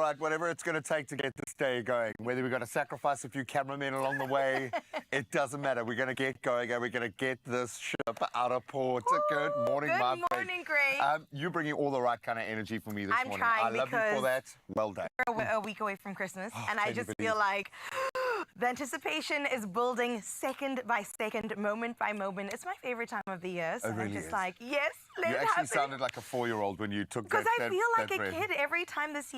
All right, whatever it's going to take to get this day going, whether we're going to sacrifice a few cameramen along the way, it doesn't matter. We're going to get going and we're going to get this ship out of port. Ooh, good morning, my friend. Good morning, Greg. You're bringing all the right kind of energy for me this morning. Trying I love you for that. Well done. We're a week away from Christmas, and I just feel like the anticipation is building second by second, moment by moment. It's my favorite time of the year, so I'm just like, yes, let it happen. You actually sounded like a 4-year-old when you took that. Because I feel like a kid every time this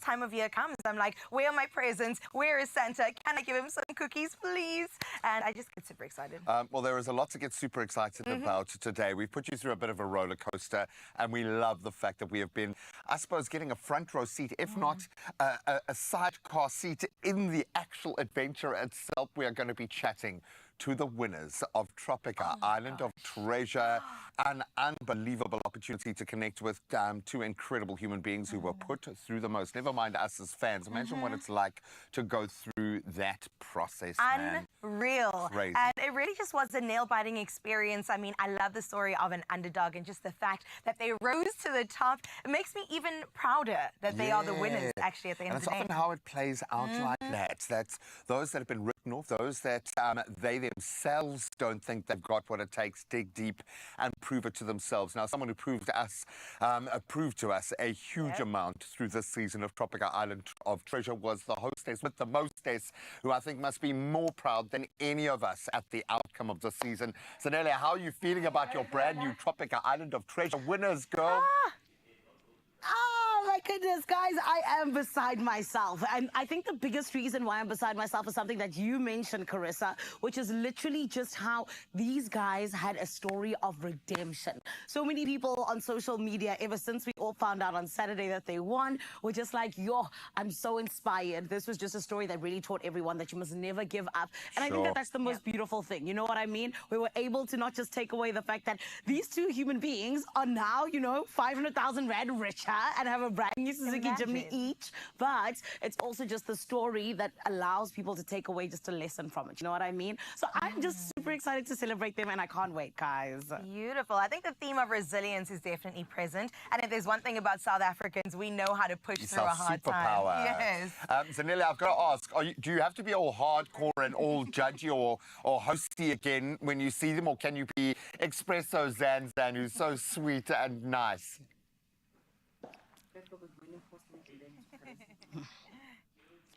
time of year comes. I'm like, where are my presents? Where is Santa? Can I give him some cookies, please? And I just get super excited. Well, there is a lot to get super excited about today. We've put you through a bit of a roller coaster, and we love the fact that we have been, I suppose, getting a front row seat, if not a sidecar seat in the actual adventure itself. We are going to be chatting to the winners of Tropika Island of Treasure, an unbelievable opportunity to connect with two incredible human beings who were put through the most. Never mind us as fans. Imagine what it's like to go through that process, man. Unreal. Crazy. And it really just was a nail-biting experience. I mean, I love the story of an underdog and just the fact that they rose to the top. It makes me even prouder that they are the winners, actually, at the end of the day. And it's often how it plays out like that. That's those that have been written off, those that they themselves don't think they've got what it takes, dig deep and prove it to themselves. Now, someone who proved to us a huge amount through this season of Tropika Island of Treasure was the hostess with the mostess, who I think must be more proud than any of us at the outcome of the season. Zanele, how are you feeling about your brand new Tropika Island of Treasure winners, girl? Oh my goodness, guys, I am beside myself. And I think the biggest reason why I'm beside myself is something that you mentioned, Carissa, which is literally just how these guys had a story of redemption. So many people on social media, ever since we all found out on Saturday that they won, were just like, yo, I'm so inspired. This was just a story that really taught everyone that you must never give up. And I think that that's the most beautiful thing. You know what I mean? We were able to not just take away the fact that these two human beings are now, 500,000 Rand richer and have a brand new Suzuki Jimny each, but it's also just the story that allows people to take away just a lesson from it. You know what I mean? So I'm just super excited to celebrate them, and I can't wait, guys. Beautiful. I think the theme of resilience is definitely present, and if there's one thing about South Africans, we know how to push through a hard time. Yes. Zanele, I've got to ask, do you have to be all hardcore and all judgy or hosty again when you see them, or can you be Expresso Zan, who's so sweet and nice?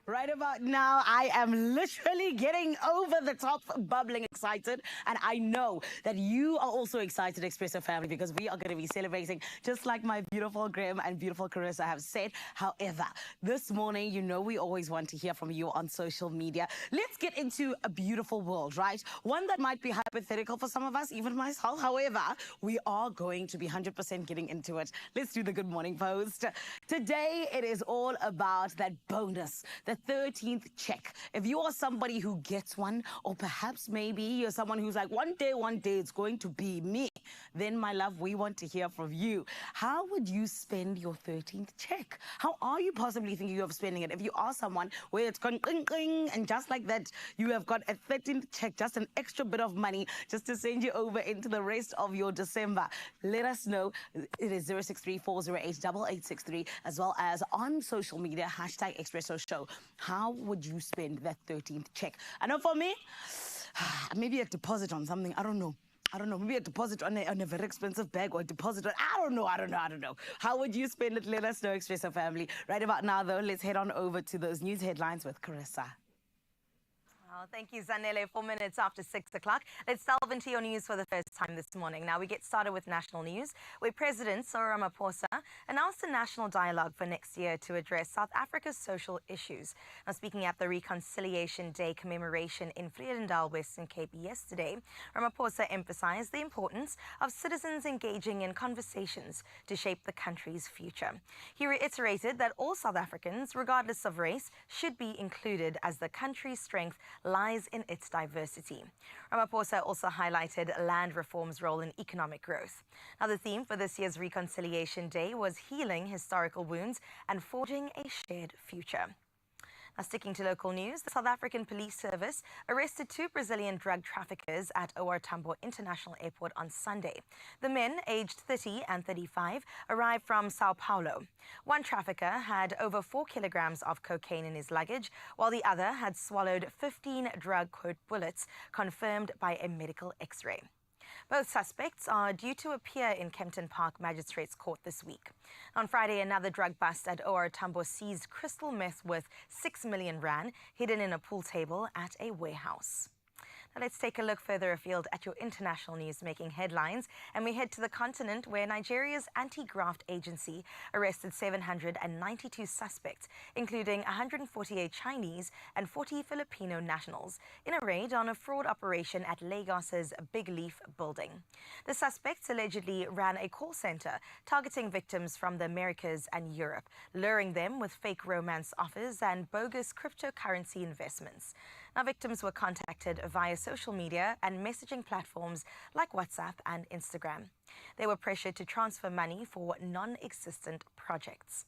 Right about now, I am literally getting over the top, bubbling excited. And I know that you are also excited, Expresso family, because we are going to be celebrating just like my beautiful Graham and beautiful Carissa have said. However, this morning, we always want to hear from you on social media. Let's get into a beautiful world, right? One that might be hypothetical for some of us, even myself. However, we are going to be 100% getting into it. Let's do the good morning post. Today, it is all about that bonus, the 13th check. If you are somebody who gets one, or perhaps maybe you're someone who's like, one day it's going to be me, then, my love, we want to hear from you. How would you spend your 13th check? How are you possibly thinking of spending it? If you are someone where it's going cling, cling, and just like that, you have got a 13th check, just an extra bit of money just to send you over into the rest of your December, let us know. It is 063-408-8863, as well as on social media, #Expresso Show. How would you spend that 13th check? I know for me, maybe a deposit on something. I don't know. Maybe a deposit on a very expensive bag, or a deposit on, I don't know. How would you spend it? Let us know, Expresso family. Right about now, though, let's head on over to those news headlines with Carissa. Oh, thank you, Zanele. 4 minutes after 6 o'clock. Let's delve into your news for the first time this morning. Now, we get started with national news, where President Cyril Ramaphosa announced a national dialogue for next year to address South Africa's social issues. Now, speaking at the Reconciliation Day commemoration in Vredendal, Western Cape yesterday, Ramaphosa emphasized the importance of citizens engaging in conversations to shape the country's future. He reiterated that all South Africans, regardless of race, should be included, as the country's strength lies in its diversity. Ramaphosa also highlighted land reform's role in economic growth. Now, the theme for this year's Reconciliation Day was healing historical wounds and forging a shared future. Now, sticking to local news, the South African Police Service arrested 2 Brazilian drug traffickers at OR Tambo International Airport on Sunday. The men, aged 30 and 35, arrived from Sao Paulo. One trafficker had over 4 kilograms of cocaine in his luggage, while the other had swallowed 15 drug-coat bullets, confirmed by a medical X-ray. Both suspects are due to appear in Kempton Park Magistrates Court this week. On Friday, another drug bust at OR Tambo seized crystal meth worth 6 million rand hidden in a pool table at a warehouse. Now let's take a look further afield at your international news making headlines, and we head to the continent where Nigeria's anti-graft agency arrested 792 suspects, including 148 Chinese and 40 Filipino nationals, in a raid on a fraud operation at Lagos's Big Leaf building. The suspects allegedly ran a call center targeting victims from the Americas and Europe, luring them with fake romance offers and bogus cryptocurrency investments. Now, victims were contacted via social media and messaging platforms like WhatsApp and Instagram. They were pressured to transfer money for non-existent projects.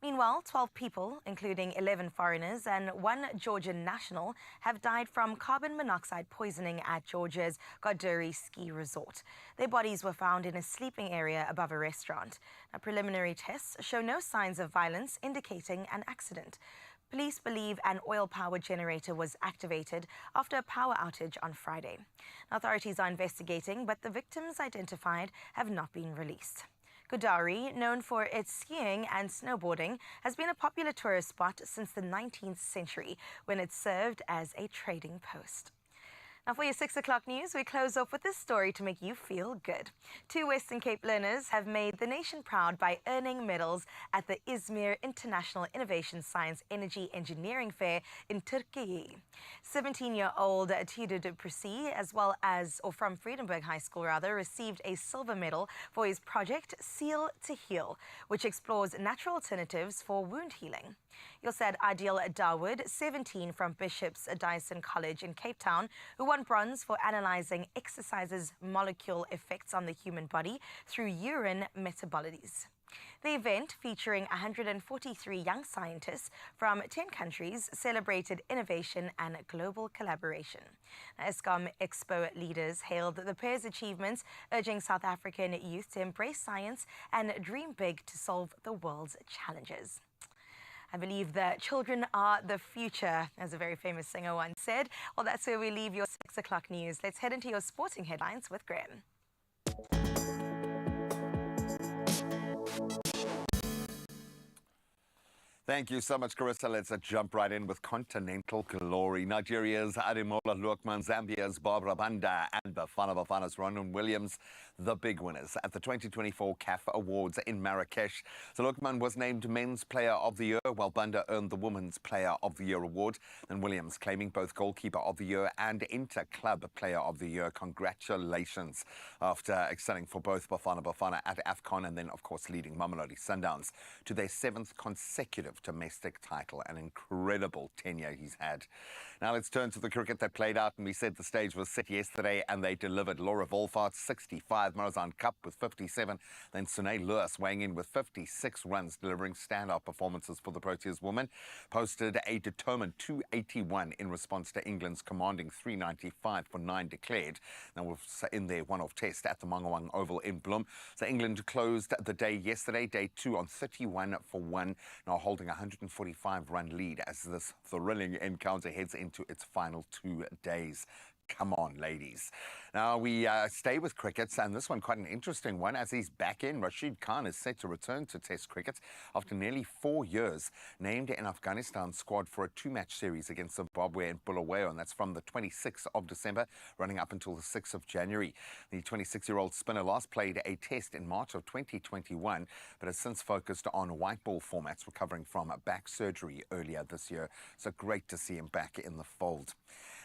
Meanwhile, 12 people, including 11 foreigners and 1 Georgian national, have died from carbon monoxide poisoning at Georgia's Goduri ski resort. Their bodies were found in a sleeping area above a restaurant. Now, preliminary tests show no signs of violence, indicating an accident. Police believe an oil-powered generator was activated after a power outage on Friday. Authorities are investigating, but the victims identified have not been released. Goduri, known for its skiing and snowboarding, has been a popular tourist spot since the 19th century, when it served as a trading post. Now, for your 6 o'clock news, we close off with this story to make you feel good. 2 Western Cape learners have made the nation proud by earning medals at the Izmir International Innovation Science Energy Engineering Fair in Turkey. 17-year-old Tidud Prisi, from Friedenberg High School, received a silver medal for his project Seal to Heal, which explores natural alternatives for wound healing. Yosad Adil Dawood, 17, from Bishop's Dyson College in Cape Town, who won bronze for analyzing exercise's molecule effects on the human body through urine metabolites. The event, featuring 143 young scientists from 10 countries, celebrated innovation and global collaboration. ESCOM Expo leaders hailed the pair's achievements, urging South African youth to embrace science and dream big to solve the world's challenges. I believe that children are the future, as a very famous singer once said. Well, that's where we leave your 6 o'clock news. Let's head into your sporting headlines with Graham. Thank you so much, Carissa. Let's jump right in with continental glory. Nigeria's Ademola Lookman, Zambia's Barbara Banda, and Bafana Bafana's Ronan Williams, the big winners at the 2024 CAF Awards in Marrakesh. So Lookman was named Men's Player of the Year, while Banda earned the Women's Player of the Year award. And Williams claiming both Goalkeeper of the Year and Inter-Club Player of the Year. Congratulations, after excelling for both Bafana Bafana at AFCON and then, of course, leading Mamelodi Sundowns to their 7th consecutive domestic title. An incredible tenure he's had. Now let's turn to the cricket that played out, and we said the stage was set yesterday, and they delivered. Laura Wolfart, 65, Marizan Cup with 57, then Sune Lewis weighing in with 56 runs, delivering standout performances for the Proteas woman. Posted a determined 281 in response to England's commanding 395 for 9 declared. Now we're in their one-off test at the Mangawang Oval in Bloem. So England closed the day yesterday, day 2, on 31 for 1, now holding a 145-run lead as this thrilling encounter heads into its final 2 days. Come on, ladies. Now we stay with cricket, and this one quite an interesting one as he's back in. Rashid Khan is set to return to Test cricket after nearly 4 years, named in Afghanistan's squad for a 2-match series against Zimbabwe in Bulawayo, and that's from the 26th of December running up until the 6th of January. The 26-year-old spinner last played a test in March of 2021, but has since focused on white ball formats, recovering from back surgery earlier this year. So great to see him back in the fold.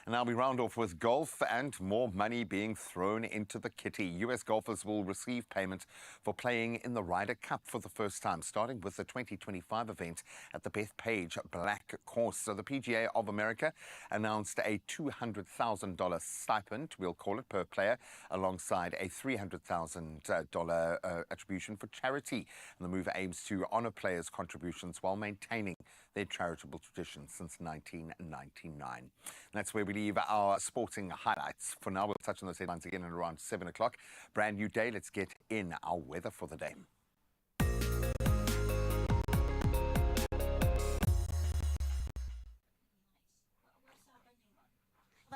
And now we round off with golf and more money being thrown into the kitty. US golfers will receive payment for playing in the Ryder Cup for the first time, starting with the 2025 event at the Bethpage Black Course. So the PGA of America announced a $200,000 stipend, we'll call it, per player, alongside a $300,000 attribution for charity. And the move aims to honour players' contributions while maintaining their charitable tradition since 1999. And that's where we leave our sporting highlights. For now, we'll touch on those headlines again at around 7 o'clock. Brand new day. Let's get in our weather for the day.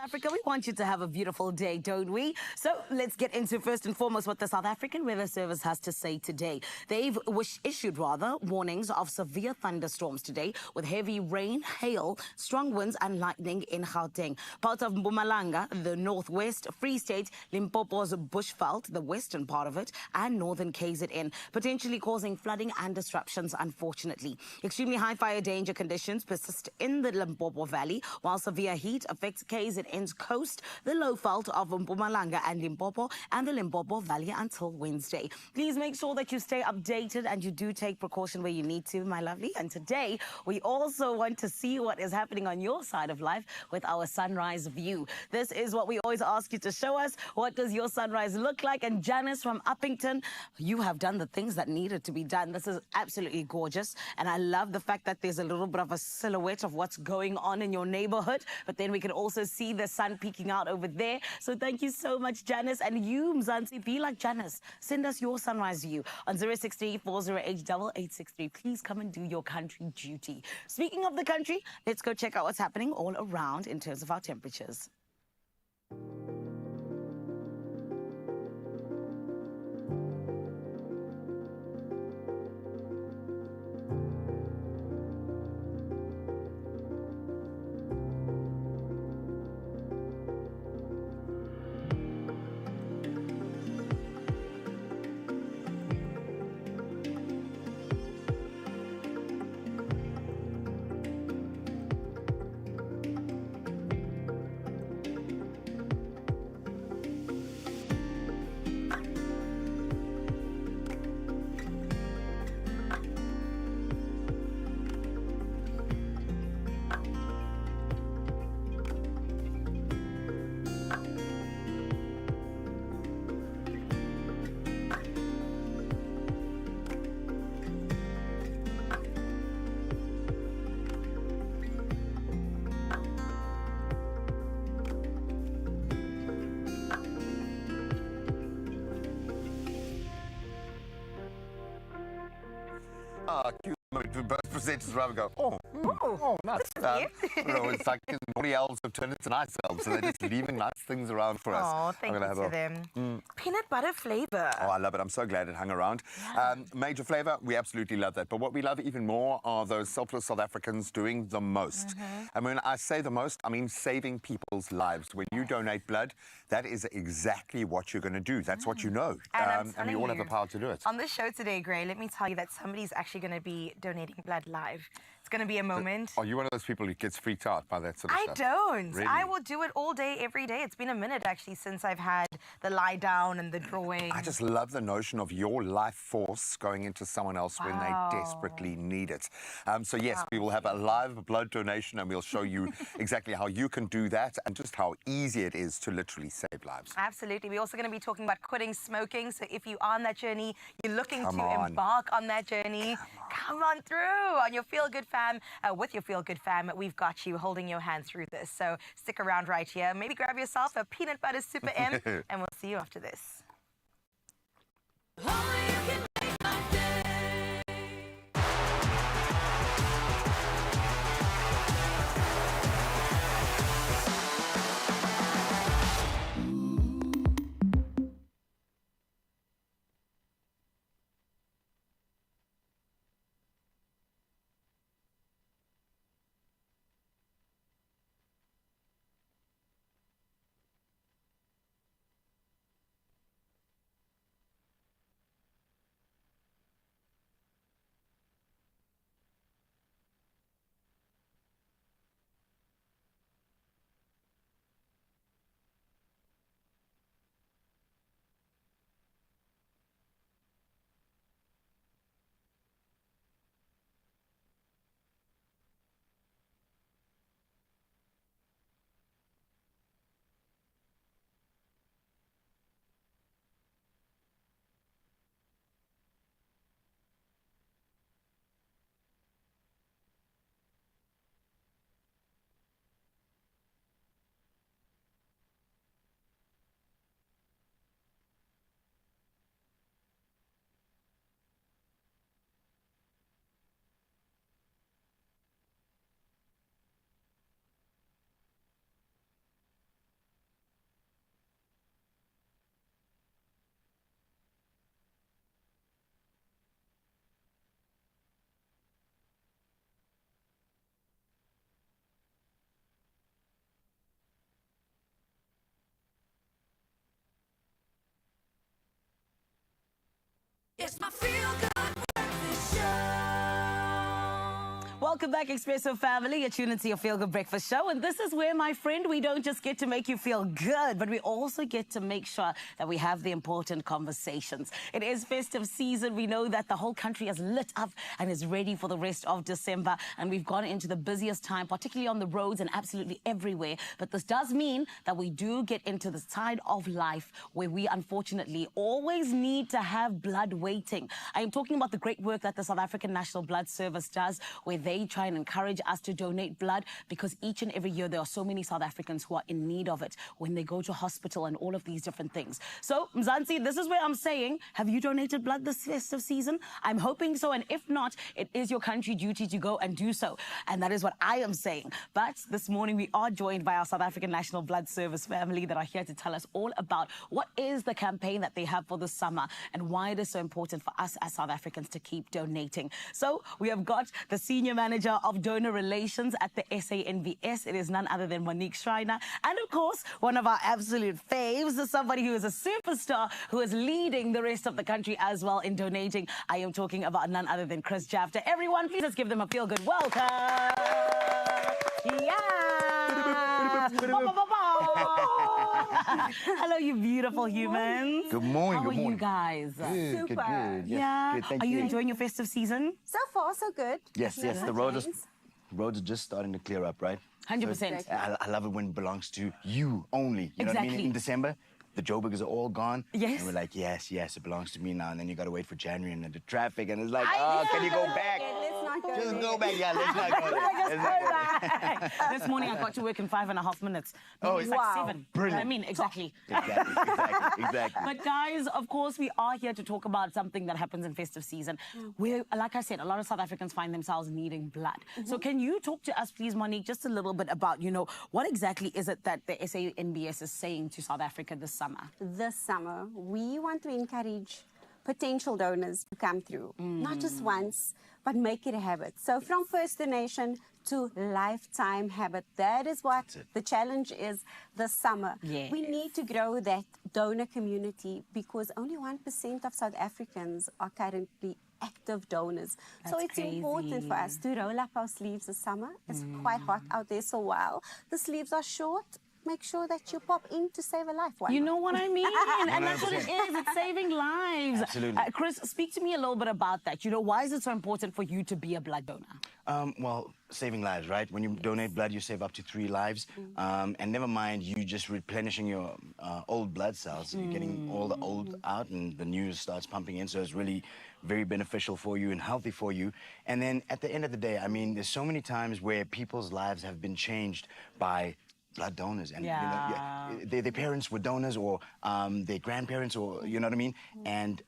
Africa, we want you to have a beautiful day, don't we? So let's get into first and foremost what the South African Weather Service has to say today. They've issued warnings of severe thunderstorms today with heavy rain, hail, strong winds and lightning in Gauteng. Part of Mpumalanga, the northwest, Free State, Limpopo's Bushveld, the western part of it, and northern KZN, potentially causing flooding and disruptions, unfortunately. Extremely high fire danger conditions persist in the Limpopo Valley, while severe heat affects KZN's coast, the low veld of Mpumalanga and Limpopo, and the Limpopo Valley until Wednesday. Please make sure that you stay updated and you do take precaution where you need to, my lovely. And today, we also want to see what is happening on your side of life with our sunrise view. This is what we always ask you to show us. What does your sunrise look like? And Janice from Uppington, you have done the things that needed to be done. This is absolutely gorgeous. And I love the fact that there's a little bit of a silhouette of what's going on in your neighborhood. But then we can also see the sun peeking out over there. So thank you so much, Janice. And you, Mzansi, be like Janice. Send us your sunrise view on 063-408-8863. Please come and do your country duty. Speaking of the country, let's go check out what's happening all around in terms of our temperatures. Cute. Both presenters rather go, nuts. It's like naughty elves have turned into nice elves, so they're just leaving nice things around for us. Oh, thank you to them. Peanut butter flavor. Oh, I love it. I'm so glad it hung around. Yeah. Major flavor, we absolutely love that. But what we love even more are those selfless South Africans doing the most. And when I say the most, I mean saving people's lives. When you donate blood, that is exactly what you're going to do. That's what you know. And we all have the power to do it. On this show today, Gray, let me tell you that somebody's actually going to be donating blood live. It's going to be a moment. Are you one of those people who gets freaked out by that sort of stuff? I don't. Really? I will do it all day, every day. It's been a minute, actually, since I've had the lie down and the drawing. I just love the notion of your life force going into someone else when they desperately need it. So, yes, we will have a live blood donation and we'll show you exactly how you can do that and just how easy it is to literally save lives. Absolutely. We're also going to be talking about quitting smoking. So if you are on that journey, you're looking to embark on that journey, come on through on your Feel Good Fam. With your Feel Good Fam, we've got you holding your hand through this. So stick around right here. Maybe grab yourself a peanut butter super M and we'll see you after this. It's my feel-good breakfast show. Welcome back, Expresso family. You're tuned into your Feel Good Breakfast Show. And this is where, my friend, we don't just get to make you feel good, but we also get to make sure that we have the important conversations. It is festive season. We know that the whole country is lit up and is ready for the rest of December. And we've gone into the busiest time, particularly on the roads and absolutely everywhere. But this does mean that we do get into the side of life where we, unfortunately, always need to have blood waiting. I am talking about the great work that the South African National Blood Service does, where they try and encourage us to donate blood, because each and every year there are so many South Africans who are in need of it when they go to hospital and all of these different things. So, Mzansi, this is where I'm saying, have you donated blood this festive season? I'm hoping so, and if not, it is your country duty to go and do so. And that is what I am saying. But this morning we are joined by our South African National Blood Service family that are here to tell us all about what is the campaign that they have for the summer and why it is so important for us as South Africans to keep donating. So we have got the Senior Manager of Donor Relations at the SANVS. It is none other than Monique Schreiner. And of course, one of our absolute faves, somebody who is a superstar, who is leading the rest of the country as well in donating. I am talking about none other than Chris Jafta. Everyone, please let's give them a feel-good welcome. Yeah. Hello, you beautiful humans. Good morning. How Good are you morning. guys? Good, good. Yes, Yeah. good, thank Are you you. enjoying your festive season? So far, so good. Yes, No yes. The roads complaints. are just starting to clear up, right? 100%. I love it when it belongs to you only. You know what I mean? Exactly. In December, the Joburgers are all gone. Yes. And we're like, yes, yes, it belongs to me now. And then you got to wait for January and the traffic. And it's like, I oh, know. can you go back? Yeah, let's not go Just there. go back. Yeah, let's not go there. Let's not go there. This morning I got to work in 5.5 minutes. Oh, It's like wow. 7. Brilliant. I mean, exactly. Exactly. But guys, of course, we are here to talk about something that happens in festive season. Where, like I said, a lot of South Africans find themselves needing blood. So can you talk to us, please, Monique, just a little bit about, what exactly is it that the SANBS is saying to South Africa this summer? This summer, we want to encourage potential donors to come through. Not just once, but make it a habit. So from first donation to lifetime habit. That is what the challenge is this summer. Yes. We need to grow that donor community because only 1% of South Africans are currently active donors. So That's it's important for us to roll up our sleeves this summer. It's quite hot out there, so while the sleeves are short, make sure that you pop in to save a life. Why You not? know what I mean? And that's what it is. It's saving lives. Absolutely. Chris, speak to me a little bit about that. Why is it so important for you to be a blood donor? Well, saving lives, right? When you donate blood, you save up to 3 lives. And never mind, you just replenishing your old blood cells. You're getting all the old out and the new starts pumping in. So it's really very beneficial for you and healthy for you. And then at the end of the day, I mean, there's so many times where people's lives have been changed by blood donors, and their parents were donors, or their grandparents, or you know what I mean. And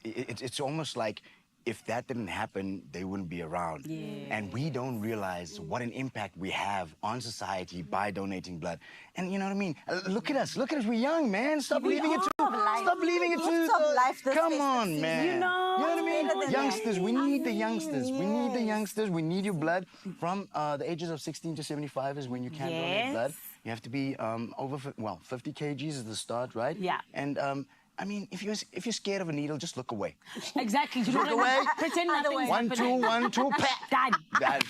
it's almost like if that didn't happen, they wouldn't be around. And we don't realize what an impact we have on society by donating blood. And you know what I mean? Look at us, we're young, man. Stop leaving it to Gifts of life this Come festive on, season. man. You know what I mean? better than Youngsters, that. we need the youngsters. We need the youngsters. We need your blood. From the ages of 16 to 75 is when you can donate blood. You have to be over 50 kgs is the start, right? Yeah. And I mean, if you're scared of a needle, just look away. Exactly. You Look know what I mean? away. Pretend nothing's 1, 2, happening. 1, 2, pat. Done. Done.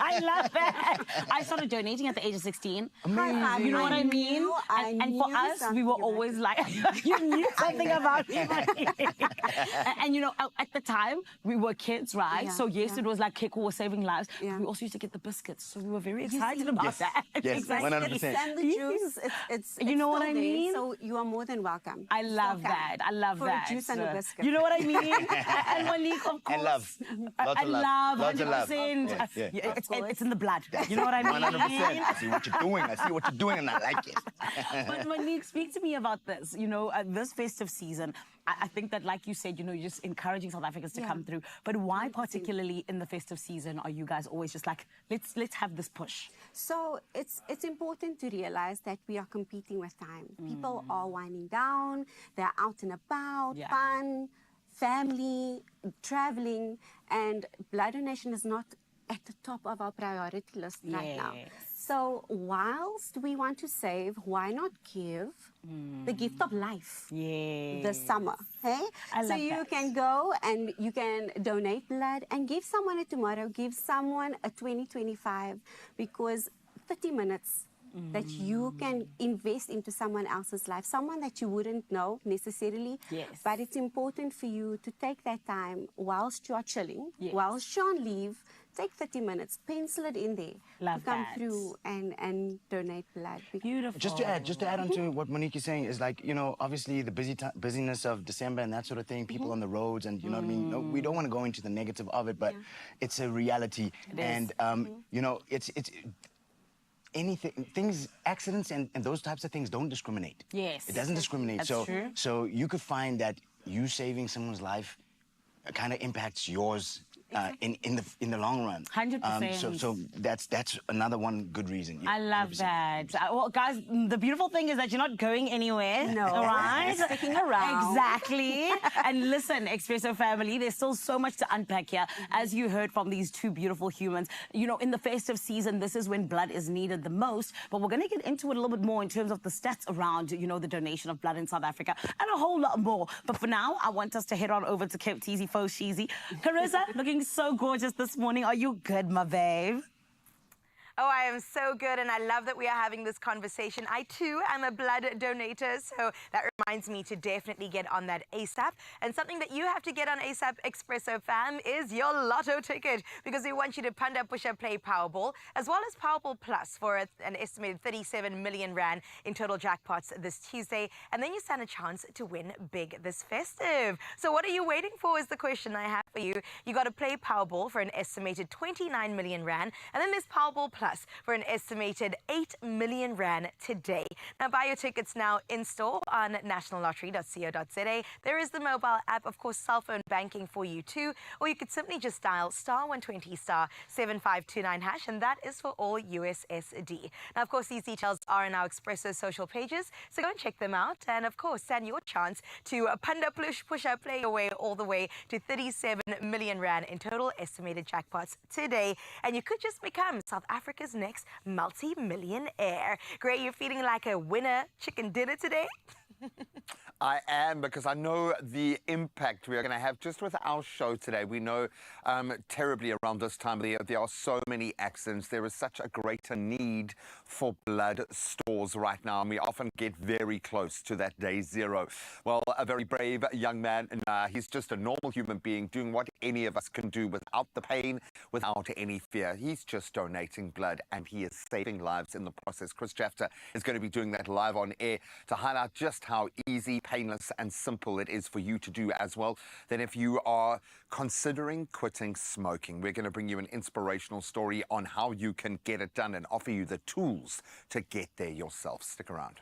I love that. I started donating at the age of 16. Amazing. You know what I mean? And for us, we were always like, you knew something about me. And at the time, we were kids, right? Yeah, So yes, yeah. it was like Keko was saving lives. Yeah. We also used to get the biscuits. So we were very excited about Yes. that. Yes, Exactly. 100%. And the juice, it's You know what still I there, mean? So you are more than welcome. I love Still come that. I love for that. a juice and a biscuit. You know what I mean? And Monique, of course. And love. Lots I of love. love, Lots of love. 100%. Yeah, yeah. It's in the blood. You know what I mean? 100%. I see what you're doing. And I like it. But Monique, speak to me about this. This festive season, I think that, like you said, you're just encouraging South Africans to come through. But why, particularly in the festive season, are you guys always just like, let's have this push? So it's important to realize that we are competing with time. People are winding down, they're out and about, Yeah. fun, family, traveling, and blood donation is not at the top of our priority list right now. Yes. So whilst we want to save, why not give the gift of life Yeah. this summer? Hey? I So love you that. can go and you can donate blood and give someone a tomorrow, give someone a 2025, because 30 minutes that you can invest into someone else's life, someone that you wouldn't know necessarily. Yes. But it's important for you to take that time whilst you're chilling, Yes. whilst you're on leave. Take 30 minutes, pencil it in there Love to come that. through and donate blood. Beautiful. Just to add on to what Monique is saying is like, you know, obviously the busyness of December and that sort of thing, people on the roads, and you know what I mean. No, we don't want to go into the negative of it, but it's a reality, is. and you know, it's anything, things, accidents, and those types of things don't discriminate. Yes. It doesn't discriminate. That's so true. so you could find that you saving someone's life kind of impacts yours. In the long run, 100%. So that's another one good reason. Yeah, I love 100%. that. Well, guys, the beautiful thing is that you're not going anywhere. No. All right? Sticking around. Exactly. And listen, Expresso family, there's still so much to unpack here. As you heard from these two beautiful humans, you know, in the festive season, this is when blood is needed the most. But we're going to get into it a little bit more in terms of the stats around, you know, the donation of blood in South Africa and a whole lot more. But for now, I want us to head on over to Cape Teasy Faux Sheezy. Carissa, looking so gorgeous this morning. Are you good, my babe? Oh, I am so good, and I love that we are having this conversation. I, too, am a blood donator, so that reminds me to definitely get on that ASAP. And something that you have to get on ASAP, Expresso fam, is your lotto ticket, because we want you to Panda Pusher Play Powerball, as well as Powerball Plus for an estimated 37 million rand in total jackpots this Tuesday. And then you stand a chance to win big this festive. So what are you waiting for is the question I have for you. You got to play Powerball for an estimated 29 million rand, and then there's Powerball Plus for an estimated 8 million rand today. Now, buy your tickets now in store on nationallottery.co.za. There is the mobile app, of course, cell phone banking for you too, or you could simply just dial *120 *7529#, and that is for all USSD. Now, of course, these details are in our Expresso social pages, so go and check them out. And of course, stand your chance to Panda Pusher Play your way all the way to 37 million rand in total estimated jackpots today. And you could just become South Africa's next multi-millionaire. Gray, you're feeling like a winner chicken dinner today? I am, because I know the impact we are going to have just with our show today. We know terribly around this time of the year, there are so many accidents. There is such a greater need for blood stores right now, and we often get very close to that day zero. Well, a very brave young man, and he's just a normal human being doing what any of us can do without the pain, without any fear. He's just donating blood, and he is saving lives in the process. Chris Jafter is going to be doing that live on air to highlight just how easy, painless and simple it is for you to do as well. Then if you are considering quitting smoking, we're going to bring you an inspirational story on how you can get it done and offer you the tools to get there yourself. Stick around.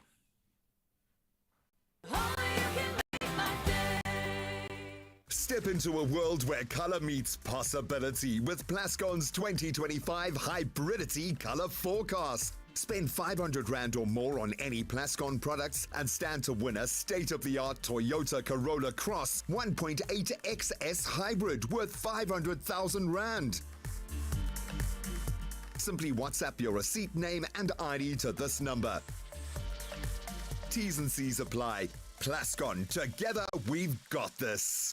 Step into a world where color meets possibility with Plascon's 2025 Hybridity Color Forecast. Spend 500 Rand or more on any Plascon products and stand to win a state-of-the-art Toyota Corolla Cross 1.8 XS Hybrid worth 500,000 Rand. Simply WhatsApp your receipt, name and ID to this number. T's and C's apply. Plascon, together we've got this.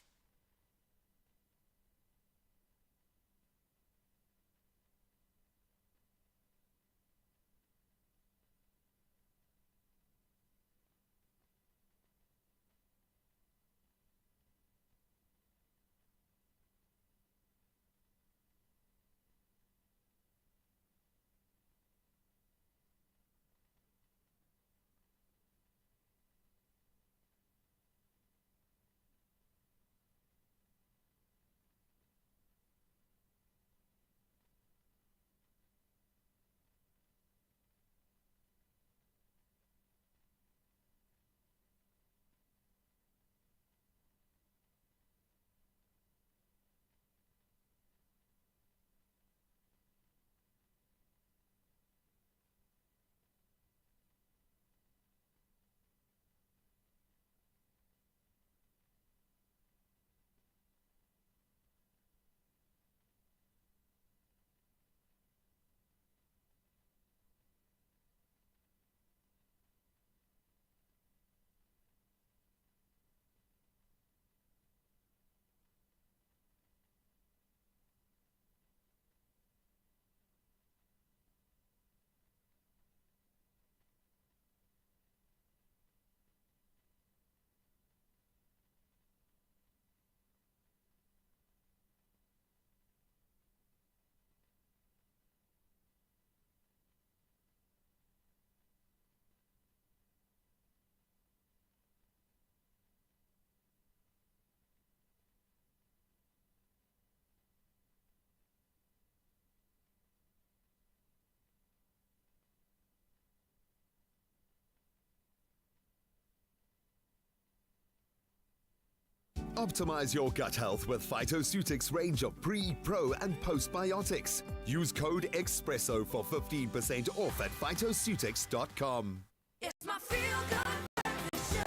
Optimize your gut health with Phytoceutics range of pre, pro, and postbiotics. Use code EXPRESSO for 15% off at phytoceutics.com. It's my feel good breakfast show.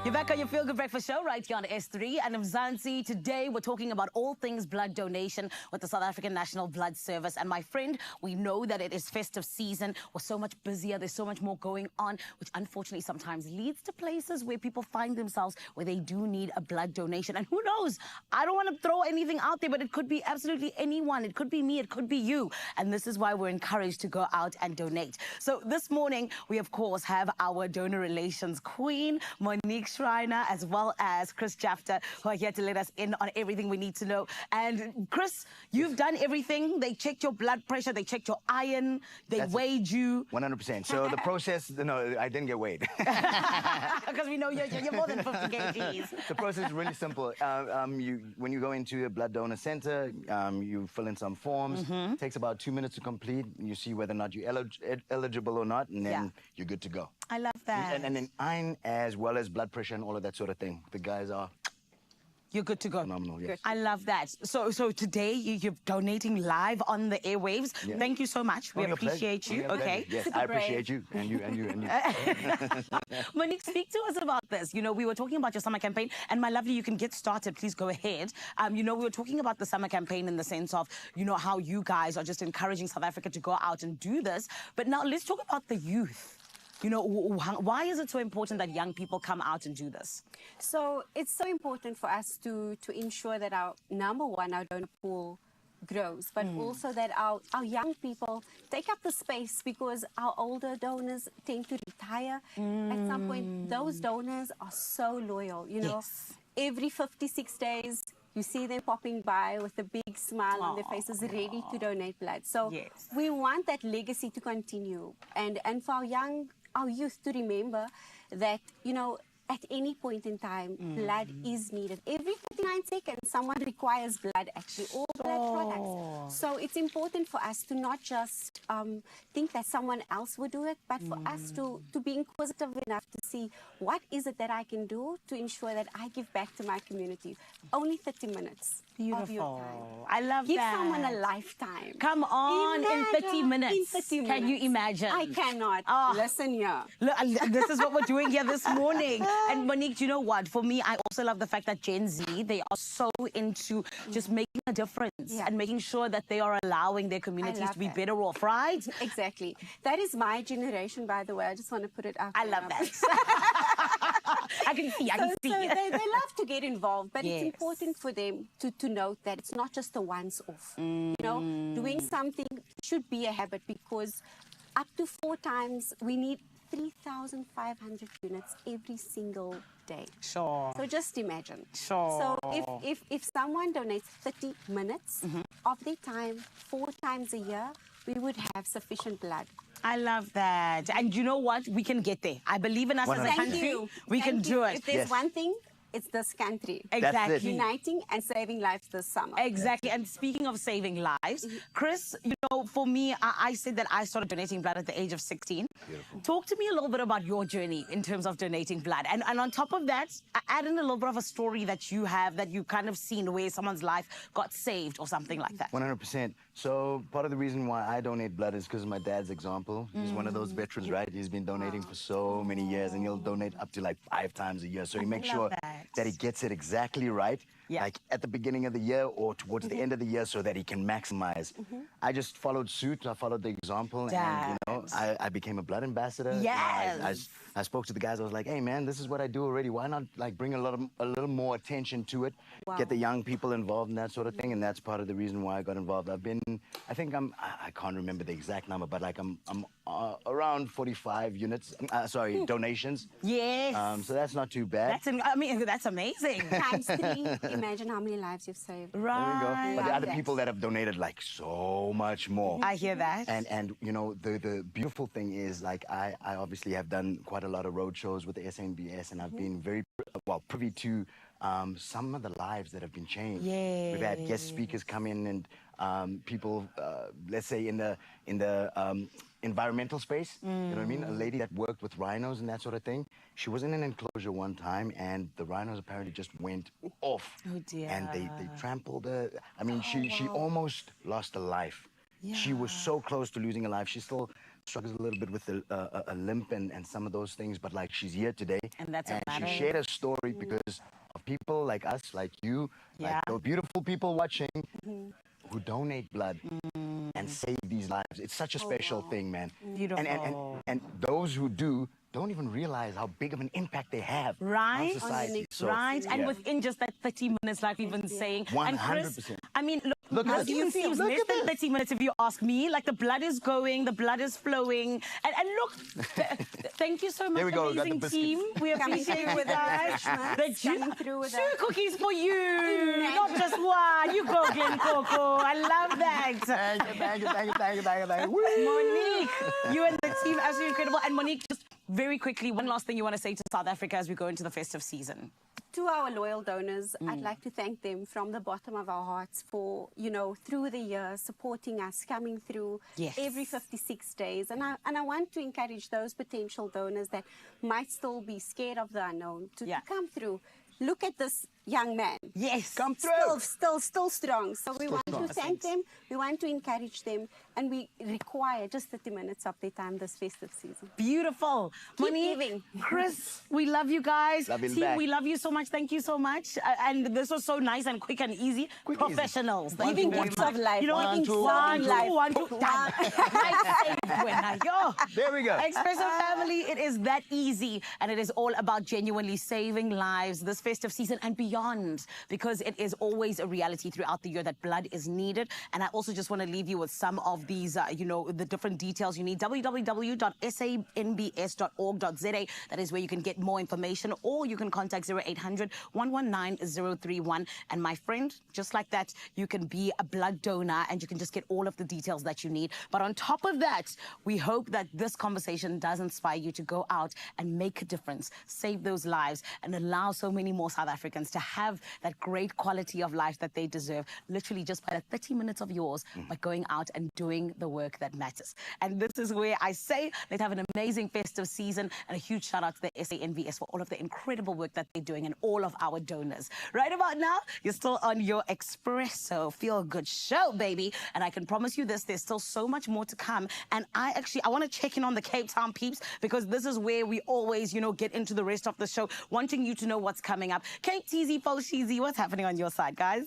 You're back on your Feel Good Breakfast Show right here on S3 and Mzansi. Today we're talking about all things blood donation with the South African National Blood Service. And my friend, we know that it is festive season. We're so much busier. There's so much more going on, which unfortunately sometimes leads to places where people find themselves where they do need a blood donation. And who knows? I don't want to throw anything out there, but it could be absolutely anyone. It could be me. It could be you. And this is why we're encouraged to go out and donate. So this morning, we of course have our donor relations queen, Monique Schreiner, as well as Chris Jafter, who are here to let us in on everything we need to know. And Chris, you've done everything. They checked your blood pressure, they checked your iron, they weighed you. 100%. So the process, no, I didn't get weighed. Because we know you're more than 50 kgs. The process is really simple. When you go into a blood donor center, you fill in some forms. It takes about 2 minutes to complete. You see whether or not you're eligible or not, and then you're good to go. I love that. And then iron as well as blood pressure and all of that sort of thing. The guys are You're good to go. phenomenal, yes. I love that. So today you're donating live on the airwaves. Yeah. Thank you so much. We Only a pleasure. appreciate you. Only a Okay. pleasure. Yes, Super I brave. appreciate you and you. Monique, speak to us about this. You know, we were talking about your summer campaign, and my lovely, you can get started. Please go ahead. You know, we were talking about the summer campaign in the sense of, you know, how you guys are just encouraging South Africa to go out and do this. But now let's talk about the youth. You know, why is it so important that young people come out and do this? So it's so important for us to ensure that our our donor pool grows, but also that our young people take up the space, because our older donors tend to retire. At some point, those donors are so loyal, you know. Yes. Every 56 days, you see them popping by with a big smile on their faces, ready to donate blood. So Yes. we want that legacy to continue, and for our youth to remember that, you know, at any point in time, blood is needed. Every 59 seconds, someone requires blood, actually, or blood products. So it's important for us to not just think that someone else would do it, but for us to be inquisitive enough to see what is it that I can do to ensure that I give back to my community. Only 30 minutes of your Beautiful. time. I love Give that. someone a lifetime. Come on, in 30 Imagine, minutes. In 30 minutes. Can you imagine? I cannot. Oh. Listen here. Look, this is what we're doing here this morning. And Monique, you know what? For me, I also love the fact that Gen Z, they are so into just making a difference and making sure that they are allowing their communities love to be that. better off, right? Exactly. That is my generation, by the way. I just want to put it out I there. love that. I can see, I So, can see. they love to get involved, but Yes. it's important for them to note that it's not just a once-off. You know, doing something should be a habit, because up to 4 times we need 3,500 units every single day. Sure. So just imagine. Sure. So if someone donates 30 minutes of their time 4 times a year, we would have sufficient blood. I love that. And you know what? We can get there. I believe in us as a 100%. country. We can Thank do you. it. If there's Yes. one thing, it's this country. Exactly. Uniting and saving lives this summer. Exactly. And speaking of saving lives, Chris, you know, for me, I said that I started donating blood at the age of 16. Beautiful. Talk to me a little bit about your journey in terms of donating blood. And on top of that, add in a little bit of a story that you have, that you kind of seen where someone's life got saved or something like that. 100%. So part of the reason why I donate blood is because of my dad's example. He's one of those veterans, right? He's been donating for so many years, and he'll donate up to like 5 times a year. So he makes love sure that. he gets it exactly right, Yeah. like at the beginning of the year or towards the end of the year, so that he can maximize. I just followed suit. I followed the example, and you know, I became a blood ambassador. You know, Yes. I spoke to the guys. I was like, hey man, this is what I do already. Why not like bring a little more attention to it, get the young people involved in that sort of thing, and that's part of the reason why I got involved. I can't remember the exact number, but like I'm around 45 units. Donations. Yes. So that's not too bad. That's amazing. Times 3, imagine how many lives you've saved. There we go. Right. But the other Yes. people that have donated like so much more. I hear that. And you know, the beautiful thing is, like, I obviously have done quite a lot of road shows with the SNBS, and I've been very privy to some of the lives that have been changed. We've had guest speakers come in, and people, let's say in the environmental space. You know what I mean? A lady that worked with rhinos and that sort of thing. She was in an enclosure one time, and the rhinos apparently just went off. Oh, dear. And they trampled her. I mean, she almost lost a life. She was so close to losing a life. She still struggles a little bit with a limp and some of those things, but like she's here today. And that's what she matters. shared her story because of people like us, like you, like the beautiful people watching who donate blood and save these lives. It's such a special thing, man. Beautiful. And those who do don't even realize how big of an impact they have Right? on society. So, Right, and yeah. within just that 30 minutes, like we've been saying. And Chris, 100%. I mean, Look at how this. do you feel? Look Less at than this. 30 minutes if you ask me. Like the blood is going, the blood is flowing. And look, thank you so much, There we go, we got the amazing biscuits. team. We Coming appreciate through you with the guys. refreshments, coming through with Two the- cookies for you, not just one. You go, Glen Coco. I love that. Thank you. Woo! Monique, you and the team, absolutely incredible. And Monique, just very quickly, one last thing you want to say to South Africa as we go into the festive season. To our loyal donors, I'd like to thank them from the bottom of our hearts for, through the years, supporting us, coming through every 56 days. And I want to encourage those potential donors that might still be scared of the unknown to come through. Look at this young man. Yes. Come through. Still strong. So we want to thank them, we want to encourage them, and we require just 30 minutes of their time this festive season. Beautiful. Keep Monique, giving. Chris, we love you guys. Love you Team, back. we love you so much. Thank you so much. And this was so nice and quick and easy. Quick, Professionals. easy. Thank Giving you very gifts much. of life. You know what? One, two, One, two, life. one, two, done. Right, safe, winner. Yo. There we go. Expresso family, it is that easy. And it is all about genuinely saving lives this festive season and beyond. Because it is always a reality throughout the year that blood is needed. And I also just want to leave you with some of these, the different details you need. www.sanbs.org.za. That is where you can get more information, or you can contact 0800-119-031. And my friend, just like that, you can be a blood donor and you can just get all of the details that you need. But on top of that, we hope that this conversation does inspire you to go out and make a difference, save those lives, and allow so many more South Africans to have that great quality of life that they deserve, literally just by the 30 minutes of yours, by going out and doing the work that matters. And this is where I say, let's have an amazing festive season, and a huge shout out to the SANBS for all of the incredible work that they're doing and all of our donors. Right about now, you're still on your Expresso Feel Good show, baby. And I can promise you this, there's still so much more to come. And I want to check in on the Cape Town peeps, because this is where we always, get into the rest of the show, wanting you to know what's coming up. Cape TZ, Sheezy, what's happening on your side, guys?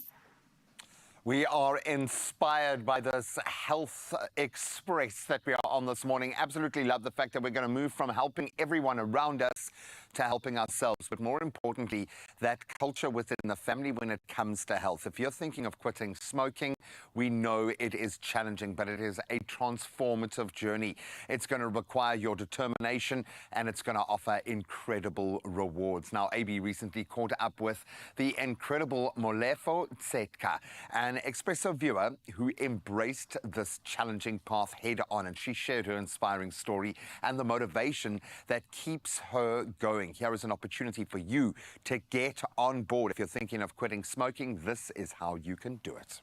We are inspired by this Health Express that we are on this morning. Absolutely love the fact that we're going to move from helping everyone around us to helping ourselves, but more importantly, that culture within the family when it comes to health. If you're thinking of quitting smoking, we know it is challenging, but it is a transformative journey. It's going to require your determination, and it's going to offer incredible rewards. Now, AB recently caught up with the incredible Molefo Tsetka, an Expresso viewer who embraced this challenging path head on, and she shared her inspiring story and the motivation that keeps her going. Here is an opportunity for you to get on board. If you're thinking of quitting smoking, this is how you can do it.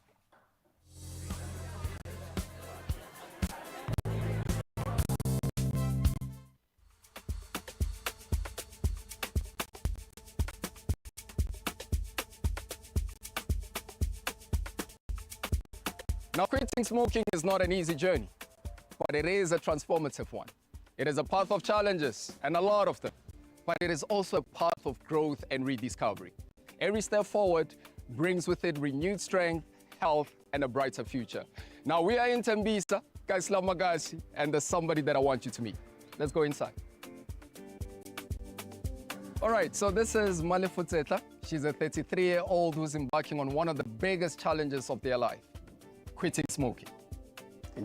Now, quitting smoking is not an easy journey, but it is a transformative one. It is a path of challenges, and a lot of them, but it is also a path of growth and rediscovery. Every step forward brings with it renewed strength, health, and a brighter future. Now, we are in Tembisa, guys, Lamagasi, and there's somebody that I want you to meet. Let's go inside. All right, so this is Molefo Tsetka. She's a 33-year-old who's embarking on one of the biggest challenges of their life, quitting smoking.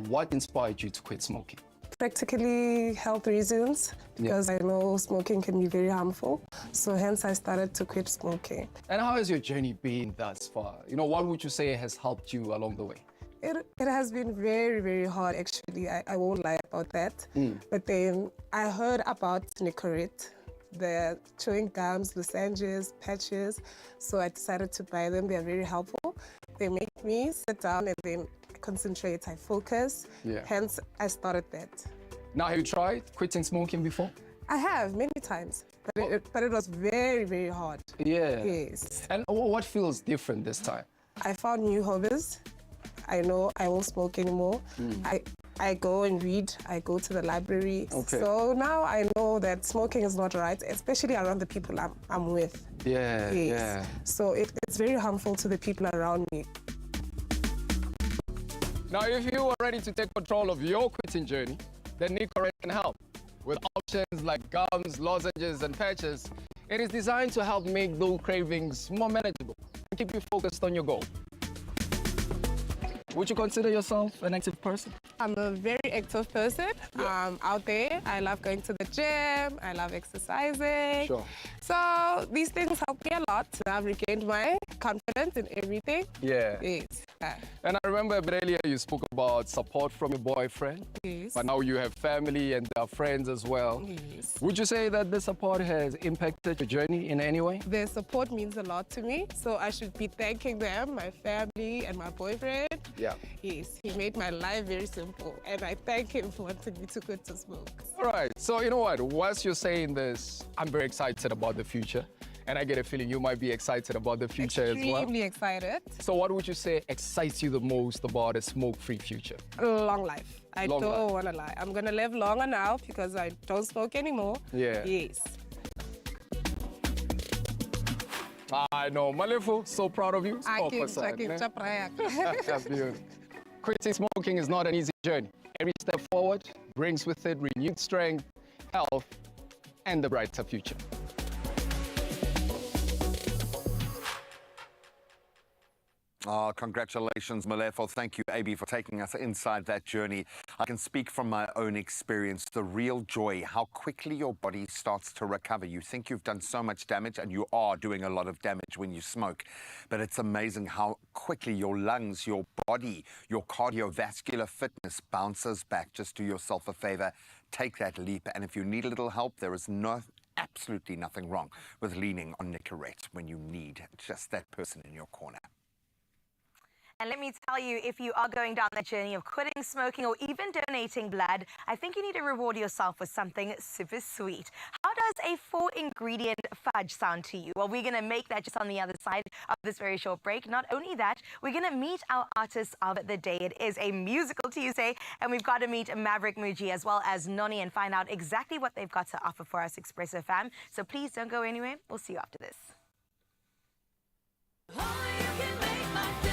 What inspired you to quit smoking? Practically health reasons, because I know smoking can be very harmful. So hence I started to quit smoking. And how has your journey been thus far? What would you say has helped you along the way? It has been very, very hard, actually. I won't lie about that. But then I heard about Nicorette, the chewing gums, lozenges, patches. So I decided to buy them. They're very helpful. They make me sit down and then concentrate, I focus. Yeah. Hence, I started that. Now, have you tried quitting smoking before? I have many times, but it was very, very hard. Yeah. Yes. And what feels different this time? I found new hobbies. I know I won't smoke anymore. I go and read. I go to the library. Okay. So now I know that smoking is not right, especially around the people I'm with. Yeah, Yes. yeah. So it's very harmful to the people around me. Now, if you are ready to take control of your quitting journey, then decor can help. With options like gums, lozenges, and patches, it is designed to help make those cravings more manageable and keep you focused on your goal. Would you consider yourself an active person? I'm a very active person. Out there, I love going to the gym. I love exercising. Sure. So these things help me a lot. I've regained my confidence in everything. Yeah. Yes. And I remember a bit earlier you spoke about support from your boyfriend. Yes. But now you have family and friends as well. Yes. Would you say that the support has impacted your journey in any way? Their support means a lot to me, so I should be thanking them, my family and my boyfriend. Yeah. Yes, he made my life very simple, and I thank him for wanting me to quit to smoke. All right. So you know what? Whilst you're saying this, I'm very excited about the future. And I get a feeling you might be excited about the future as well. Extremely excited. So what would you say excites you the most about a smoke-free future? Long life. I Long don't life. want to lie. I'm going to live longer now because I don't smoke anymore. Yeah. Yes. I know, Malefu, so proud of you. Smoke aside, ne? That's beautiful. Quitting smoking is not an easy journey. Every step forward brings with it renewed strength, health, and a brighter future. Oh, congratulations, Malefo. Thank you, AB, for taking us inside that journey. I can speak from my own experience, the real joy, how quickly your body starts to recover. You think you've done so much damage, and you are doing a lot of damage when you smoke. But it's amazing how quickly your lungs, your body, your cardiovascular fitness bounces back. Just do yourself a favor, take that leap. And if you need a little help, there is absolutely nothing wrong with leaning on Nicorette when you need just that person in your corner. And let me tell you, if you are going down that journey of quitting smoking or even donating blood, I think you need to reward yourself with something super sweet. How does a 4-ingredient fudge sound to you? Well, we're going to make that just on the other side of this very short break. Not only that, we're going to meet our artist of the day. It is a musical Tuesday, and we've got to meet Maverick Muji as well as Noni and find out exactly what they've got to offer for us, Expresso fam. So please don't go anywhere. We'll see you after this. Only you can make my day.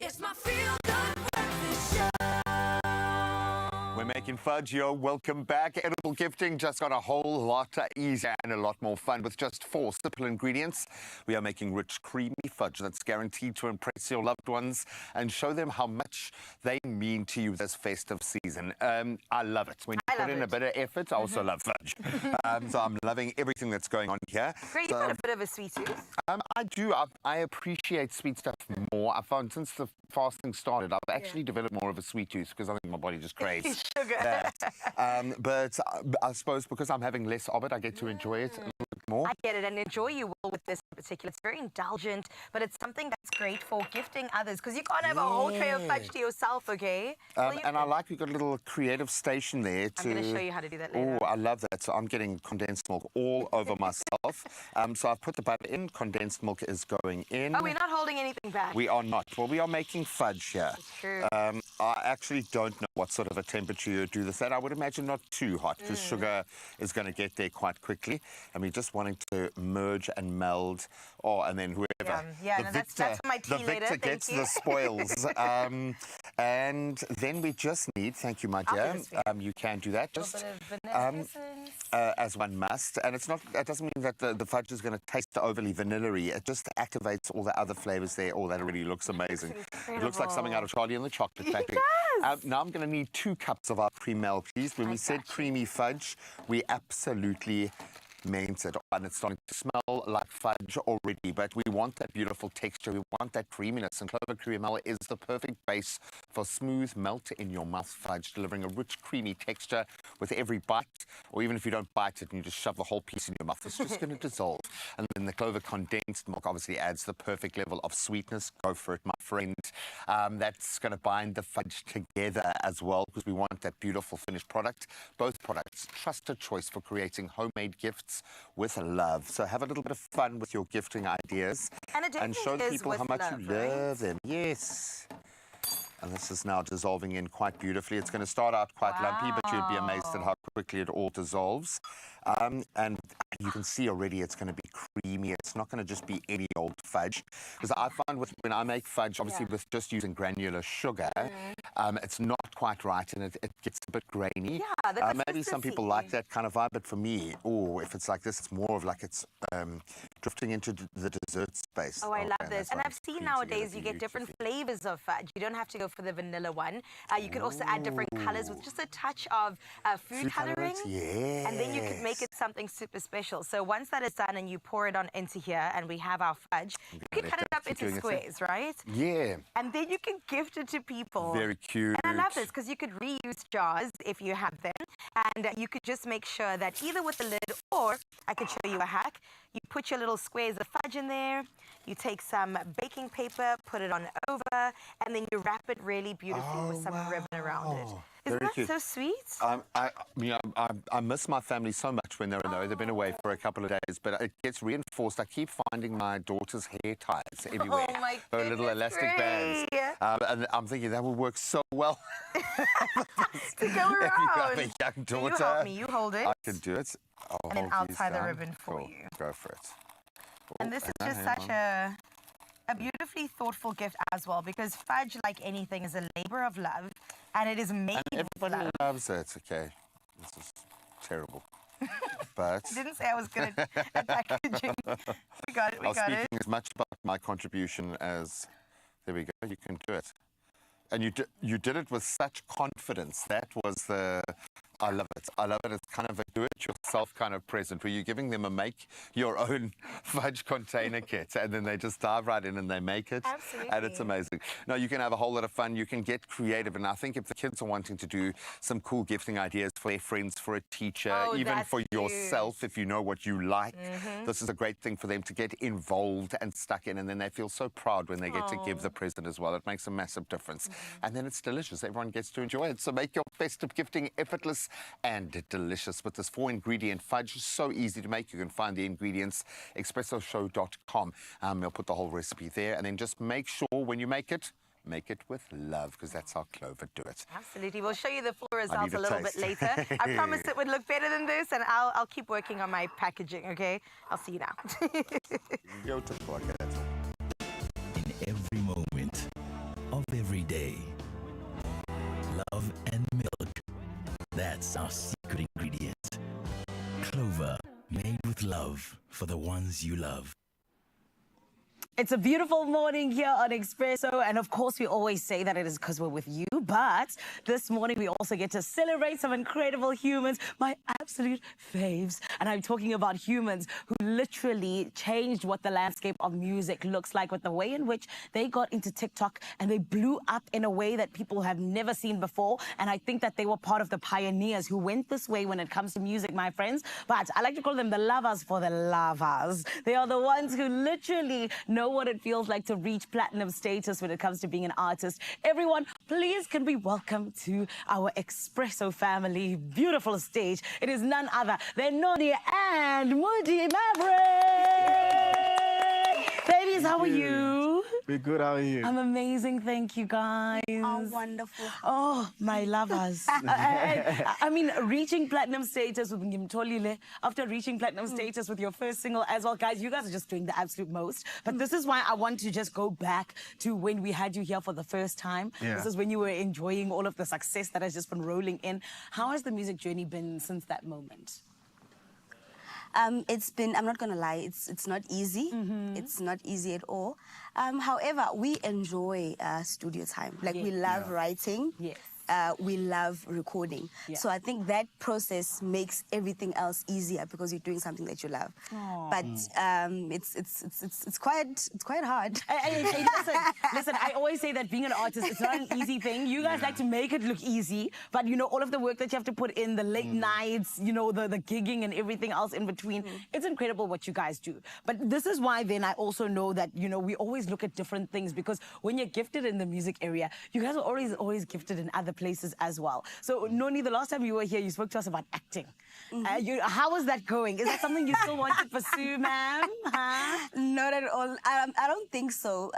It's my feel good breakfast show. We're making fudge, yo. Welcome back. Edible gifting just got a whole lot easier and a lot more fun with just 4 simple ingredients. We are making rich, creamy fudge that's guaranteed to impress your loved ones and show them how much they mean to you this festive season. I love it. When you put in a bit of effort, I also love fudge. So I'm loving everything that's going on here. Great, So, you've got a bit of a sweet tooth. I do. I appreciate sweet stuff more. I found since the fasting started, I've actually developed more of a sweet tooth because I think my body just craves Sugar. that. But I suppose because I'm having less of it, I get to enjoy it a little bit more. I get it, and enjoy you will with this in particular. It's very indulgent, but it's something that's great for gifting others because you can't have a whole tray of fudge to yourself, okay? And I like we've got a little creative station there to... I'm going to show you how to do that later. Oh, I love that. So I'm getting condensed milk all over myself. So I've put the butter in. Condensed milk is going in. Oh, we're not holding anything back. We are not. Well, we are making fudge here. It's true. I actually don't know what sort of a temperature you do this at. I would imagine not too hot because sugar is going to get there quite quickly. And we're just wanting to merge and meld. Oh, and then whoever. Yeah, no, that's for my tea the later. victor Thank gets you. the spoils. And then we just need, thank you, my I'll do dear. this for you. You can do that. A Just little bit of vanilla essence. as one must. And it's not. That doesn't mean that the fudge is going to taste overly vanilla-y. It just activates all the other flavors there. Oh, that really looks amazing. It looks like something out of Charlie and the Chocolate Factory. does. Now I'm going to need 2 cups of our cream milk, please. When we said creamy fudge, we absolutely meant it. And it's starting to smell like fudge already, but we want that beautiful texture. We want that creaminess, and Clover Creamel is the perfect base for smooth melt in your mouth fudge, delivering a rich, creamy texture with every bite, or even if you don't bite it and you just shove the whole piece in your mouth, it's just going to dissolve. And then the Clover condensed milk obviously adds the perfect level of sweetness. Go for it, my friend. That's going to bind the fudge together as well, because we want that beautiful finished product. Both products, trusted choice for creating homemade gifts with love. So have a little bit of fun with your gifting ideas And it and show definitely is people how with much love, you right? love them. Yes. And this is now dissolving in quite beautifully. It's going to start out quite lumpy, but you'd be amazed at how quickly it all dissolves. And you can see already it's going to be creamy. It's not going to just be any old fudge. Because I find when I make fudge, obviously with just using granular sugar, it's not quite right and it gets a bit grainy. Yeah, the maybe some people consistency. like that kind of vibe, but for me, if it's like this, it's more of like it's drifting into the dessert space. Oh, I love Okay, this. that's And why I've it's seen cream nowadays together you get different beautifully. flavors of fudge. You don't have to go for the vanilla one. You could also add different colors with just a touch of food coloring. Yes. And then you could make it something super special. So once that is done and you pour it on into here and we have our fudge, you can let cut it that up keep into doing its thing. squares, right? Yeah. And then you can gift it to people. Very cute. And I love this because you could reuse jars if you have them. And you could just make sure that either with the lid or I could show you a hack. You put your little squares of fudge in there. You take some baking paper, put it on over, and then you wrap it really beautifully with some ribbon around it. Isn't Very that cute. so sweet? I miss my family so much when they're in there. They've been away for a couple of days, but it gets reinforced. I keep finding my daughter's hair ties everywhere. Oh my Her little goodness, elastic bands. Gray. And I'm thinking that will work so well. To go around. If you have a young So daughter. you help me. You hold it. I can do it. And then I'll tie the ribbon for Cool. you. Go for it. And this is just such a beautifully thoughtful gift as well, because fudge, like anything, is a labor of love, and it is made with Everybody love. loves it. Okay. This is terrible. But Didn't say I was good at packaging. We got it. I was speaking as much about my contribution as... There we go. You can do it. And you did it with such confidence. That was the... I love it. I love it. It's kind of a do-it-yourself kind of present where you're giving them a make-your-own fudge container kit, and then they just dive right in and they make it. Absolutely. And it's amazing. No, you can have a whole lot of fun. You can get creative. And I think if the kids are wanting to do some cool gifting ideas for their friends, for a teacher, Oh, even that's for cute. yourself, if you know what you like, this is a great thing for them to get involved and stuck in. And then they feel so proud when they get to give the present as well. It makes a massive difference. And then it's delicious. Everyone gets to enjoy it. So make your festive gifting effortless and delicious with this 4-ingredient fudge. So easy to make. You can find the ingredients expressoshow.com. We'll put the whole recipe there, and then just make sure when you make it with love, because that's how Clover do it. Absolutely. We'll show you the full need results a a little taste. bit later. I promise it would look better than this, and I'll keep working on my packaging, okay? I'll see you now. Yo, to plug it. In every moment of love and milk. That's our secret ingredient. Clover, made with love for the ones you love. It's a beautiful morning here on Expresso, and of course we always say that it is because we're with you, but this morning we also get to celebrate some incredible humans, my absolute faves. And I'm talking about humans who literally changed what the landscape of music looks like with the way in which they got into TikTok and they blew up in a way that people have never seen before. And I think that they were part of the pioneers who went this way when it comes to music, my friends. But I like to call them the lovers for the lovers. They are the ones who literally know what it feels like to reach platinum status when it comes to being an artist. Everyone, please can we welcome to our Expresso family beautiful stage. It is none other than Noni and Moody Maverick. Babies, how are you? We're good, how are you? I'm amazing, thank you guys. Oh, wonderful. Oh, my lovers. I mean, reaching platinum status with Ngimtolile, after reaching platinum status with your first single as well, guys, you guys are just doing the absolute most. But this is why I want to just go back to when we had you here for the first time. Yeah. This is when you were enjoying all of the success that has just been rolling in. How has the music journey been since that moment? It's been, I'm not going to lie, it's not easy. It's not easy at all. However, we enjoy studio time. Like, we love writing. Yes. We love recording. Yeah. So I think that process makes everything else easier because you're doing something that you love. Aww. But it's quite hard. Hey, listen, I always say that being an artist, it's not an easy thing. You guys like to make it look easy, but you know, all of the work that you have to put in, the late nights, you know, the gigging and everything else in between, it's incredible what you guys do. But this is why then I also know that, you know, we always look at different things, because when you're gifted in the music area, you guys are always gifted in other places as well. So Noni, the last time you were here, you spoke to us about acting. How was that going? Is that something you still want to pursue, ma'am? Huh? Not at all. I don't think so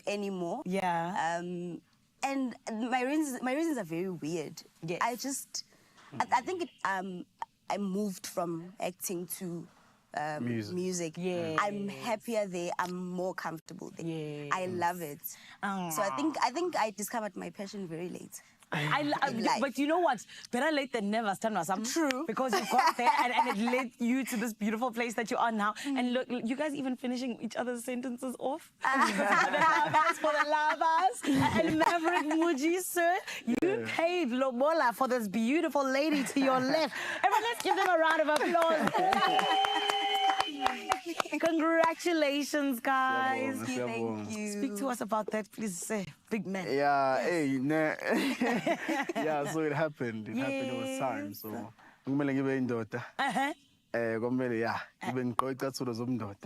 anymore. Yeah. And my reasons are very weird. Yes. I think I moved from acting to music. Yes. I'm happier there. I'm more comfortable there. Yes. I love it. So I think I discovered my passion very late. But you know what? Better late than never, Stanwasam. True. Because you got there and it led you to this beautiful place that you are now. And look, you guys even finishing each other's sentences off. For the lovers. And Maverick Muji, sir, you paid Lobola for this beautiful lady to your left. Everyone, let's give them a round of applause. Congratulations, guys. Thank you. Speak to us about that, please, big man. Yeah, hey, yeah, so it happened. It happened over time. So, kumele ngibe indoda. Kumele yeah, ngibe ngigqoqathula zomndoda.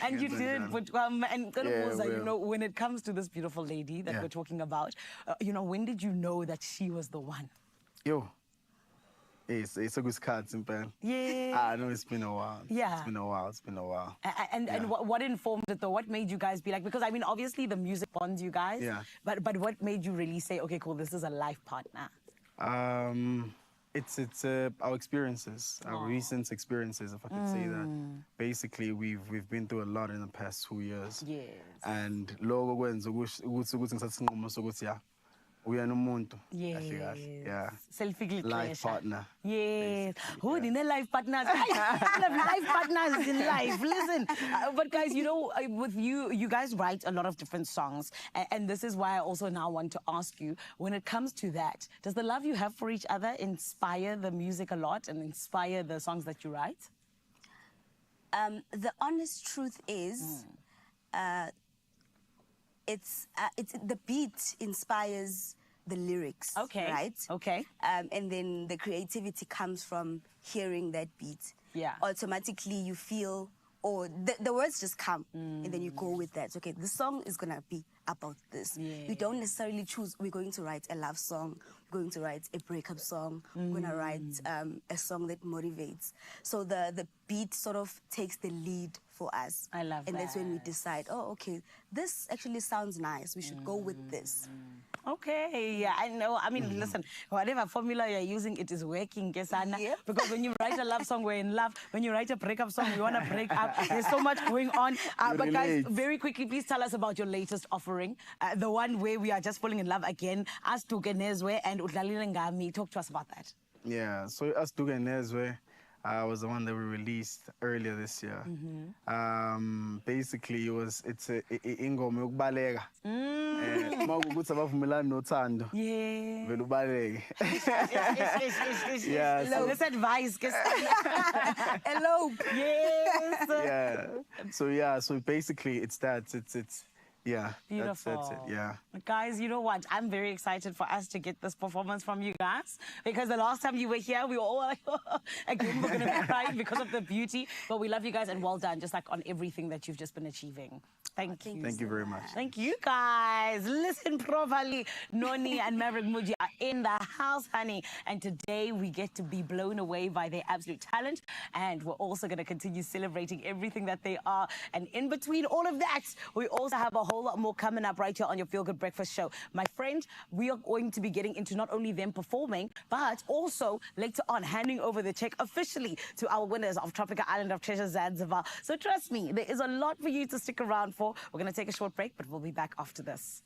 And you did, but you know, when it comes to this beautiful lady that we're talking about, you know, when did you know that she was the one? Yo. It's a good card, simple. Yeah. I know it's been a while. Yeah. It's been a while. And what informed it though? What made you guys be like? Because I mean, obviously the music bonds you guys. Yeah. But what made you really say, okay, cool, this is a life partner? It's our experiences, our recent experiences, if I could say that. Basically, we've been through a lot in the past 2 years. Yes. And logo kwenza ukuthi ngithathe isinqumo sokuthi yeah, uyena umuntu. Yes. Yeah. Life partner. Yes. Who in a life partners? I love life partners in life. Listen. But guys, you know, with you guys write a lot of different songs. And this is why I also now want to ask you, when it comes to that, does the love you have for each other inspire the music a lot and inspire the songs that you write? The honest truth is, it's the beat inspires the lyrics. Okay. Right? Okay. And then the creativity comes from hearing that beat. Yeah. Automatically you feel, or the words just come, and then you go with that. Okay, the song is gonna be about this. Yeah. We don't necessarily choose, we're going to write a love song, we're going to write a breakup song, we're gonna write a song that motivates. So the beat sort of takes the lead for us. I love and that. that's when we decide, oh, okay, this actually sounds nice, we should go with this. Okay, yeah, I know. I mean, listen, whatever formula you're using, it is working, Kesana. Yep. Because when you write a love song, we're in love. When you write a breakup song, we want to break up. There's so much going on. But guys, relate. very quickly, please tell us about your latest offering. The one where we are just falling in love again. As to Genezwe and Udlalile Ngami. Talk to us about that. Yeah, so Us Duga Nezwe was the one that we released earlier this year. Basically, it's a ingoma yokubaleka. Mawukuthi abavumelani nothando. Yeah. Vele ubaleke. Yeah. So let's advise. Hello. Yes. So basically, it's that. It's yeah. Beautiful. That's it. Yeah. Guys, you know what? I'm very excited for us to get this performance from you guys because the last time you were here, we were all like, again, we're going to be crying because of the beauty. But we love you guys and well done, just like on everything that you've just been achieving. Thank you. Thank you very much. Thank you, guys. Listen properly. Noni and Maverick Muji are in the house, honey. And today we get to be blown away by their absolute talent. And we're also going to continue celebrating everything that they are. And in between all of that, we also have a whole lot more coming up right here on your Feel Good Breakfast show. My friend, we are going to be getting into not only them performing, but also later on handing over the check officially to our winners of Tropika Island of Treasure Zanzibar. So trust me, there is a lot for you to stick around for. We're going to take a short break, but we'll be back after this.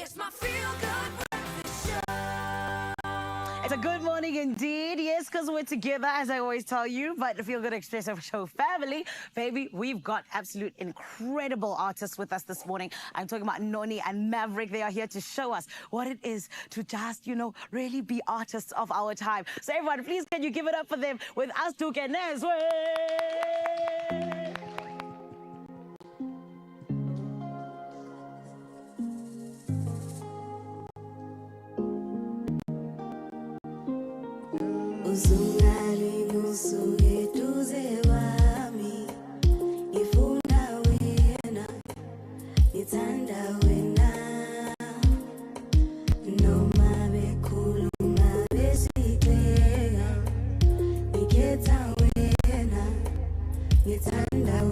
It's my Feel Good Breakfast Show. It's a good morning indeed. Yes, because we're together, as I always tell you. But the Feel Good Expresso Show family, baby, we've got absolute incredible artists with us this morning. I'm talking about Noni and Maverick. They are here to show us what it is to just, really be artists of our time. So everyone, please, can you give it up for them with us to Kenezwe? Usungali ngusuke duze wami ngifuna wena ngithanda wena noma bekhuluma besihleka ngikhetha wena ngithanda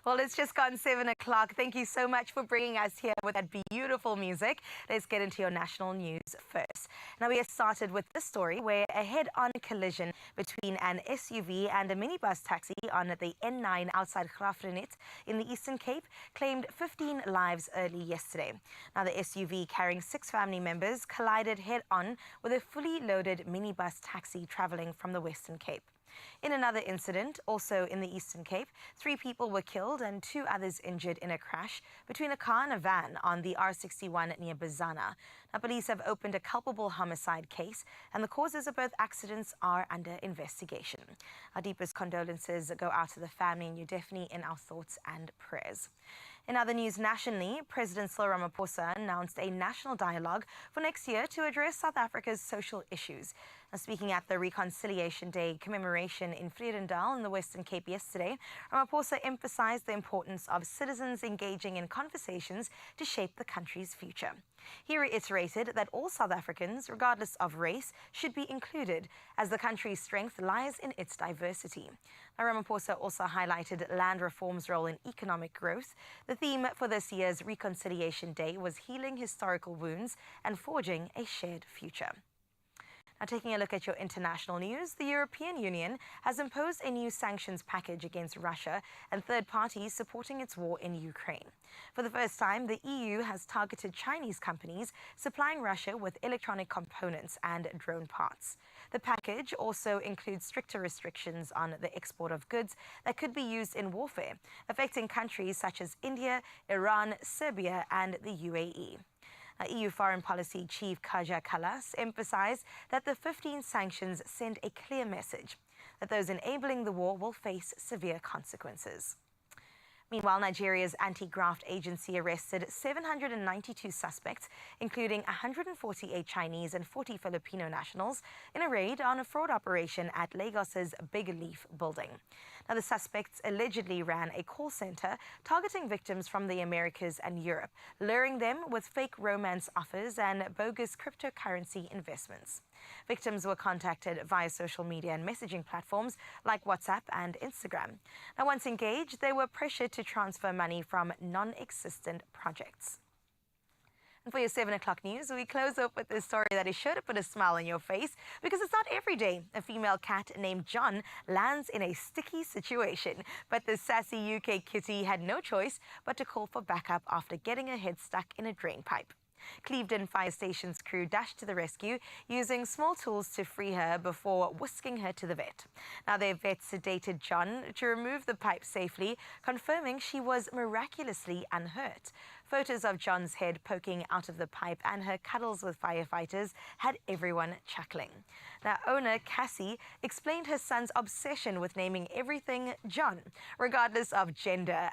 Well, it's just gone 7 o'clock. Thank you so much for bringing us here with that beautiful music. Let's get into your national news first. Now, we have started with this story where a head-on collision between an SUV and a minibus taxi on the N9 outside Graaff-Reinet in the Eastern Cape claimed 15 lives early yesterday. Now, the SUV carrying 6 family members collided head-on with a fully loaded minibus taxi traveling from the Western Cape. In another incident, also in the Eastern Cape, 3 people were killed and 2 others injured in a crash between a car and a van on the R61 near Bizana. Now, police have opened a culpable homicide case, and the causes of both accidents are under investigation. Our deepest condolences go out to the family, and you're definitely in our thoughts and prayers. In other news nationally, President Cyril Ramaphosa announced a national dialogue for next year to address South Africa's social issues. Now, speaking at the Reconciliation Day commemoration in Vredendal in the Western Cape yesterday, Ramaphosa emphasized the importance of citizens engaging in conversations to shape the country's future. He reiterated that all South Africans, regardless of race, should be included, as the country's strength lies in its diversity. Now, Ramaphosa also highlighted land reform's role in economic growth. The theme for this year's Reconciliation Day was healing historical wounds and forging a shared future. Now, taking a look at your international news, the European Union has imposed a new sanctions package against Russia and third parties supporting its war in Ukraine. For the first time, the EU has targeted Chinese companies supplying Russia with electronic components and drone parts. The package also includes stricter restrictions on the export of goods that could be used in warfare, affecting countries such as India, Iran, Serbia, and the UAE. EU Foreign Policy Chief Kaja Kallas emphasized that the 15 sanctions send a clear message that those enabling the war will face severe consequences. Meanwhile, Nigeria's anti-graft agency arrested 792 suspects, including 148 Chinese and 40 Filipino nationals, in a raid on a fraud operation at Lagos's Big Leaf building. Now, the suspects allegedly ran a call center targeting victims from the Americas and Europe, luring them with fake romance offers and bogus cryptocurrency investments. Victims were contacted via social media and messaging platforms like WhatsApp and Instagram. Now, once engaged, they were pressured to transfer money from non-existent projects. And for your 7 o'clock news, we close up with this story that is sure to put a smile on your face, because it's not every day a female cat named John lands in a sticky situation. But the sassy UK kitty had no choice but to call for backup after getting her head stuck in a drain pipe. Clevedon Fire Station's crew dashed to the rescue using small tools to free her before whisking her to the vet. Now, their vet sedated John to remove the pipe safely, confirming she was miraculously unhurt. Photos of John's head poking out of the pipe and her cuddles with firefighters had everyone chuckling. Now, owner Cassie explained her son's obsession with naming everything John, regardless of gender,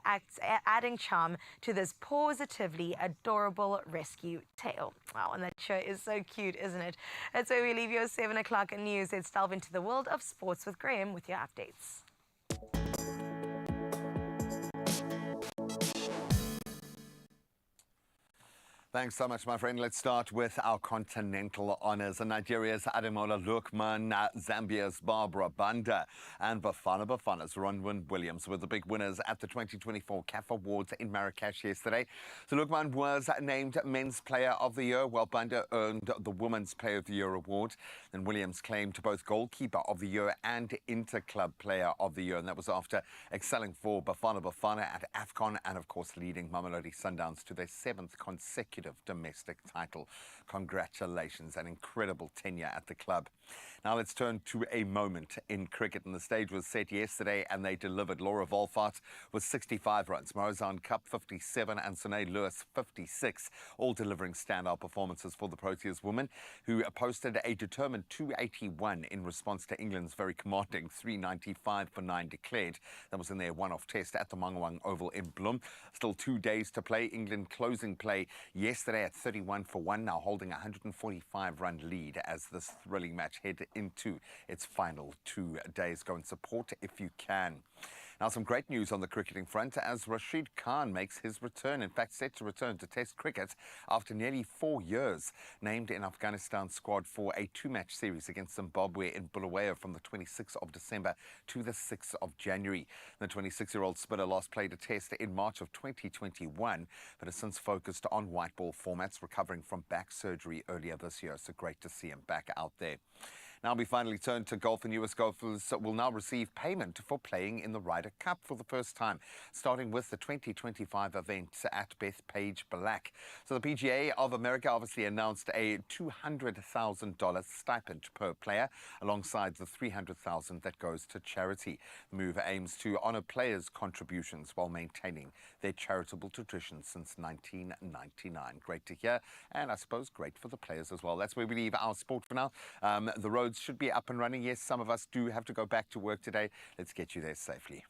adding charm to this positively adorable rescue tale. Wow, and that sure is so cute, isn't it? That's where we leave your 7 o'clock news. Let's delve into the world of sports with Graham with your updates. Thanks so much, my friend. Let's start with our continental honours. Nigeria's Ademola Lookman, Zambia's Barbara Banda, and Bafana's Ronwin Williams were the big winners at the 2024 CAF Awards in Marrakesh yesterday. So Lookman was named Men's Player of the Year, while Banda earned the Women's Player of the Year award. And Williams claimed both Goalkeeper of the Year and Interclub Player of the Year. And that was after excelling for Bafana at AFCON and, of course, leading Mamelodi Sundowns to their 7th consecutive domestic title. Congratulations, an incredible tenure at the club. Now let's turn to a moment in cricket, and the stage was set yesterday and they delivered. Laura Volfart with 65 runs, Marizanne Cup 57 and Sonae Lewis 56, all delivering standout performances for the Proteas women, who posted a determined 281 in response to England's very commanding 395 for 9 declared. That was in their one-off test at the Mangawang Oval in Bloem. Still 2 days to play. England closing play yesterday at 31 for 1, now holding a 145-run lead as this thrilling match head into its final 2 days. Go and support if you can. Now, some great news on the cricketing front as Rashid Khan makes his return, in fact, set to return to Test cricket after nearly 4 years. Named in Afghanistan's squad for a 2-match series against Zimbabwe in Bulawayo from the 26th of December to the 6th of January. The 26-year-old spinner last played a Test in March of 2021, but has since focused on white ball formats, recovering from back surgery earlier this year. So great to see him back out there. Now we finally turn to golf, and US golfers will now receive payment for playing in the Ryder Cup for the first time, starting with the 2025 event at Bethpage Black. So the PGA of America obviously announced a $200,000 stipend per player, alongside the $300,000 that goes to charity. The move aims to honor players' contributions while maintaining their charitable tradition since 1999. Great to hear, and I suppose great for the players as well. That's where we leave our sport for now. The roads should be up and running. Yes, some of us do have to go back to work today. Let's get you there safely.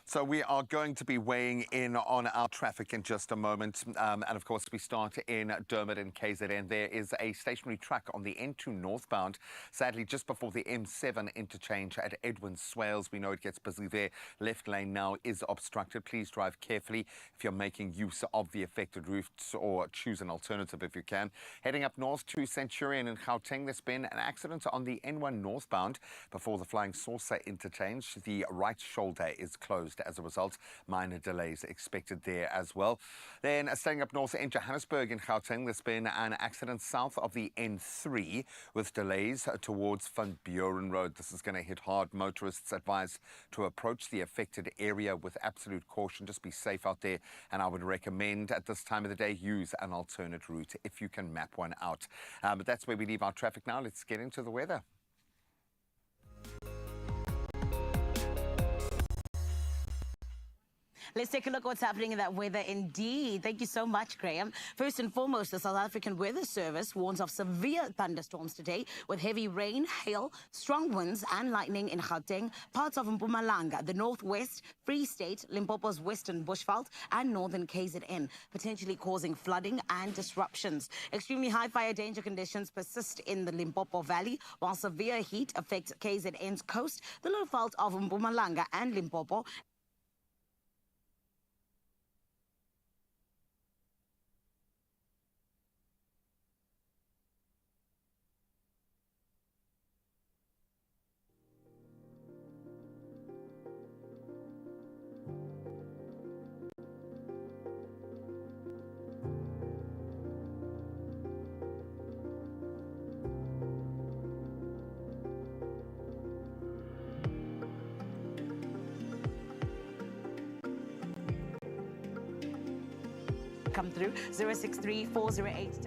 So we are going to be weighing in on our traffic in just a moment. And of course, we start in Dermot and KZN. There is a stationary truck on the N2 northbound, sadly, just before the M7 interchange at Edwin Swales. We know it gets busy there. Left lane now is obstructed. Please drive carefully if you're making use of the affected routes, or choose an alternative if you can. Heading up north to Centurion in Gauteng, there's been an accident on the N1 northbound before the Flying Saucer interchange. The right shoulder is closed. As a result, minor delays expected there as well. Then staying up north in Johannesburg in Gauteng, there's been an accident south of the N3 with delays towards Van Buren Road. This is going to hit hard. Motorists advised to approach the affected area with absolute caution. Just be safe out there, and I would recommend at this time of the day use an alternate route if you can map one out. But that's where we leave our traffic now. Let's get into the weather. Let's take a look at what's happening in that weather indeed. Thank you so much, Graham. First and foremost, the South African Weather Service warns of severe thunderstorms today with heavy rain, hail, strong winds and lightning in Gauteng, parts of Mpumalanga, the Northwest, Free State, Limpopo's Western Bushveld and Northern KZN, potentially causing flooding and disruptions. Extremely high fire danger conditions persist in the Limpopo Valley, while severe heat affects KZN's coast, the Little Veld of Mpumalanga and Limpopo. Come through 063 408 88.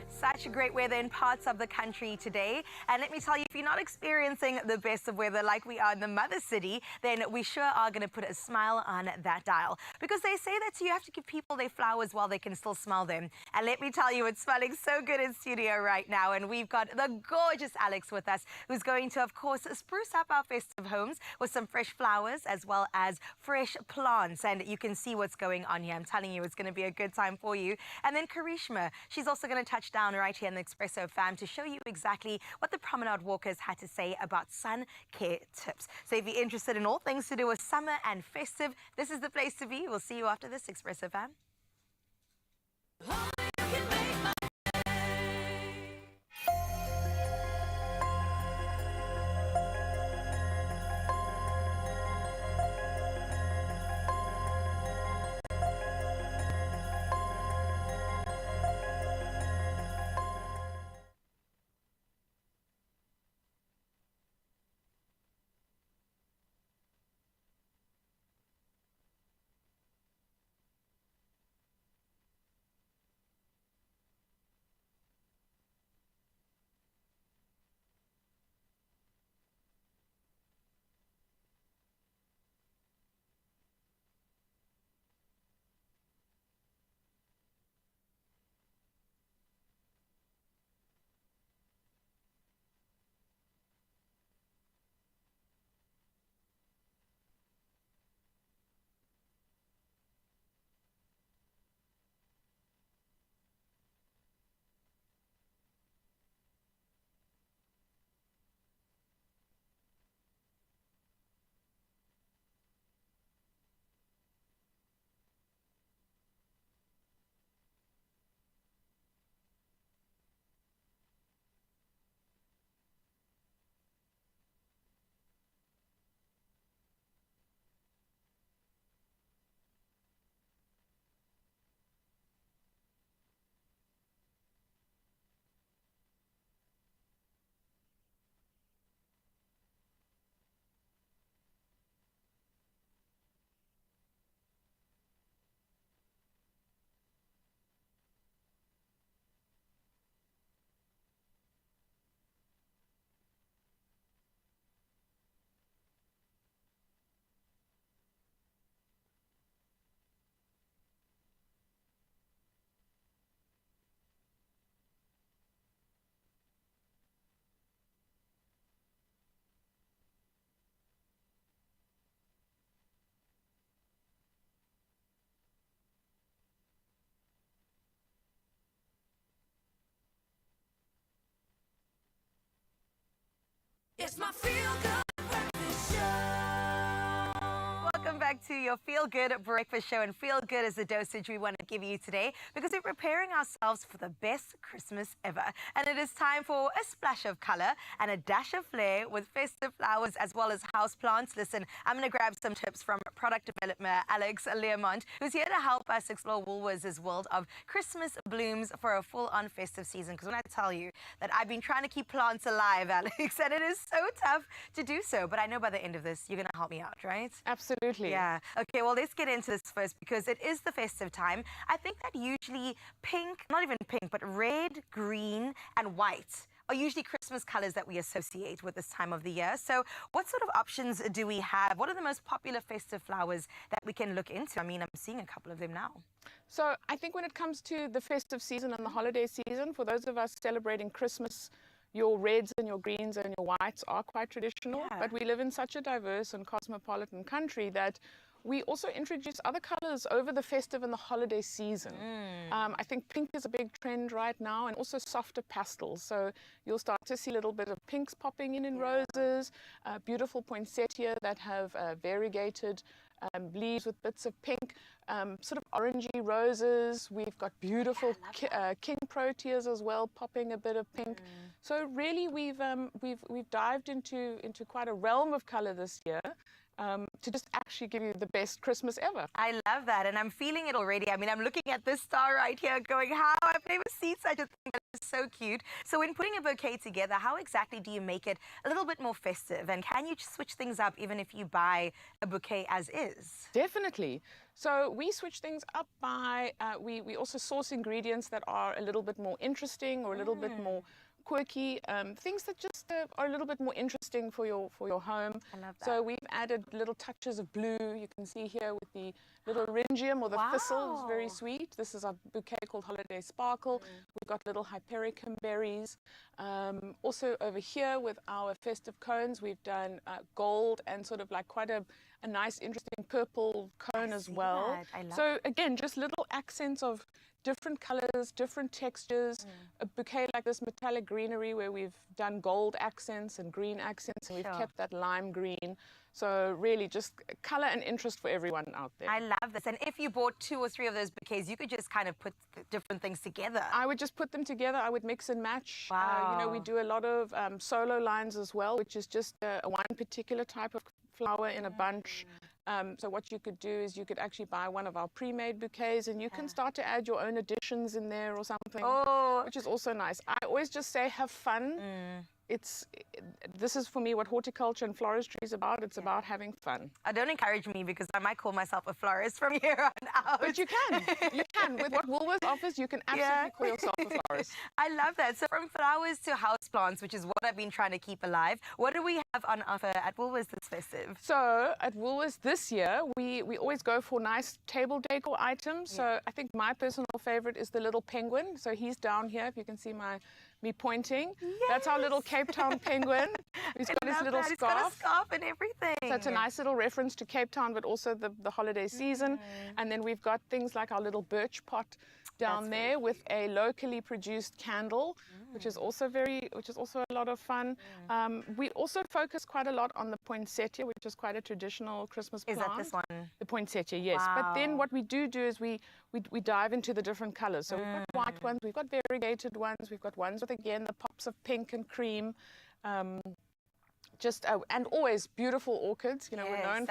Such great weather in parts of the country today. And let me tell you, if you're not experiencing the best of weather like we are in the mother city, then we sure are going to put a smile on that dial. Because they say that you have to give people their flowers while they can still smell them. And let me tell you, it's smelling so good in studio right now. And we've got the gorgeous Alex with us, who's going to, of course, spruce up our festive homes with some fresh flowers as well as fresh plants. And you can see what's going on here. I'm telling you, it's going to be a good time for you. And then Karishma, she's also going to touch down right here in the Expresso fam to show you exactly what the promenade walkers had to say about sun care tips. So if you're interested in all things to do with summer and festive, this is the place to be. We'll see you after this, Expresso fam. It's my feel-good breakfast show. Welcome back to your Feel Good Breakfast Show, and Feel Good is the dosage we want to give you today because we're preparing ourselves for the best Christmas ever. And it is time for a splash of color and a dash of flair with festive flowers as well as house plants. Listen, I'm going to grab some tips from product developer Alex Learmont, who's here to help us explore Woolworths' world of Christmas blooms for a full-on festive season. Because when I tell you that I've been trying to keep plants alive, Alex, and it is so tough to do so, but I know by the end of this, you're going to help me out, right? Absolutely. Yeah. Okay, well, let's get into this first because it is the festive time. I think that usually pink, not even pink, but red, green, and white are usually Christmas colors that we associate with this time of the year. So what sort of options do we have? What are the most popular festive flowers that we can look into? I mean, I'm seeing a couple of them now. So I think when it comes to the festive season and the holiday season, for those of us celebrating Christmas, your reds and your greens and your whites are quite traditional, but we live in such a diverse and cosmopolitan country that we also introduce other colors over the festive and the holiday season. I think pink is a big trend right now, and also softer pastels. So you'll start to see a little bit of pinks popping in roses, beautiful poinsettia that have variegated leaves with bits of pink, sort of orangey roses. We've got beautiful king proteas as well, popping a bit of pink. So really, we've dived into quite a realm of color this year. To just actually give you the best Christmas ever. I love that, and I'm feeling it already. I mean, I'm looking at this star right here going, how? I've never seen such a thing, but it's so cute. So when putting a bouquet together, how exactly do you make it a little bit more festive? And can you switch things up even if you buy a bouquet as is? Definitely. So we switch things up by, we also source ingredients that are a little bit more interesting or a little bit more quirky, things that just are a little bit more interesting for your home. I love that. So we've added little touches of blue. You can see here with the little eryngium or the thistle. It's very sweet. This is our bouquet called Holiday Sparkle. We've got little hypericum berries. Also over here with our festive cones, we've done gold and sort of like quite a nice, interesting purple cone as well. So again, just little accents of different colors, different textures. A bouquet like this metallic greenery where we've done gold accents and green accents, and we've kept that lime green. So really just color and interest for everyone out there. I love this. And if you bought 2 or 3 of those bouquets, you could just kind of put different things together. I would just put them together. I would mix and match. Wow. You know, we do a lot of solo lines as well, which is just one particular type of flower in a bunch. So what you could do is you could actually buy one of our pre-made bouquets, and you can start to add your own additions in there or something, which is also nice. I always just say have fun. This is for me what horticulture and floristry is about. It's about having fun. Don't encourage me because I might call myself a florist from here on out. But you can. You can. With what Woolworths offers, you can absolutely call yourself a florist. I love that. So from flowers to houseplants, which is what I've been trying to keep alive, what do we have on offer at Woolworths this festive? So at Woolworths this year, we always go for nice table decor items. So I think my personal favorite is the little penguin. So he's down here, if you can see me pointing. That's our little Cape Town penguin. He's got his little scarf. He's got a scarf and everything. So it's a nice little reference to Cape Town, but also the holiday season. And then we've got things like our little birch pot down there with a locally produced candle, which is also a lot of fun. We also focus quite a lot on the poinsettia, which is quite a traditional Christmas plant. Is that this one? The poinsettia, yes. Wow. But then what we do is we dive into the different colors. So we've got white ones, we've got variegated ones, we've got ones with, again, the pops of pink and cream. And always beautiful orchids. You know, we're known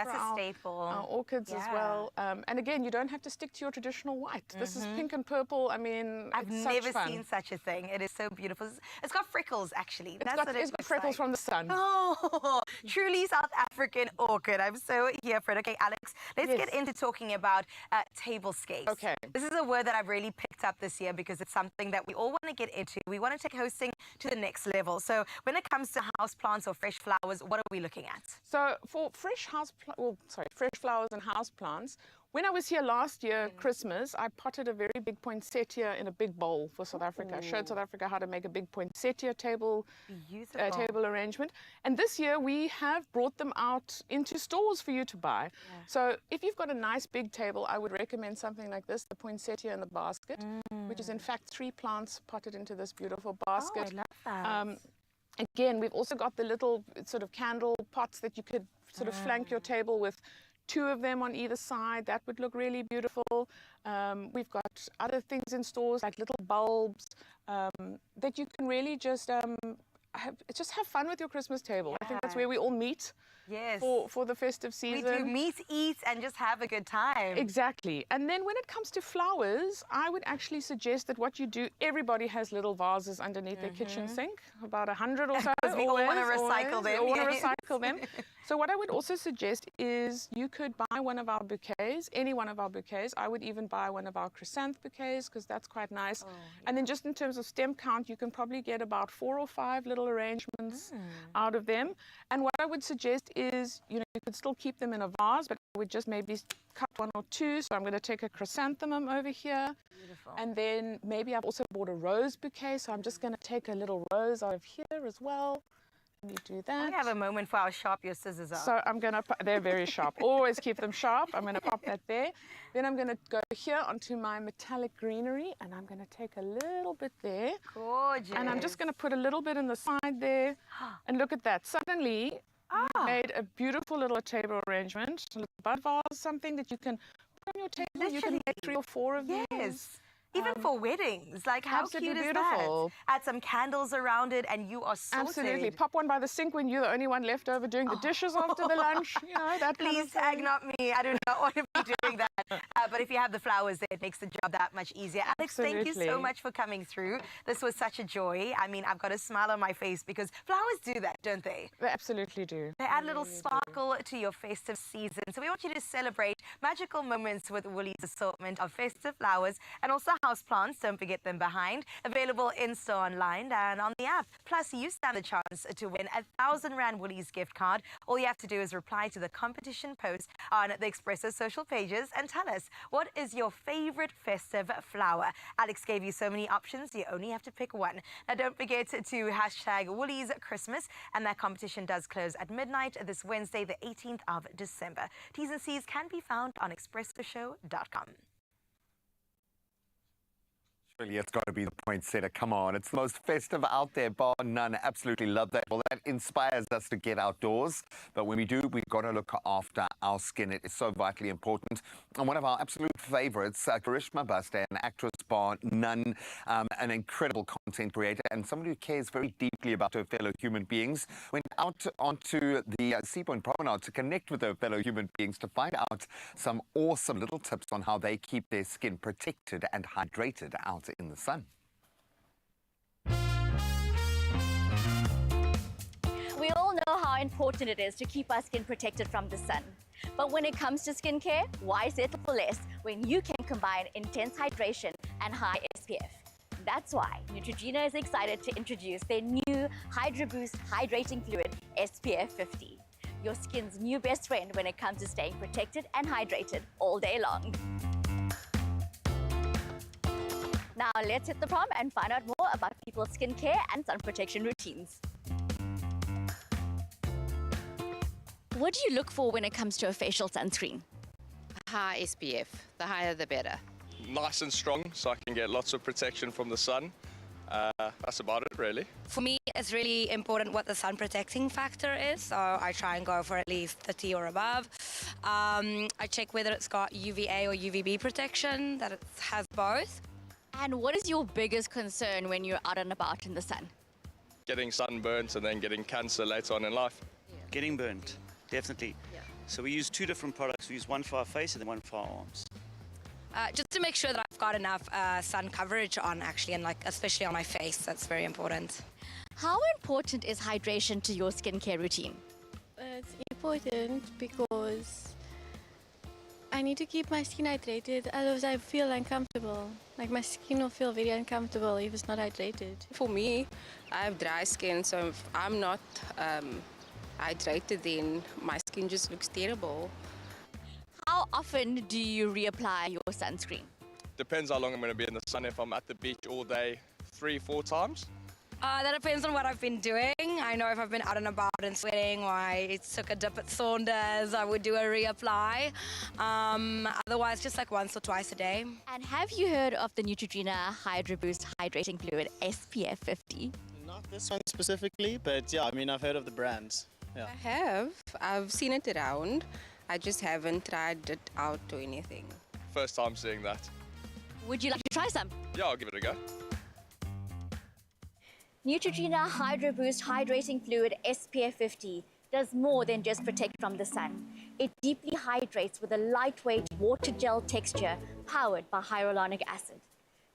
for our orchids as well. And again, you don't have to stick to your traditional white. This is pink and purple. I mean, I've never seen such a thing. It is so beautiful. It's got freckles, actually. It's got freckles from the sun. Oh, truly South African orchid. I'm so here for it. Okay, Alex, let's get into talking about tablescapes. Okay. This is a word that I've really picked up this year because it's something that we all want to get into. We want to take hosting to the next level. So when it comes to house plants or fresh flowers, what are we looking at? So for fresh flowers and house plants, when I was here last year, Christmas, I potted a very big poinsettia in a big bowl for South Africa. I showed South Africa how to make a big poinsettia table arrangement. And this year we have brought them out into stores for you to buy. So if you've got a nice big table, I would recommend something like this, the poinsettia in the basket, which is in fact 3 plants potted into this beautiful basket. Oh, I love that. Again, we've also got the little sort of candle pots that you could sort of flank your table with 2 of them on either side. That would look really beautiful. We've got other things in stores like little bulbs that you can really just have fun with your Christmas table. I think that's where we all meet. Yes. For the festive season. We do meet, eat, and just have a good time. Exactly. And then when it comes to flowers, I would actually suggest that what you do, everybody has little vases underneath their kitchen sink, about 100 or so. Because we all want to recycle them. We all want to recycle them. So what I would also suggest is you could buy one of our bouquets, any one of our bouquets. I would even buy one of our chrysanth bouquets because that's quite nice. And then just in terms of stem count, you can probably get about 4 or 5 little arrangements out of them. And what I would suggest is, you know, you could still keep them in a vase, but I would just maybe cut 1 or 2. So I'm going to take a chrysanthemum over here. Beautiful. And then maybe I've also bought a rose bouquet. So I'm just going to take a little rose out of here as well. Let me do that. We have a moment for how sharp your scissors are. So I'm going to, they're very sharp. Always keep them sharp. I'm going to pop that there. Then I'm going to go here onto my metallic greenery and I'm going to take a little bit there. Gorgeous. And I'm just going to put a little bit in the side there. And look at that. Suddenly, we made a beautiful little table arrangement, a little bud vase, something that you can put on your table. Literally. You can make 3 or 4 of these. Yes. Even for weddings, like how cute is beautiful. that? Add some candles around it and you are sorted. Absolutely. Pop one by the sink when you're the only one left over doing the dishes after the lunch. You know, that kind Please of thing. tag not me. I do not want to be doing that. But if you have the flowers there, it makes the job that much easier. Alex, thank you so Absolutely. much for coming through. This was such a joy. I mean, I've got a smile on my face because flowers do that, don't they? They absolutely do. They add a little sparkle to your festive season. So we want you to celebrate magical moments with Woolies' assortment of festive flowers and also houseplants. Don't forget them behind. Available in-store, online and on the app. Plus, you stand the chance to win a 1,000 Rand Woolies gift card. All you have to do is reply to the competition post on the Expresso social pages and tell us, what is your favorite festive flower? Alex gave you so many options. You only have to pick one. Now, don't forget to hashtag Woolies Christmas. And that competition does close at midnight this Wednesday, the 18th of December. T's and C's can be found on expressoshow.com. Really, it's got to be the poinsettia. Come on, it's the most festive out there, bar none. Absolutely love that. Well, that inspires us to get outdoors. But when we do, we've got to look after our skin. It is so vitally important. And one of our absolute favorites, Karishma Buster, an actress, bar none, an incredible content creator and someone who cares very deeply about her fellow human beings, went out onto the Seapoint Promenade to connect with her fellow human beings to find out some awesome little tips on how they keep their skin protected and hydrated out in the sun. We all know how important it is to keep our skin protected from the sun. But when it comes to skincare, why settle for less when you can combine intense hydration and high SPF? That's why Neutrogena is excited to introduce their new Hydro Boost Hydrating Fluid SPF 50. Your skin's new best friend when it comes to staying protected and hydrated all day long. Now let's hit the prom and find out more about people's skincare and sun protection routines. What do you look for when it comes to a facial sunscreen? High SPF, the higher the better. Nice and strong so I can get lots of protection from the sun. That's about it, really. For me, it's really important what the sun protecting factor is, so I try and go for at least 30 or above. I check whether it's got UVA or UVB protection, that it has both. And what is your biggest concern when you're out and about in the sun? Getting sunburnt and then getting cancer later on in life. Getting burnt, definitely. So we use 2 different products. We use one for our face and then one for our arms. Just to make sure that I've got enough sun coverage on, actually, and especially on my face. That's very important. How important is hydration to your skincare routine? It's important because I need to keep my skin hydrated, otherwise I feel uncomfortable. Like my skin will feel very uncomfortable if it's not hydrated. For me, I have dry skin, so if I'm not hydrated, then my skin just looks terrible. How often do you reapply your sunscreen? Depends how long I'm going to be in the sun. If I'm at the beach all day, 3-4 times. That depends on what I've been doing. I know if I've been out and about and sweating, or I took a dip at Saunders, I would do a reapply. Otherwise, just like once or twice a day. And have you heard of the Neutrogena Hydro Boost Hydrating Fluid SPF 50? Not about this one specifically, but yeah, I mean, I've heard of the brands. Yeah. I have. I've seen it around. I just haven't tried it out or anything. First time seeing that. Would you like to try some? Yeah, I'll give it a go. Neutrogena Hydro Boost Hydrating Fluid SPF 50 does more than just protect from the sun. It deeply hydrates with a lightweight water gel texture powered by hyaluronic acid.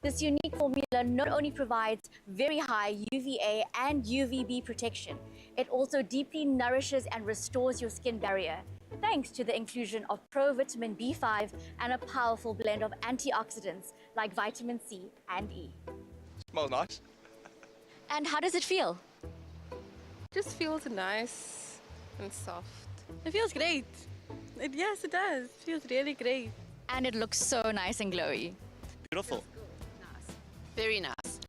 This unique formula not only provides very high UVA and UVB protection, it also deeply nourishes and restores your skin barrier, thanks to the inclusion of provitamin B5 and a powerful blend of antioxidants like vitamin C and E. Smells nice. And how does it feel? Just feels nice and soft. It feels great. Yes, it does. It feels really great. And it looks so nice and glowy. Beautiful. Very nice.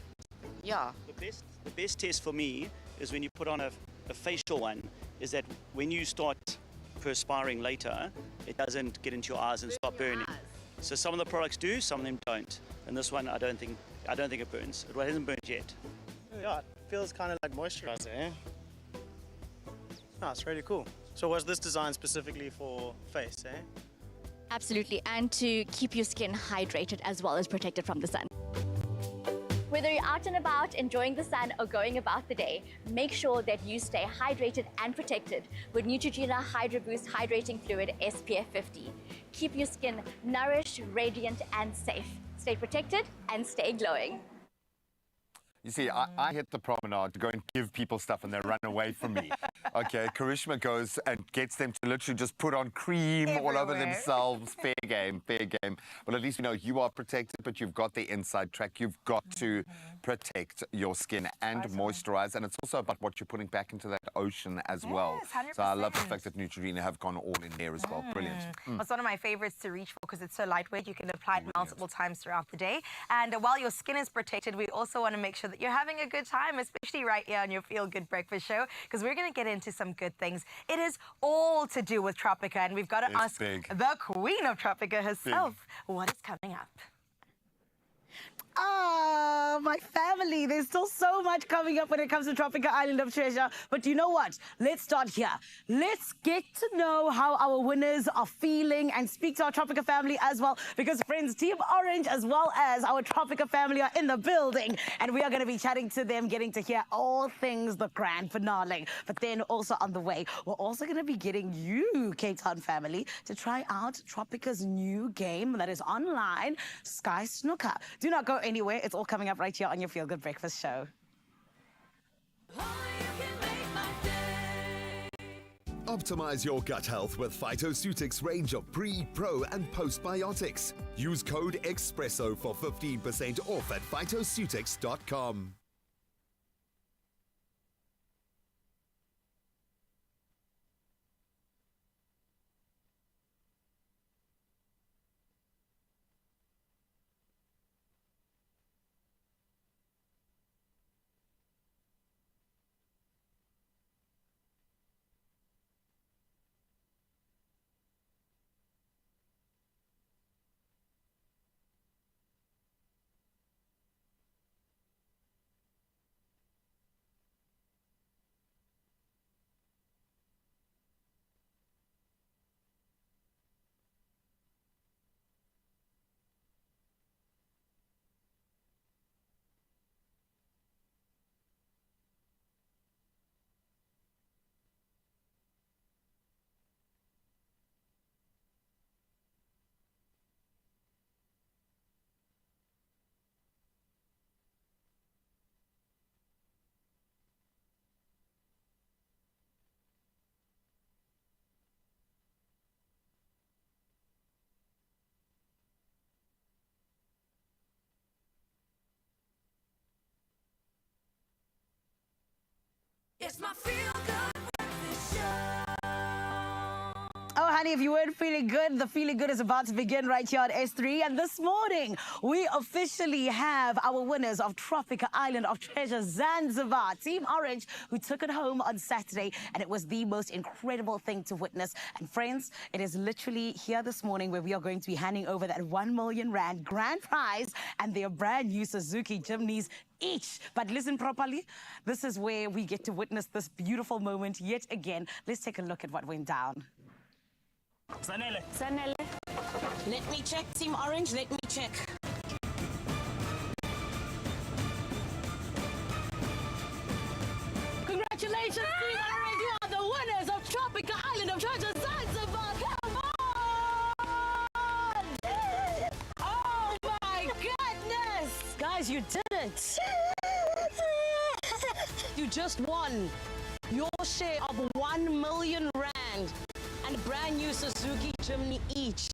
Yeah. The best test for me is when you put on a facial one, is that when you start perspiring later, it doesn't get into your eyes and start burning. So some of the products do, some of them don't. And this one, I don't think it burns. It hasn't burnt yet. Yeah, it feels kind of like moisturizer, eh? No, it's really cool. So was this designed specifically for face, eh? Absolutely, and to keep your skin hydrated as well as protected from the sun. Whether you're out and about, enjoying the sun, or going about the day, make sure that you stay hydrated and protected with Neutrogena Hydro Boost Hydrating Fluid SPF 50. Keep your skin nourished, radiant, and safe. Stay protected and stay glowing. You see, I hit the promenade to go and give people stuff and they run away from me. Okay, Karishma goes and gets them to literally just put on cream all over Everywhere. themselves. Fair game, fair game. Well, at least we know you are protected, but you've got the inside track. You've got to protect your skin and moisturize. And it's also about what you're putting back into that ocean as well. So I love the fact that Neutrogena have gone all in there as well. Brilliant. It's one of my favorites to reach for because it's so lightweight. You can apply it multiple times throughout the day. And while your skin is protected, we also want to make sure that you're having a good time, especially right here on your Feel Good Breakfast Show, because we're going to get into some good things. It is all to do with Tropika, and we've got to ask the queen of Tropika herself what is coming up. Ah, my family. There's still so much coming up when it comes to Tropika Island of Treasure. But you know what? Let's start here. Let's get to know how our winners are feeling and speak to our Tropika family as well. Because, friends, Team Orange as well as our Tropika family are in the building. And we are going to be chatting to them, getting to hear all things the grand finale. But then also on the way, we're also going to be getting you, Cape Town family, to try out Tropika's new game that is online, Sky Snooker. Do not go anywhere. It's all coming up right here on your Feel Good Breakfast Show. Optimize your gut health with Phytoceutics range of pre, pro, and postbiotics. Use code Expresso for 15% off at phytoceutics.com. It's my Feel Good Breakfast Show. Oh, honey, if you weren't feeling good, the feeling good is about to begin right here on S3. And this morning, we officially have our winners of Tropika Island of Treasure Zanzibar, Team Orange, who took it home on Saturday. And it was the most incredible thing to witness. And friends, it is literally here this morning where we are going to be handing over that 1 million rand grand prize and their brand new Suzuki Jimneys each. But listen properly, this is where we get to witness this beautiful moment yet again. Let's take a look at what went down. Zanele. Let me check, Team Orange, let me check. Congratulations, Team Orange, you are the winners of Tropika Island of Treasure Zanzibar. Come on! Oh my goodness! Guys, you did it. You just won your share of 1 million rand and a brand new Suzuki Jimny each.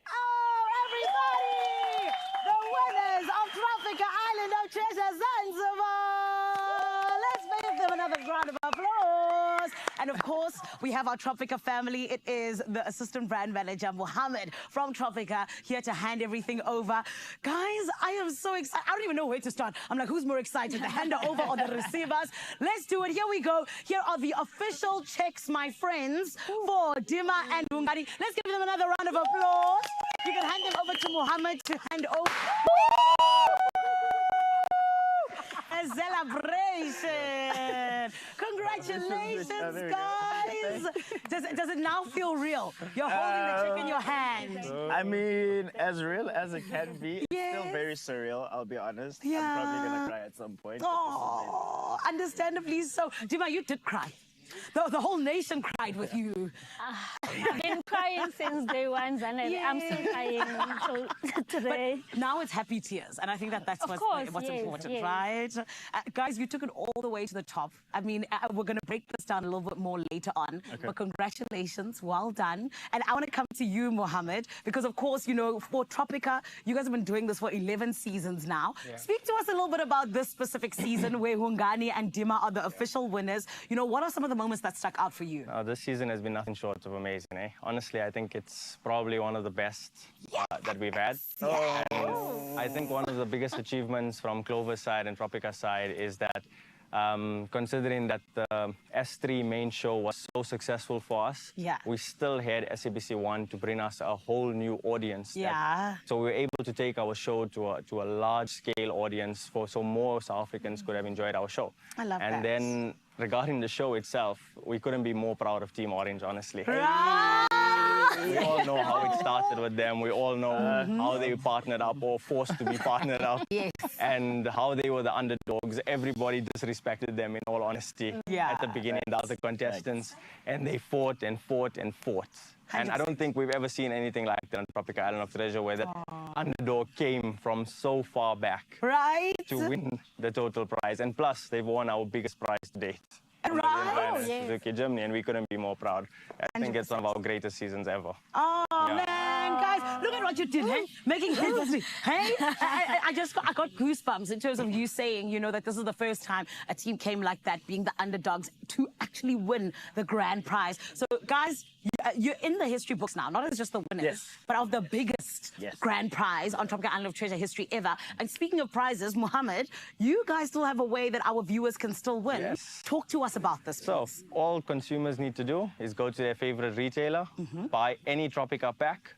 Oh, everybody! The winners of Tropika Island of Treasure Zanzibar! Let's give them another round of applause. And of course, we have our Tropika family. It is the assistant brand manager, Mohammed, from Tropika, here to hand everything over. Guys, I am so excited. I don't even know where to start. I'm like, who's more excited, the hander over or the receivers? Let's do it. Here we go. Here are the official checks, my friends, for Dima and Ungari. Let's give them another round of applause. You can hand them over to Mohammed to hand over. A celebration! Congratulations, guys! Does it now feel real? You're holding the chick in your hand. I mean, as real as it can be, it's still very surreal, I'll be honest. I'm probably going to cry at some point. Oh, understandably so. Dima, you did cry. The whole nation cried with you. I've been crying since day one, Zanele. Yeah. I'm still crying until today. But now it's happy tears, and I think that's what's important, right? Guys, you took it all the way to the top. I mean, we're going to break this down a little bit more later on, but congratulations, well done. And I want to come to you, Mohammed, because of course, you know, for Tropika, you guys have been doing this for 11 seasons now. Yeah. Speak to us a little bit about this specific season where Hungani and Dima are the official winners. You know, what are some of the moments that stuck out for you? This season has been nothing short of amazing, eh? Honestly, I think it's probably one of the best that we've had. Yes. And I think one of the biggest achievements from Clover's side and Tropika's side is that considering that the S3 main show was so successful for us, we still had SABC1 to bring us a whole new audience. So we were able to take our show to a large-scale audience so more South Africans could have enjoyed our show. I love that. And then regarding the show itself, we couldn't be more proud of Team Orange, honestly. We all know how it started with them. We all know how they partnered up or forced to be partnered up. And how they were the underdogs. Everybody disrespected them, in all honesty, at the beginning. The other contestants. And they fought and fought and fought. And I don't think we've ever seen anything like that on Tropika Island of Treasure, where the underdog came from so far back to win the total prize. And plus, they've won our biggest prize to date. Suzuki Jimny, and we couldn't be more proud. I think it's one of our greatest seasons ever. Oh, man, guys, look at what you did, hey? Making history, hey? I got goosebumps in terms of you saying, you know, that this is the first time a team came like that, being the underdogs, to actually win the grand prize. So, guys, you're in the history books now, not as just the winners, but of the biggest grand prize on Tropika Island of Treasure history ever. And speaking of prizes, Mohammed, you guys still have a way that our viewers can still win. Talk to us about this, please. So, all consumers need to do is go to their favorite retailer, buy any Tropika pack,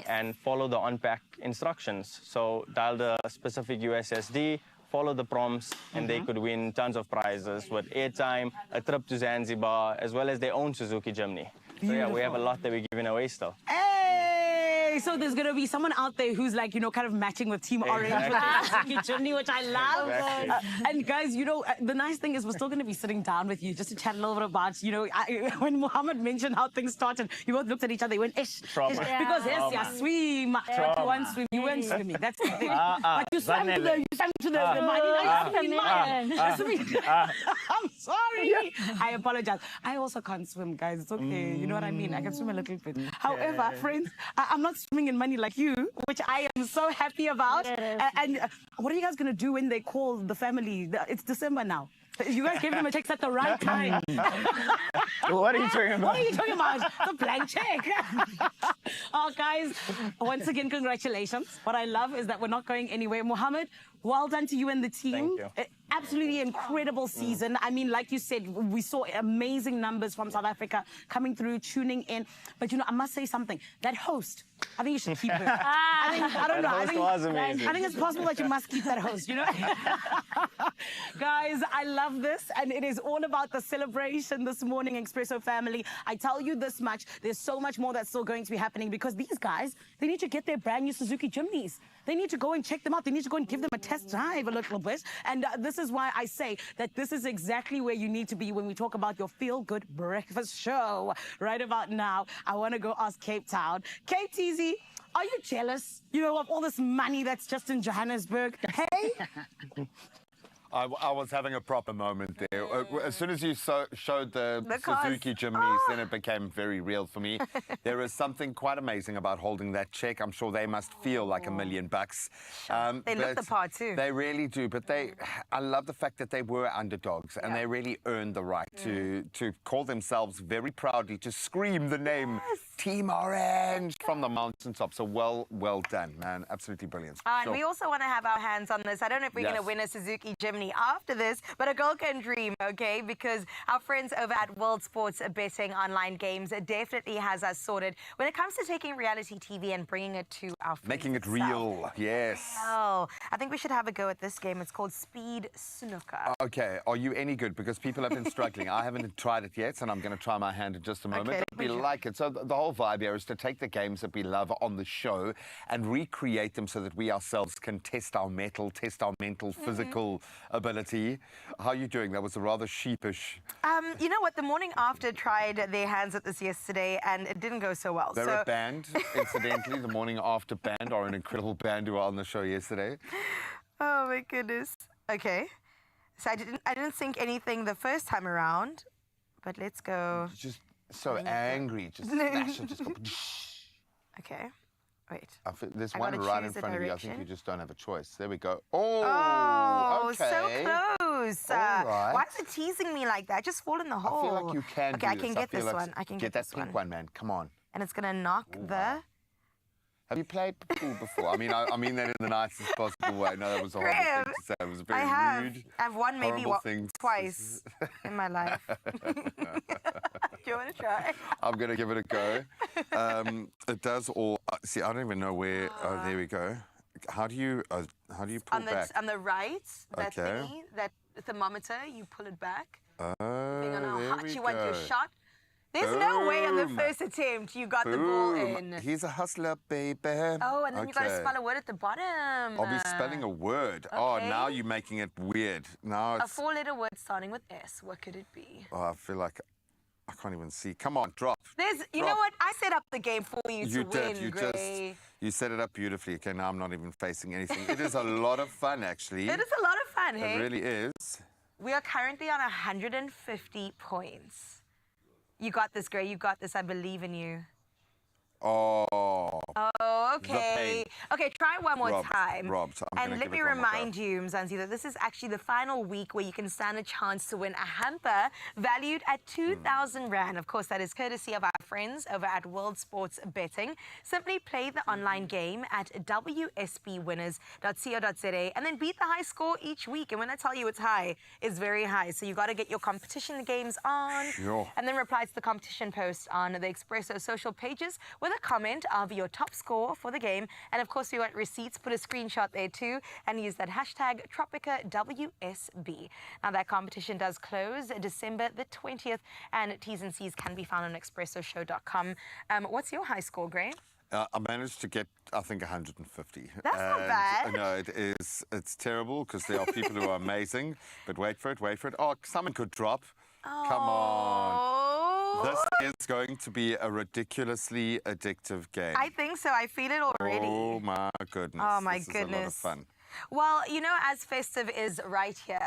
and follow the on-pack instructions. So, dial the specific USSD, follow the prompts, and they could win tons of prizes with airtime, a trip to Zanzibar, as well as their own Suzuki Jimny. So yeah, we have a lot that we're giving away still. Hey! So there's going to be someone out there who's like, you know, kind of matching with Team Orange with the Suzuki Jimny, which I love. And guys, you know, the nice thing is we're still going to be sitting down with you just to chat a little bit about, you know, when Mohammed mentioned how things started, you both looked at each other, you went, ish. Because yes, swim. You weren't swimming. You weren't swimming. That's the thing. But you swam to the money. I'm sorry. I apologize. I also can't swim, guys. It's okay. You know what I mean? I can swim a little bit. However, friends, I'm not swimming in money like you, which I am so happy about. And what are you guys going to do when they call the family? It's December now. You guys gave them a check at the right time. What are you talking about? What are you talking about? It's a blank check. Oh, guys, once again, congratulations. What I love is that we're not going anywhere. Mohammed, well done to you and the team. Thank you. Absolutely incredible season. I mean, like you said, we saw amazing numbers from South Africa coming through, tuning in. But, you know, I must say something. That host, I think you should keep her. I don't know. I think it's possible that you must keep that host, you know? Guys, I love this. And it is all about the celebration this morning, Expresso family. I tell you this much. There's so much more that's still going to be happening because these guys, they need to get their brand new Suzuki Jimneys. They need to go and check them out. They need to go and give them a test drive a little bit. And this is why I say that this is exactly where you need to be when we talk about your feel-good breakfast show. Right about now, I want to go ask Cape Town. KTZ, are you jealous, you know, of all this money that's just in Johannesburg? Hey? I was having a proper moment there. As soon as you showed the Suzuki Jimneys, then it became very real for me. There is something quite amazing about holding that check. I'm sure they must feel like $1 million. They look the part too. They really do. But I love the fact that they were underdogs and they really earned the right to call themselves very proudly, to scream the name Team Orange from the mountaintop. So well done, man. Absolutely brilliant. And we also want to have our hands on this. I don't know if we're going to win a Suzuki Jimny after this, but a girl can dream, okay? Because our friends over at World Sports Betting Online Games definitely has us sorted when it comes to taking reality TV and bringing it to our friends. Making it real, yes. Well, I think we should have a go at this game. It's called Speed Snooker. Okay, are you any good? Because people have been struggling. I haven't tried it yet, and I'm going to try my hand in just a moment. Okay, We like it. So the whole vibe here is to take the games that we love on the show and recreate them so that we ourselves can test our mettle, test our mental, physical ability. How are you doing? That was a rather sheepish. You know what? The morning after tried their hands at this yesterday, and it didn't go so well. They're a band, incidentally. The morning after band are an incredible band who were on the show yesterday. Oh my goodness. Okay. So I didn't think anything the first time around, but let's go. Just so angry, just smash it, just go. Okay. Wait. There's I one gotta right in choose a front of you. I direction. think you just don't have a choice. There we go. Oh, Oh, okay. so close. All right. Why is it teasing me like that? Just fall in the hole. I feel like you can Okay, do I can this. get feel this like one. I can get get that pink one, man. Come on. And it's going to knock the... Have you played pool before? I mean that in the nicest possible way. No, that was a horrible thing to say. It was a very I have. rude, I've won maybe horrible thing. twice in my life. Do you want to try? I'm going to give it a go. It does all... see, I don't even know where... Oh, there we go. How do you pull back? On the right, that Okay. thingy, that thermometer, you pull it back. Oh, Depending on how there hot we you want your go. shot. There's no way on the Boom. first attempt you got the ball Boom. in. He's a hustler, baby. Oh, and then you got to Okay. spell a word at the bottom. I'll be spelling a word. Oh, Okay. now you're making it weird. Now A it's... four-letter word starting with S. What could it be? Oh, I feel like I can't even see. Come on, drop. You know what? I set up the game for you to You did. win, You Gray. you set it up beautifully. Okay, now I'm not even facing anything. It is a lot of fun, actually. It is a lot of fun, hey? It really is. We are currently on 150 points. You got this, Gray. You got this. I believe in you. Oh. Oh, okay. Okay, try one more time. Robbed. I'm And gonna let give me it one more go. remind you, Mzansi, that this is actually the final week where you can stand a chance to win a hamper valued at 2,000 Rand. Of course, that is courtesy of our friends over at World Sports Betting. Simply play the online game at wsbwinners.co.za and then beat the high score each week. And when I tell you it's high, it's very high. So you got to get your competition games on Sure. and then reply to the competition post on the Expresso social pages with a comment of your top score for the game. And of course, we want receipts. Put a screenshot there too and use that hashtag TropikaWSB. Now, that competition does close December the 20th and T's and C's can be found on expressoshow.com. What's your high score, Gray? I managed to get, I think, 150. That's not bad. No, it is. It's terrible because there are people who are amazing. But wait for it, wait for it. Oh, someone could drop. Come on. This is going to be a ridiculously addictive game. I think so. I feel it already. Oh, my goodness. Oh, my This goodness. is a lot of fun. Well, you know, as Festive is right here,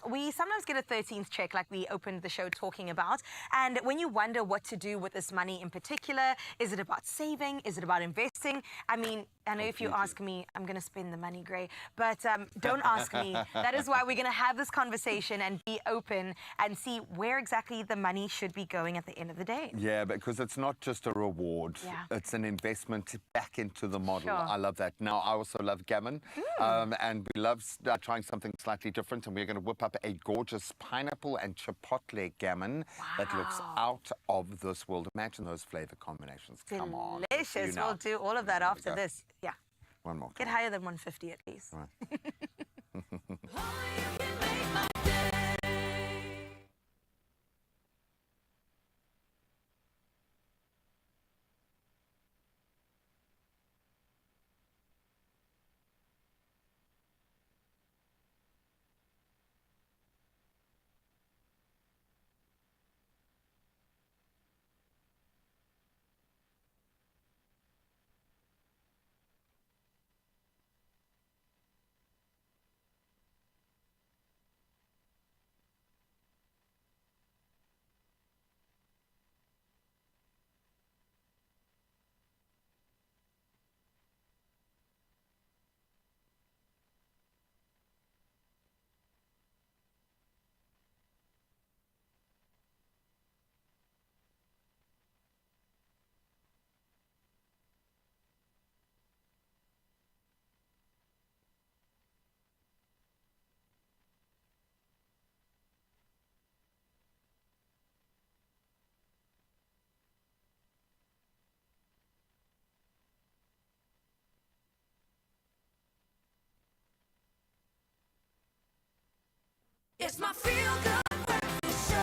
we sometimes get a 13th check, like we opened the show talking about. And when you wonder what to do with this money in particular, is it about saving? Is it about investing? I mean, I know if you ask me, I'm going to spend the money, Gray, but don't ask me. That is why we're going to have this conversation and be open and see where exactly the money should be going at the end of the day. Yeah, because it's not just a reward. It's an investment back into the model. I love that. Now, I also love Gammon, and we love trying something slightly different, and we're going to whip up a gorgeous pineapple and chipotle Gammon that looks out of this world. Imagine those flavor combinations. Come on. Delicious. You know. We'll do all of that after this. Yeah. One more. Get higher than 150 at least. Right. It's my feel-good breakfast show.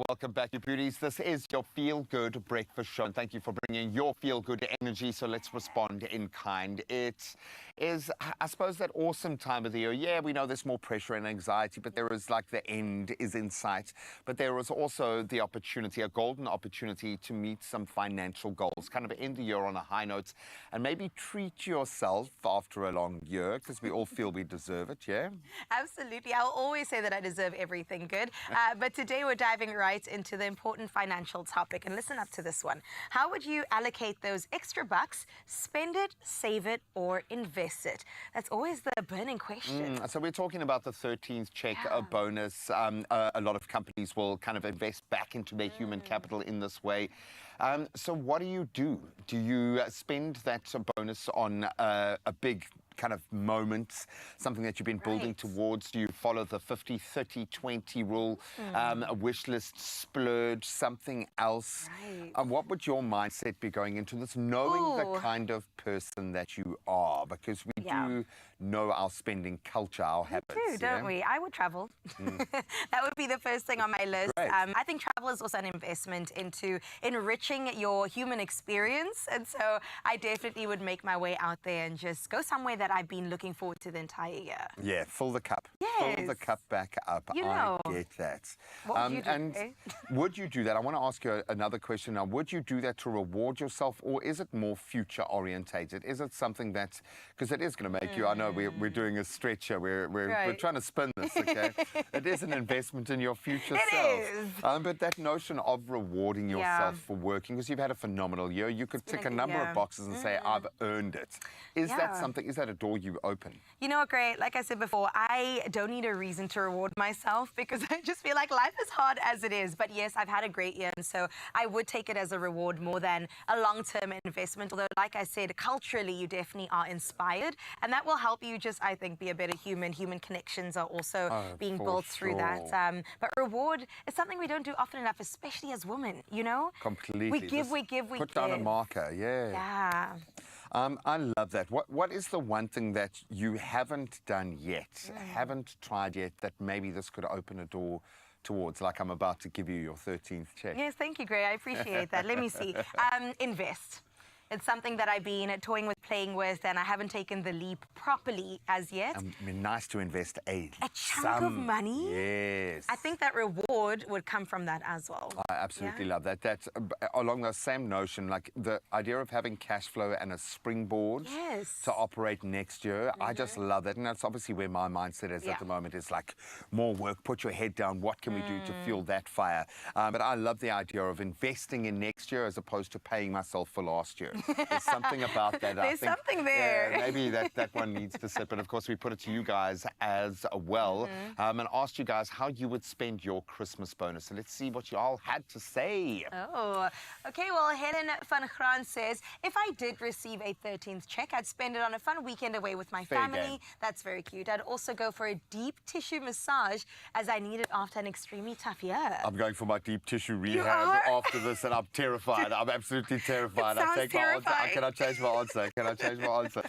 Welcome back, you beauties. This is your feel-good breakfast show, and thank you for bringing your feel-good energy. So let's respond in kind. It is, I suppose, that awesome time of the year. Yeah, we know there's more pressure and anxiety, but there is like the end is in sight. But there is also the opportunity, a golden opportunity to meet some financial goals, kind of end the year on a high note, and maybe treat yourself after a long year, because we all feel we deserve it, yeah? Absolutely. I'll always say that I deserve everything good. But today we're diving right into the important financial topic. And listen up to this one. How would you allocate those extra bucks? Spend it, save it, or invest it? That's always the burning question. So we're talking about the 13th check bonus. A lot of companies will kind of invest back into their human capital in this way. So what do? Do you spend that bonus on a big kind of moment, something that you've been building towards? Do you follow the 50-30-20 rule, a wish list, splurge, something else? What would your mindset be going into this, knowing the kind of person that you are? Because we do know our spending culture, our habits. We do, don't we? I would travel. That would be the first thing on my list. I think travel is also an investment into enriching your human experience. And so I definitely would make my way out there and just go somewhere that I've been looking forward to the entire year. Yeah, fill the cup. Yes. Fill the cup back up. You know. I get that. What would you do, and would you do that? I want to ask you another question now. Would you do that to reward yourself, or is it more future orientated? Is it something that, because it is going to make you, I know we're doing a stretch here, we're trying to spin this, okay? It is an investment in your future self. It is. But that notion of rewarding yourself for working, because you've had a phenomenal year, you could tick a number of boxes and say, I've earned it. Is that something, is that a door you open? You know what, Gray? Like I said before, I don't need a reason to reward myself because I just feel like life is hard as it is. But yes, I've had a great year, and so I would take it as a reward more than a long-term investment. Although, like I said, culturally, you definitely are inspired, and that will help you just, I think, be a better human. Human connections are also being built through that. But reward is something we don't do often enough, especially as women, you know? Completely. We give, we put down a marker, Yeah. I love that. What is the one thing that you haven't done yet, haven't tried yet, that maybe this could open a door towards, like I'm about to give you your 13th check? Yes, thank you, Gray. I appreciate that. Let me see. Invest. It's something that I've been toying with, playing with, and I haven't taken the leap properly as yet. I mean, nice to invest a chunk of money. Yes. I think that reward would come from that as well. I absolutely love that. That's along the same notion, like the idea of having cash flow and a springboard to operate next year. I just love that. And that's obviously where my mindset is at the moment. It's like more work, put your head down. What can we do to fuel that fire? But I love the idea of investing in next year as opposed to paying myself for last year. There's something about that. There's something there. Yeah, maybe that one needs to sit. But of course, we put it to you guys as well and asked you guys how you would spend your Christmas bonus. So let's see what you all had to say. Oh, okay. Well, Helen van Graan says, if I did receive a 13th check, I'd spend it on a fun weekend away with my Fair family. game. That's very cute. I'd also go for a deep tissue massage as I need it after an extremely tough year. I'm going for my deep tissue rehab after this, and I'm terrified. I'm absolutely terrified. Can I change my answer? Can I change my answer?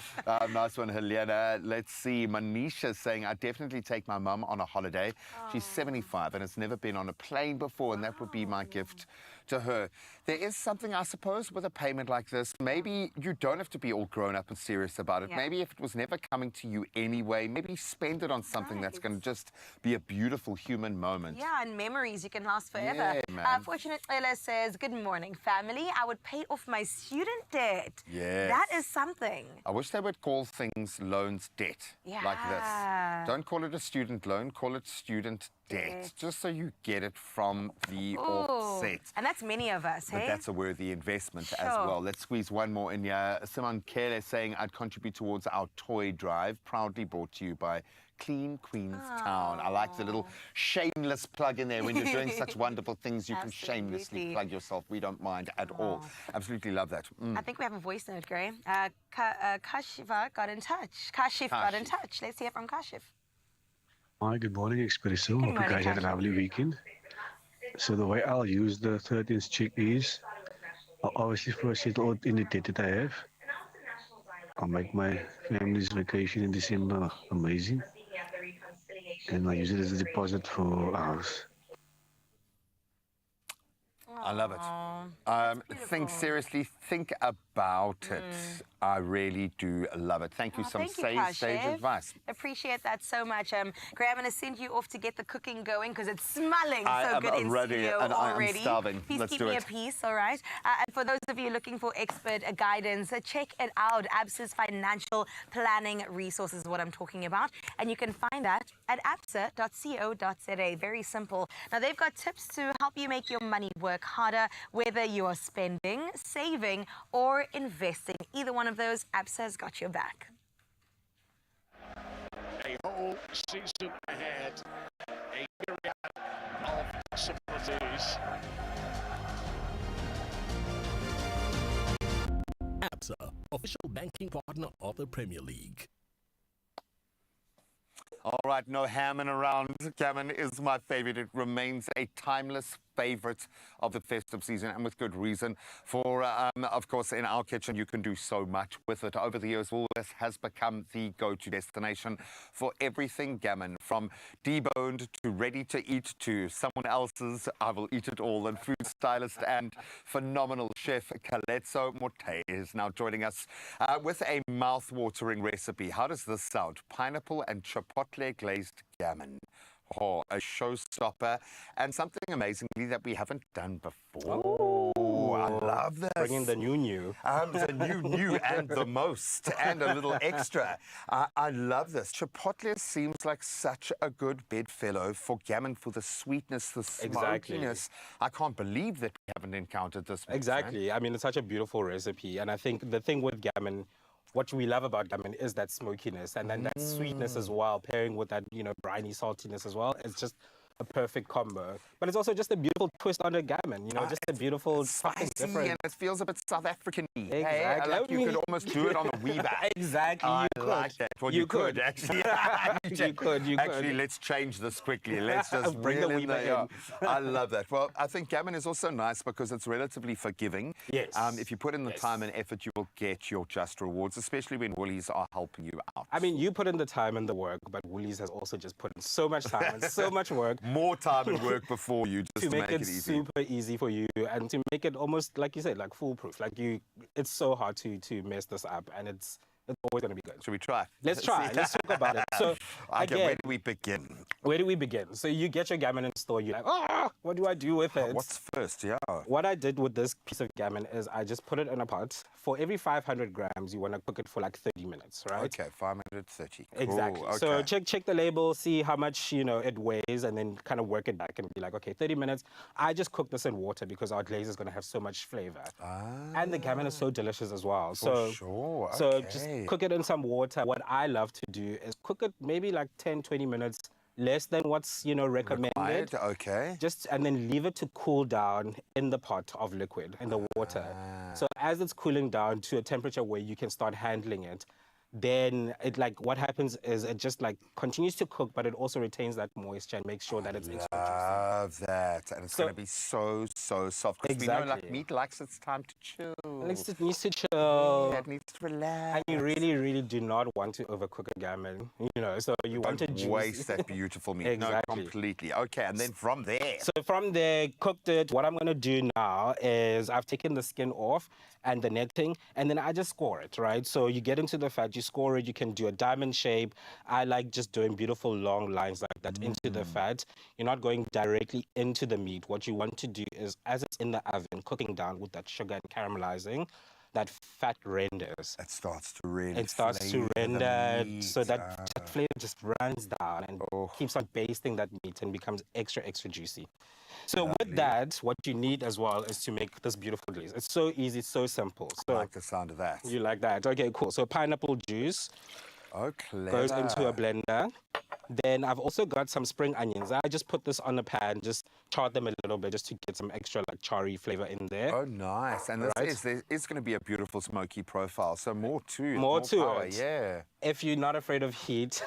Nice one, Helena. Let's see. Manisha saying, I definitely take my mum on a holiday. She's 75 and has never been on a plane before, and that would be my gift to her. There is something, I suppose, with a payment like this. Maybe you don't have to be all grown up and serious about it. Maybe if it was never coming to you anyway, maybe spend it on something that's going to just be a beautiful human moment. Yeah, and memories you can last forever. Yeah, man. Fortunate Ella says, good morning, family. I would pay off my student debt. Yes. That is something. I wish they would call things loans debt like this. Don't call it a student loan, call it student debt, just so you get it from the offset. And that's many of us, But hey? that's a worthy investment as well. Let's squeeze one more in here. Simon Kele saying, I'd contribute towards our toy drive, proudly brought to you by Clean Queenstown. I like the little shameless plug in there. When you're doing such wonderful things, you can shamelessly plug yourself. We don't mind at all. Absolutely love that. I think we have a voice note, Gray. Kashifa got in touch. Kashif got in touch. Let's hear from Kashif. Hi, good morning, Expresso. Hope you guys had a lovely weekend. So the way I'll use the 13th check is, I'll obviously first settle out in the debt that I have. I'll make my family's vacation in December amazing. And I'll use it as a deposit for a house. I love it. Seriously, think about it. I really do love it. Thank you. Some sage advice. Appreciate that so much. Gray, I'm going to send you off to get the cooking going because it's smelling so good in studio and already. I am starving. Please Let's keep do me it. a piece, all right? And for those of you looking for expert guidance, check it out. ABSA's financial planning resources is what I'm talking about. And you can find that at absa.co.za. Very simple. Now, they've got tips to help you make your money work harder, whether you are spending, saving, or investing. Either one of those, ABSA has got your back. A whole season ahead, a myriad of possibilities. ABSA, official banking partner of the Premier League. All right, no Hammond around. Gammon is my favorite. It remains a timeless favorite of the festive season, and with good reason. For, of course, in our kitchen, you can do so much with it. Over the years, Woolworths has become the go-to destination for everything Gammon, from deboned to ready to eat to someone else's, I will eat it all, and food stylist and phenomenal chef Caletso Morte is now joining us with a mouth-watering recipe. How does this sound? Pineapple and chipotle glazed Gammon. Oh, a showstopper and something amazingly that we haven't done before. Oh, I love this. Bringing the new. The new and the most and a little extra. I love this. Chipotle seems like such a good bedfellow for Gammon, for the sweetness, the smokiness. I can't believe that we haven't encountered this before. Exactly. I mean, it's such a beautiful recipe. And I think the thing with Gammon, what we love about Gammon is that smokiness and then that sweetness as well, pairing with that, briny saltiness as well. It's just a perfect combo. But it's also just a beautiful twist on the Gammon, just a beautiful something different. And it feels a bit South African-y. Exactly. Hey, like you could almost do it on a Weber. Exactly. I like that. Well, you could actually. You could. Actually, let's change this quickly. Let's just bring the Weber in. I love that. Well, I think Gammon is also nice because it's relatively forgiving. Yes. If you put in the time and effort, you will get your just rewards, especially when Woolies are helping you out. I mean, you put in the time and the work, but Woolies has also just put in so much time and so much work more time and work before you just to make it easy. super easy for you and to make it almost, like you said, like foolproof. Like it's so hard to mess this up, and it's always going to be good. Should we try? Let's try. Let's talk about it. So, okay, again, where do we begin? Where do we begin? So you get your gammon in store. You're like, what do I do with it? What's first? Yeah. What I did with this piece of gammon is I just put it in a pot. For every 500 grams, you want to cook it for like 30 minutes, right? Okay, 530. Cool. Exactly. Okay. So check the label, see how much it weighs, and then kind of work it back and be like, okay, 30 minutes. I just cook this in water because our glaze is going to have so much flavor, and the gammon is so delicious as well. For sure. So Okay. just cook it in some water. What I love to do is cook it maybe like 10, 20 minutes. Less than what's recommended. Required, okay. And then leave it to cool down in the pot of liquid in the water. So as it's cooling down to a temperature where you can start handling it, then what happens is it just continues to cook, but it also retains that moisture and makes sure that it's extra Love that, and it's going to be so soft. Because we know meat likes its time to chill. It needs to chill. Yeah, it needs to relax. And you really do not want to overcook a gammon, so you want to juice. Waste that beautiful meat. Exactly. No, completely. Okay, and then from there. So from there, cooked it. What I'm going to do now is I've taken the skin off and the netting, and then I just score it, right? So you get into the fat, you score it, you can do a diamond shape. I like just doing beautiful long lines like that into the fat. You're not going directly into the meat. What you want to do is, as it's in the oven, cooking down with that sugar and caramelizing, that fat renders. It starts to render. It starts to render, so that flavor just runs down and keeps on basting that meat and becomes extra juicy. So with that, what you need as well is to make this beautiful glaze. It's so easy, so simple. So I like the sound of that. You like that? Okay, cool. So pineapple juice goes into a blender. Then I've also got some spring onions. I just put this on the pan, just char them a little bit just to get some extra charry flavor in there. Oh, nice. And this is going to be a beautiful smoky profile. So more to it. More to power, it. Yeah. If you're not afraid of heat,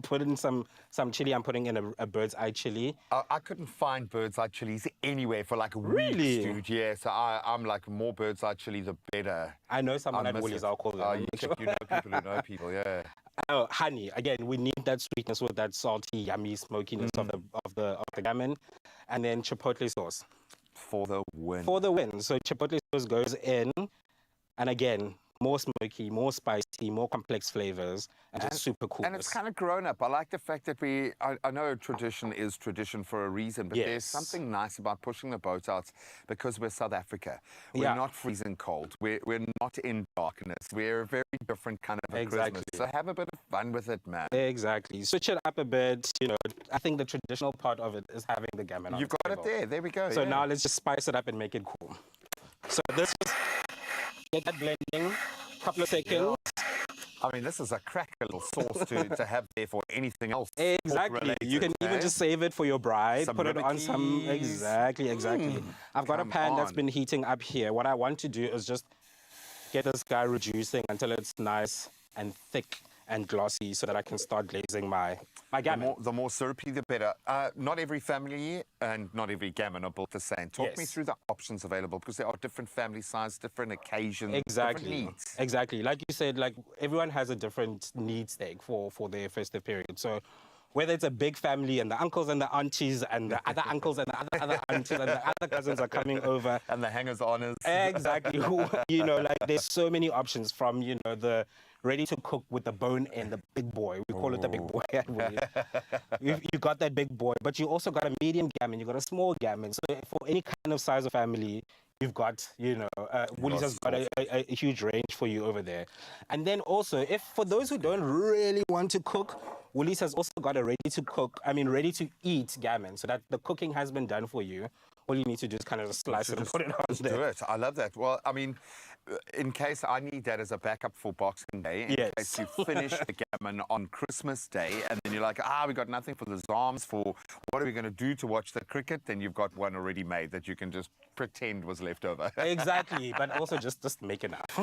put in some chili. I'm putting in a bird's eye chili. I couldn't find bird's eye chilies anywhere for weeks, Really? dude. Yeah, so I'm like, more bird's eye chili, the better. I know someone at Woolies, I'll call them. You know people who know people, yeah. Oh, honey. Again, we need that sweetness with that salty, yummy smokiness of the gammon, and then chipotle sauce. For the win. For the win. So chipotle sauce goes in, and again, more smoky, more spicy, more complex flavors, and just super cool. And it's kind of grown up. I like the fact that I know tradition is tradition for a reason, but there's something nice about pushing the boat out because we're South Africa. We're not freezing cold. We're not in darkness. We're a very different kind of a Christmas. So have a bit of fun with it, man. Exactly. Switch it up a bit. I think the traditional part of it is having the gammon on You've got it there. There we go. So now let's just spice it up and make it cool. So this is get that blending, couple of seconds. I mean, this is a cracker little sauce to have there for anything else. Exactly. You can even just save it for your bride. Some put it on some. Exactly. I've got a pan that's been heating up here. What I want to do is just get this guy reducing until it's nice and thick and glossy so that I can start glazing my gammon. The more syrupy, the better. Not every family and not every gammon are built the same. Talk me through the options available because there are different family sizes, different occasions, different needs. Exactly. Like you said, everyone has a different need state for their festive period. So whether it's a big family and the uncles and the aunties and the other uncles and the other aunties and the other cousins are coming over. And the hangers-oners. Exactly. There's so many options from, the ready to cook with the bone and the big boy. We call it the big boy. You got that big boy, but you also got a medium gammon, you got a small gammon. So for any kind of size of family, you've got, Woolies has got a huge range for you over there. And then also, for those who don't really want to cook, Woolies has also got a ready to eat gammon, so that the cooking has been done for you. All you need to do is kind of slice it and put it on there. Do it. I love that. Well, I mean, in case I need that as a backup for Boxing Day, in case you finish the gammon on Christmas Day, and then you're like, we got nothing for the zams, for what are we going to do to watch the cricket? Then you've got one already made that you can just pretend was left over. Exactly, but also just make enough.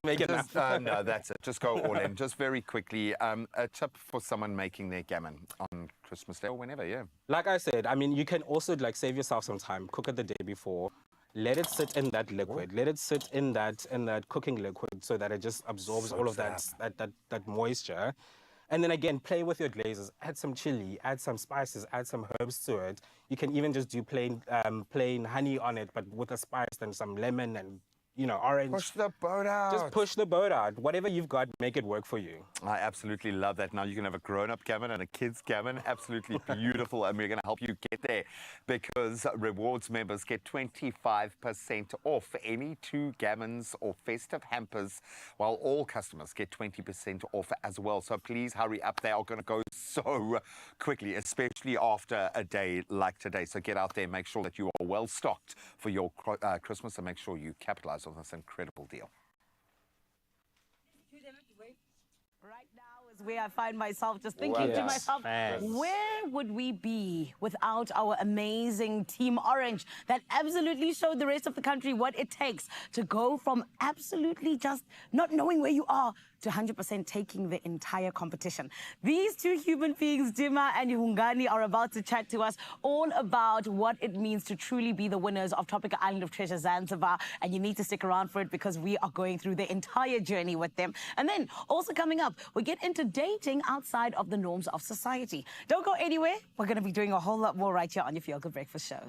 Make enough. No, that's it. Just go all in. Just very quickly, a tip for someone making their gammon on Christmas Day or whenever, Like I said, I mean, you can also save yourself some time. Cook it the day before. Let it sit in that liquid. Let it sit in that cooking liquid so that it just absorbs all of that moisture. And then again, play with your glazes. Add some chili, add some spices, add some herbs to it. You can even just do plain honey on it, but with a spice and some lemon and, you know, orange. Push the boat out. Just push the boat out. Whatever you've got, make it work for you. I absolutely love that. Now you can have a grown-up gammon and a kid's gammon. Absolutely beautiful. And we're going to help you get there because rewards members get 25% off any 2 gammons or festive hampers, while all customers get 20% off as well. So please hurry up. They are going to go so quickly, especially after a day like today. So get out there, make sure that you are well stocked for your Christmas, and make sure you capitalize on this incredible deal. Right now is where I find myself just thinking to myself, where would we be without our amazing Team Orange that absolutely showed the rest of the country what it takes to go from absolutely just not knowing where you are to 100% taking the entire competition. These 2 human beings, Dima and Hungani, are about to chat to us all about what it means to truly be the winners of Tropika Island of Treasure Zanzibar. And you need to stick around for it because we are going through the entire journey with them. And then also coming up, we get into dating outside of the norms of society. Don't go anywhere. We're going to be doing a whole lot more right here on your Feel Good Breakfast Show.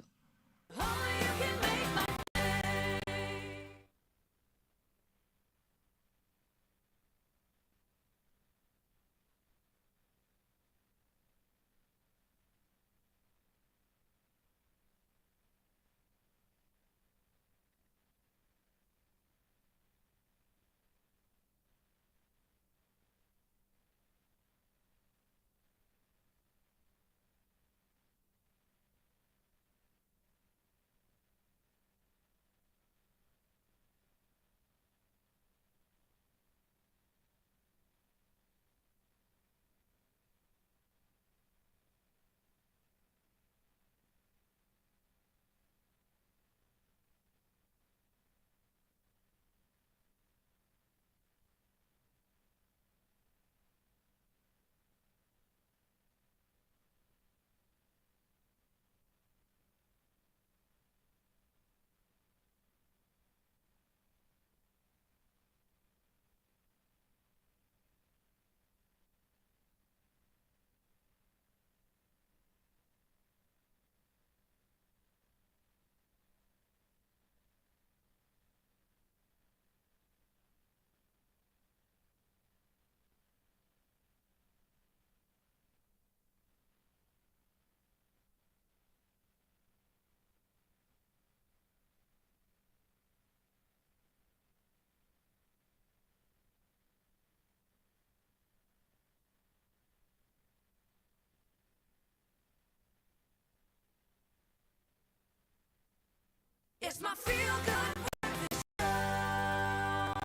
It's my feel good.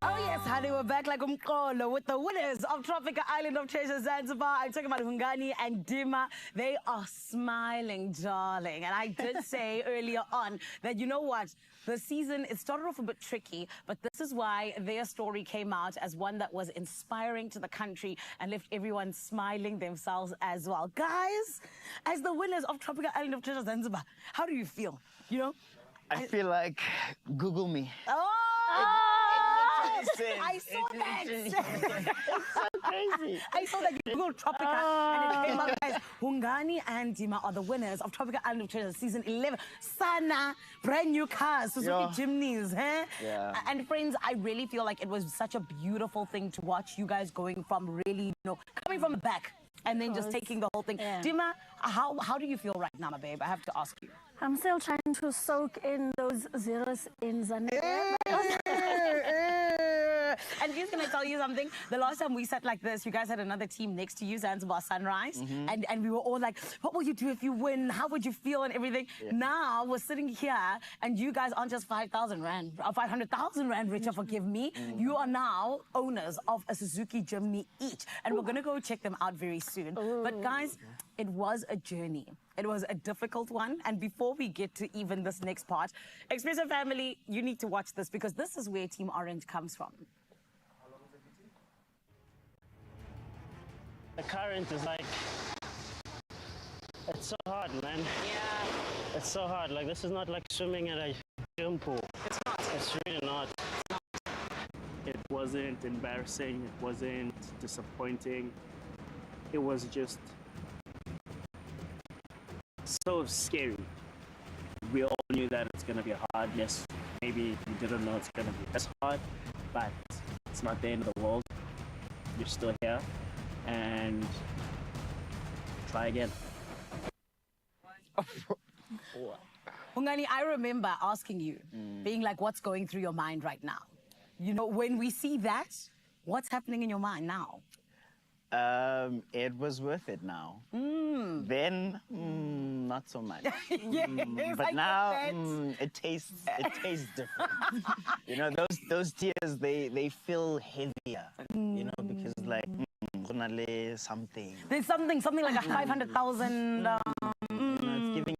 Oh yes, honey, we're back like umqolo with the winners of Tropika Island of Treasure Zanzibar. I'm talking about Hungani and Dima. They are smiling, darling. And I did say earlier on that, you know what? The season, it started off a bit tricky, but this is why their story came out as one that was inspiring to the country and left everyone smiling themselves as well. Guys, as the winners of Tropika Island of Treasure Zanzibar, how do you feel? You know? I feel like Google me. Oh! I saw that. It's so crazy. I saw that you Googled Tropika and it came up as Hungani and Dima are the winners of Tropika Island of Treasure Season 11. Sana, brand new cars, Suzuki Jimneys, eh? Yeah. And friends, I really feel like it was such a beautiful thing to watch you guys going from really, you know, coming from the back and then just taking the whole thing. Yeah. Dima, how do you feel right now, my babe? I have to ask you. I'm still trying to soak in those zeros in Zanzibar. And he's going to tell you something. The last time we sat like this, you guys had another team next to you, Zanzibar Sunrise. And we were all like, what will you do if you win? How would you feel and everything? Yeah. Now we're sitting here and you guys aren't just 5,000 Rand, or 500,000 Rand richer, forgive me. You are now owners of a Suzuki Jimny each. And we're going to go check them out very soon. But guys, it was a journey. It was a difficult one. And before we get to even this next part, Expresso family, you need to watch this because this is where Team Orange comes from. The current is like, it's so hard, man. Yeah. It's so hard. Like, this is not like swimming at a gym pool. It's not. It's really not. It wasn't embarrassing. It wasn't disappointing. it was just so scary. We all knew that it's gonna be hard. Yes, maybe we didn't know it's gonna be as hard, but it's not the end of the world. You're still here, and try again. Ungani, I remember asking you, being like, what's going through your mind right now? You know, when we see that, what's happening in your mind now? It was worth it now. Then, not so much. Yes, but I now, get that. it tastes different. You know, those tears, they feel heavier. You know, because like, something. There's something like a 500,000. It's giving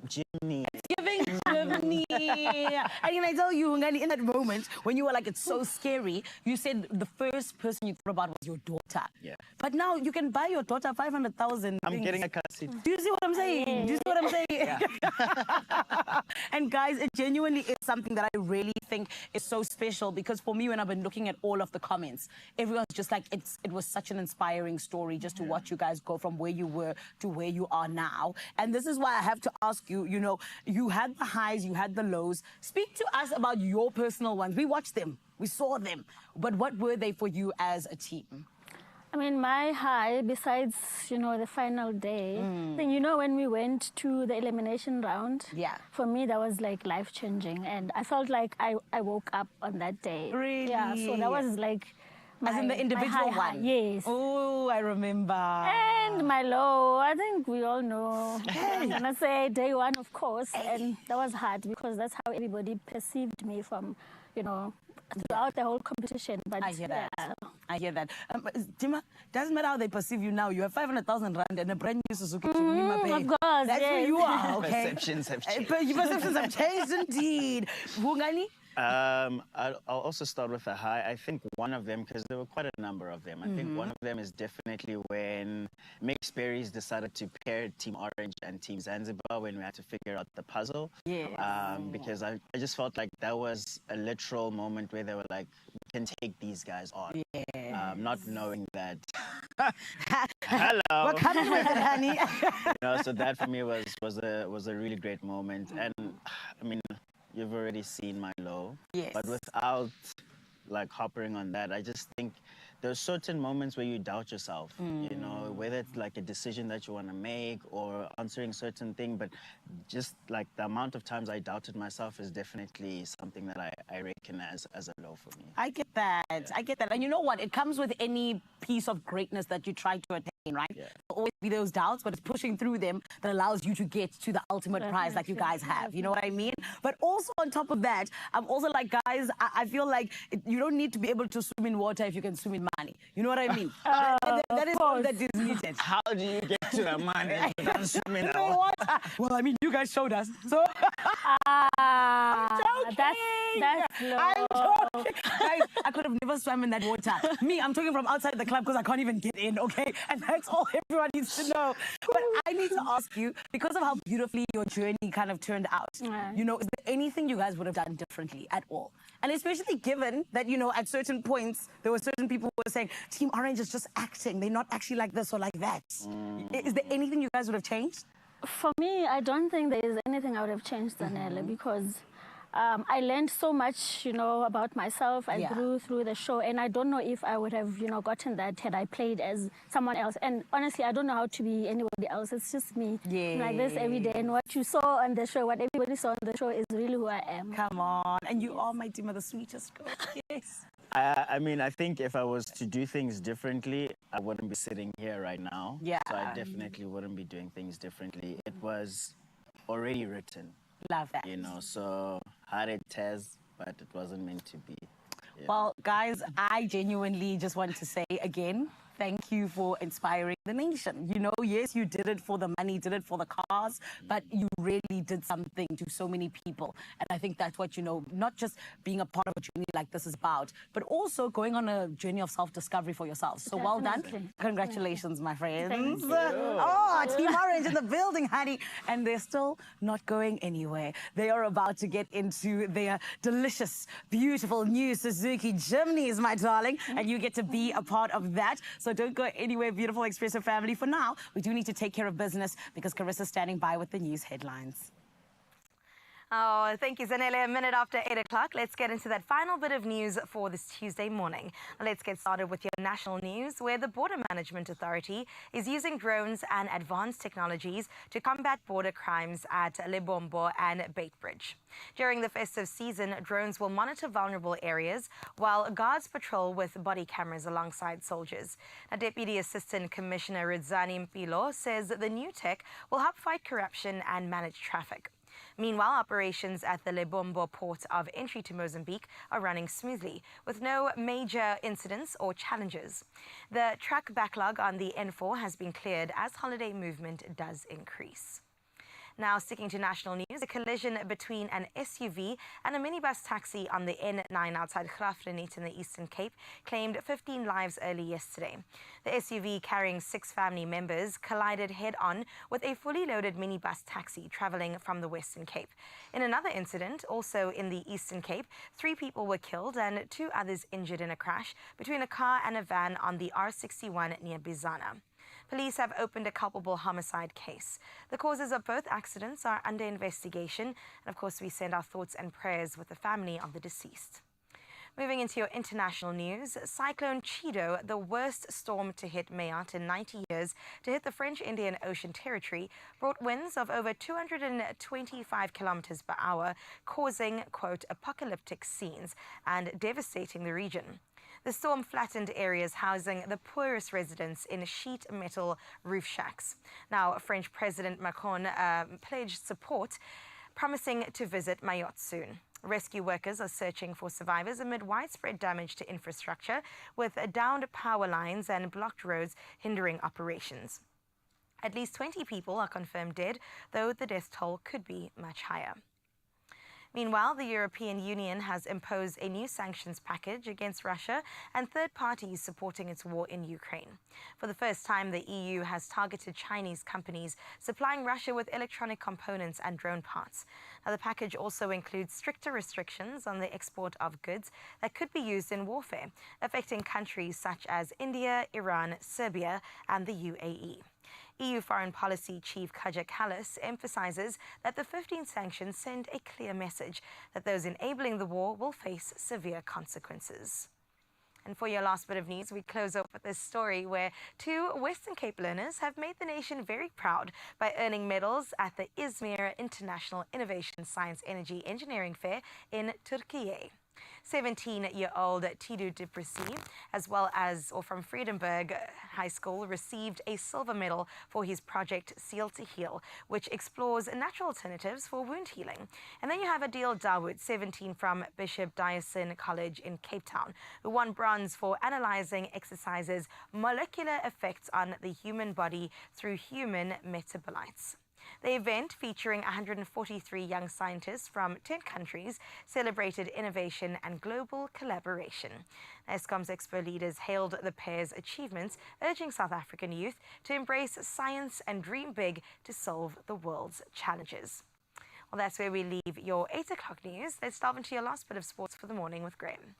Jimmy. Giving Germany. I mean, I tell you, Ngani, in that moment, when you were like, it's so scary, you said the first person you thought about was your daughter. Yeah. But now you can buy your daughter 500,000. I'm getting a car seat. Do you see what I'm saying? Do you see what I'm saying? Yeah. And guys, it genuinely is something that I really think is so special, because for me, when I've been looking at all of the comments, everyone's just like, it was such an inspiring story just to watch you guys go from where you were to where you are now. And this is why I have to ask you, you know, you had the highs, you had the lows. Speak to us about your personal ones. We watched them, we saw them, but what were they for you as a team? I mean, my high, besides, you know, the final day, then, you know, when we went to the elimination round, for me, that was like life-changing. And I felt like I woke up on that day. Really? Yeah, so that was like as in the individual high, one? Yes. Oh, I remember. And my low, I think we all know. I'm going to say day one, of course. And that was hard because that's how everybody perceived me from, you know, throughout the whole competition. But I hear that. I hear that. Dima, doesn't matter how they perceive you now. You have 500,000 rand and a brand new Suzuki Jimmy, babe. Of course, that's who you are, okay? Perceptions have changed. Perceptions have changed indeed. Wungani? I'll also start with a high. I think one of them, because there were quite a number of them, I think one of them is definitely when Mixed Berries decided to pair Team Orange and Team Zanzibar when we had to figure out the puzzle. Yeah. Because I just felt like that was a literal moment where they were like, we can take these guys on. Yeah. Not knowing that. Hello. What happened with it, honey? You know, so that for me was a really great moment. And I mean, you've already seen my low. Yes. But without like hopping on that, I just think there's certain moments where you doubt yourself, you know, whether it's like a decision that you want to make or answering certain thing, but just like the amount of times I doubted myself is definitely something that I reckon as a low for me. I get that. I get that. And you know what? It comes with any piece of greatness that you try to attain, right? There'll always be those doubts, but it's pushing through them that allows you to get to the ultimate prize like you guys have. You know what I mean? But also on top of that, I'm also like, guys, I feel like you don't need to be able to swim in water if you can swim in money. You know what I mean? That is all that is needed. How do you get to the money without swimming in water? Well, I mean, you guys showed us. So I'm joking. That's low. I'm joking. Guys, I could have never swam in that water. Me, I'm talking from outside the club because I can't even get in, okay? And that's all everyone needs to know. But I need to ask you, because of how beautifully your journey kind of turned out, you know, is there anything you guys would have done differently at all? And especially given that, you know, at certain points, there were certain people who were saying, Team Orange is just acting. They're not actually like this or like that. Is there anything you guys would have changed? For me, I don't think there is anything I would have changed, Daniela, because I learned so much, you know, about myself. I grew through the show, and I don't know if I would have, you know, gotten that had I played as someone else. And honestly, I don't know how to be anybody else. It's just me like this every day. And what you saw on the show, what everybody saw on the show is really who I am. Come on. And you are, my team, the sweetest girl. Yes. I mean, I think if I was to do things differently, I wouldn't be sitting here right now. Yeah. So I definitely wouldn't be doing things differently. It was already written. Love that. You know, so hard it tears, but it wasn't meant to be. Yeah. Well, guys, I genuinely just want to say again, thank you for inspiring the nation. You know, yes, you did it for the money, did it for the cars, but you really did something to so many people. And I think that's what, you know, not just being a part of a journey like this is about, but also going on a journey of self-discovery for yourself. So well done. Congratulations, my friends. Thank you. Oh, Team Orange in the building, honey. And they're still not going anywhere. They are about to get into their delicious, beautiful new Suzuki Jimneys, my darling. And you get to be a part of that. So don't go anywhere, beautiful Expresso Expresso family. For now, we do need to take care of business because Carissa's standing by with the news headlines. Oh, thank you, Zanele. A minute after 8 o'clock, let's get into that final bit of news for this Tuesday morning. Let's get started with your national news, where the Border Management Authority is using drones and advanced technologies to combat border crimes at Lebombo and Beitbridge. During the festive season, drones will monitor vulnerable areas while guards patrol with body cameras alongside soldiers. A Deputy Assistant Commissioner Ridzani Mpilo says the new tech will help fight corruption and manage traffic. Meanwhile, operations at the Lebombo port of entry to Mozambique are running smoothly, with no major incidents or challenges. The truck backlog on the N4 has been cleared as holiday movement does increase. Now, sticking to national news, a collision between an SUV and a minibus taxi on the N9 outside Graaff-Reinet in the Eastern Cape claimed 15 lives early yesterday. The SUV carrying 6 family members collided head-on with a fully loaded minibus taxi traveling from the Western Cape. In another incident, also in the Eastern Cape, 3 people were killed and 2 others injured in a crash between a car and a van on the R61 near Bizana. Police have opened a culpable homicide case. The causes of both accidents are under investigation, and of course we send our thoughts and prayers with the family of the deceased. Moving into your international news, Cyclone Chido, the worst storm to hit Mayotte in 90 years, to hit the French Indian Ocean territory, brought winds of over 225 kilometers per hour, causing, quote, apocalyptic scenes and devastating the region. The storm flattened areas housing the poorest residents in sheet metal roof shacks. Now, French President Macron pledged support, promising to visit Mayotte soon. Rescue workers are searching for survivors amid widespread damage to infrastructure, with downed power lines and blocked roads hindering operations. At least 20 people are confirmed dead, though the death toll could be much higher. Meanwhile, the European Union has imposed a new sanctions package against Russia and third parties supporting its war in Ukraine. For the first time, the EU has targeted Chinese companies supplying Russia with electronic components and drone parts. Now, the package also includes stricter restrictions on the export of goods that could be used in warfare, affecting countries such as India, Iran, Serbia, and the UAE. EU Foreign Policy Chief Kaja Kallas emphasizes that the 15 sanctions send a clear message that those enabling the war will face severe consequences. And for your last bit of news, we close up with this story where 2 Western Cape learners have made the nation very proud by earning medals at the Izmir International Innovation Science Energy Engineering Fair in Turkey. 17-year-old Tidu Duplessis, from Friedenberg High School, received a silver medal for his project Seal to Heal, which explores natural alternatives for wound healing. And then you have Adil Dawood, 17, from Bishop Diocesan College in Cape Town, who won bronze for analyzing exercise's molecular effects on the human body through human metabolites. The event, featuring 143 young scientists from 10 countries, celebrated innovation and global collaboration. ESCOM's Expo leaders hailed the pair's achievements, urging South African youth to embrace science and dream big to solve the world's challenges. Well, that's where we leave your 8 o'clock news. Let's delve into your last bit of sports for the morning with Graham.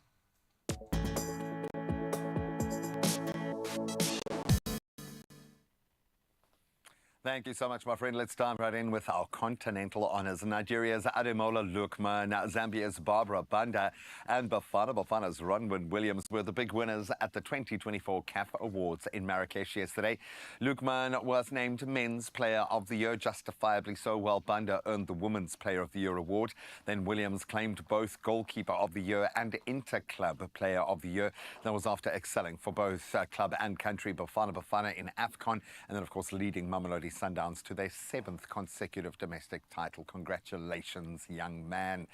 Thank you so much, my friend. Let's dive right in with our continental honours. Nigeria's Ademola Lookman, Zambia's Barbara Banda, and Bafana's Ronwin Williams were the big winners at the 2024 CAF Awards in Marrakesh yesterday. Lookman was named Men's Player of the Year, justifiably so, while Banda earned the Women's Player of the Year award. Then Williams claimed both Goalkeeper of the Year and Inter-Club Player of the Year. That was after excelling for both club and country, Bafana in AFCON, and then, of course, leading Mamelodi Sundowns to their 7th consecutive domestic title. Congratulations, young man.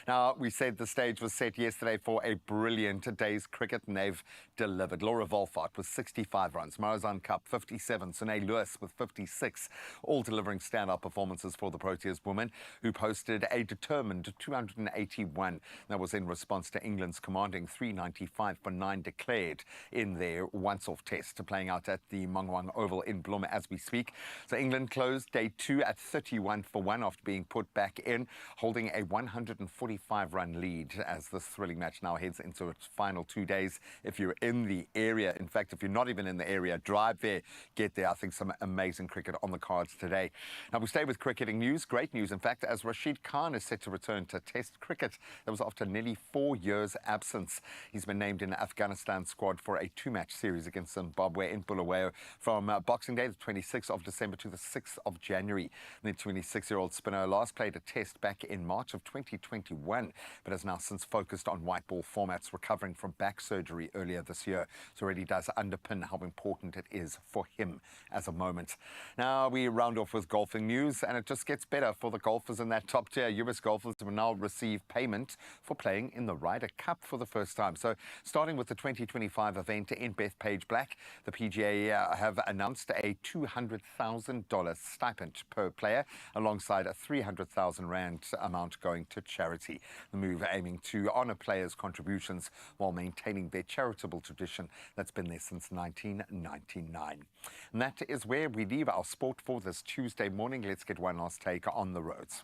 Now, we said the stage was set yesterday for a brilliant day's cricket, and they've delivered. Laura Volfart with 65 runs, Marizan Cup 57, Sune Lewis with 56, all delivering standout performances for the Proteas women, who posted a determined 281. That was in response to England's commanding 395 for 9 declared in their once-off test, playing out at the Mangwang Oval in Bloem as we speak. So England closed day 2 at 31 for 1 after being put back in, holding a 145-run lead as this thrilling match now heads into its final 2 days. If you're in the area, in fact, if you're not even in the area, drive there, get there. I think some amazing cricket on the cards today. Now we stay with cricketing news, great news in fact, as Rashid Khan is set to return to Test cricket. That was after nearly 4 years absence. He's been named in the Afghanistan squad for a 2-match series against Zimbabwe in Bulawayo from Boxing Day, the 26th of December to the 6th of January. The 26-year-old spinner last played a test back in March of 2021, but has now since focused on white ball formats, recovering from back surgery earlier this year. So it really does underpin how important it is for him as a moment. Now we round off with golfing news, and it just gets better for the golfers in that top tier. US golfers will now receive payment for playing in the Ryder Cup for the first time. So starting with the 2025 event in Bethpage Black, the PGA have announced a $200,000 stipend per player, alongside a 300,000 rand amount going to charity. The move aiming to honour players' contributions while maintaining their charitable tradition that's been there since 1999. And that is where we leave our sport for this Tuesday morning. Let's get one last take on the roads.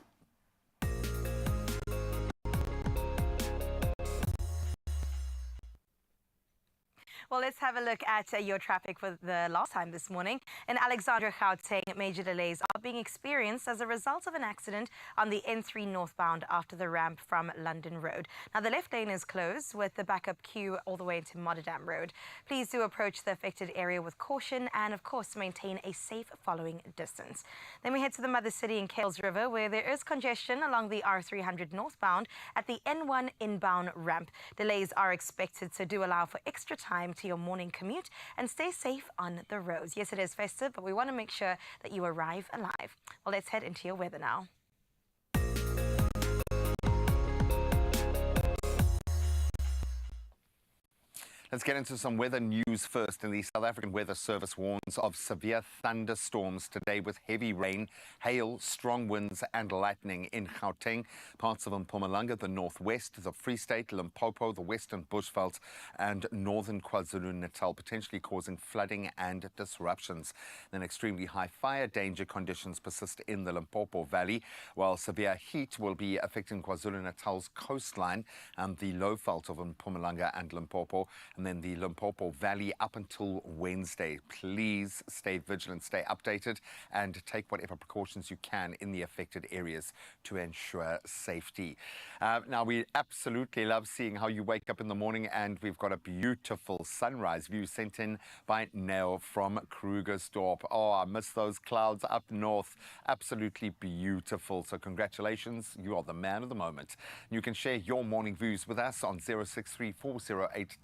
Well, let's have a look at your traffic for the last time this morning. In Alexandra, Gauteng, major delays are being experienced as a result of an accident on the N3 northbound after the ramp from London Road. Now, the left lane is closed with the backup queue all the way into Modderdam Road. Please do approach the affected area with caution and, of course, maintain a safe following distance. Then we head to the mother city in Kales River, where there is congestion along the R300 northbound at the N1 inbound ramp. Delays are expected, so do allow for extra time to your morning commute and stay safe on the roads. Yes, it is festive, but we want to make sure that you arrive alive. Well, let's head into your weather now. Let's get into some weather news first. And the South African Weather Service warns of severe thunderstorms today with heavy rain, hail, strong winds and lightning in Gauteng, parts of Mpumalanga, the northwest, the Free State, Limpopo, the western Bushveld and northern KwaZulu-Natal, potentially causing flooding and disruptions. Then extremely high fire danger conditions persist in the Limpopo Valley, while severe heat will be affecting KwaZulu-Natal's coastline and the Lowveld of Mpumalanga and Limpopo, and then the Limpopo Valley up until Wednesday. Please stay vigilant, stay updated, and take whatever precautions you can in the affected areas to ensure safety. Now, we absolutely love seeing how you wake up in the morning, and we've got a beautiful sunrise view sent in by Nell from Krugersdorp. Oh, I miss those clouds up north. Absolutely beautiful. So congratulations, you are the man of the moment. You can share your morning views with us on 063 408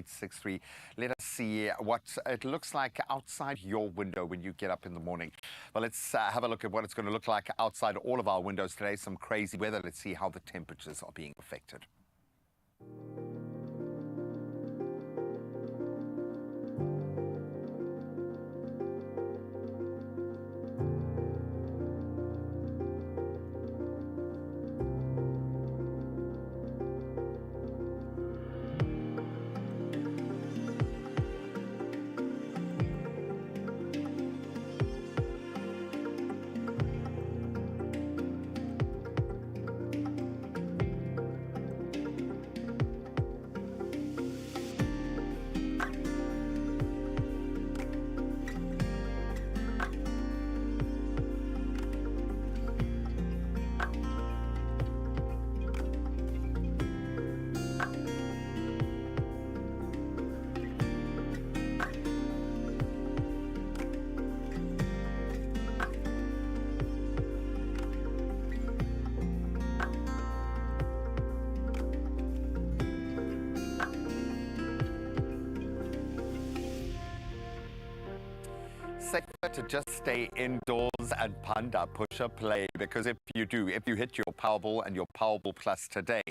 8863. Let us see what it looks like outside your window when you get up in the morning. Well, let's have a look at what it's going to look like outside all of our windows today. Some crazy weather. Let's see how the temperatures are being affected. Safer to just stay indoors and panda push a play, because if you hit your Powerball and your Powerball Plus today,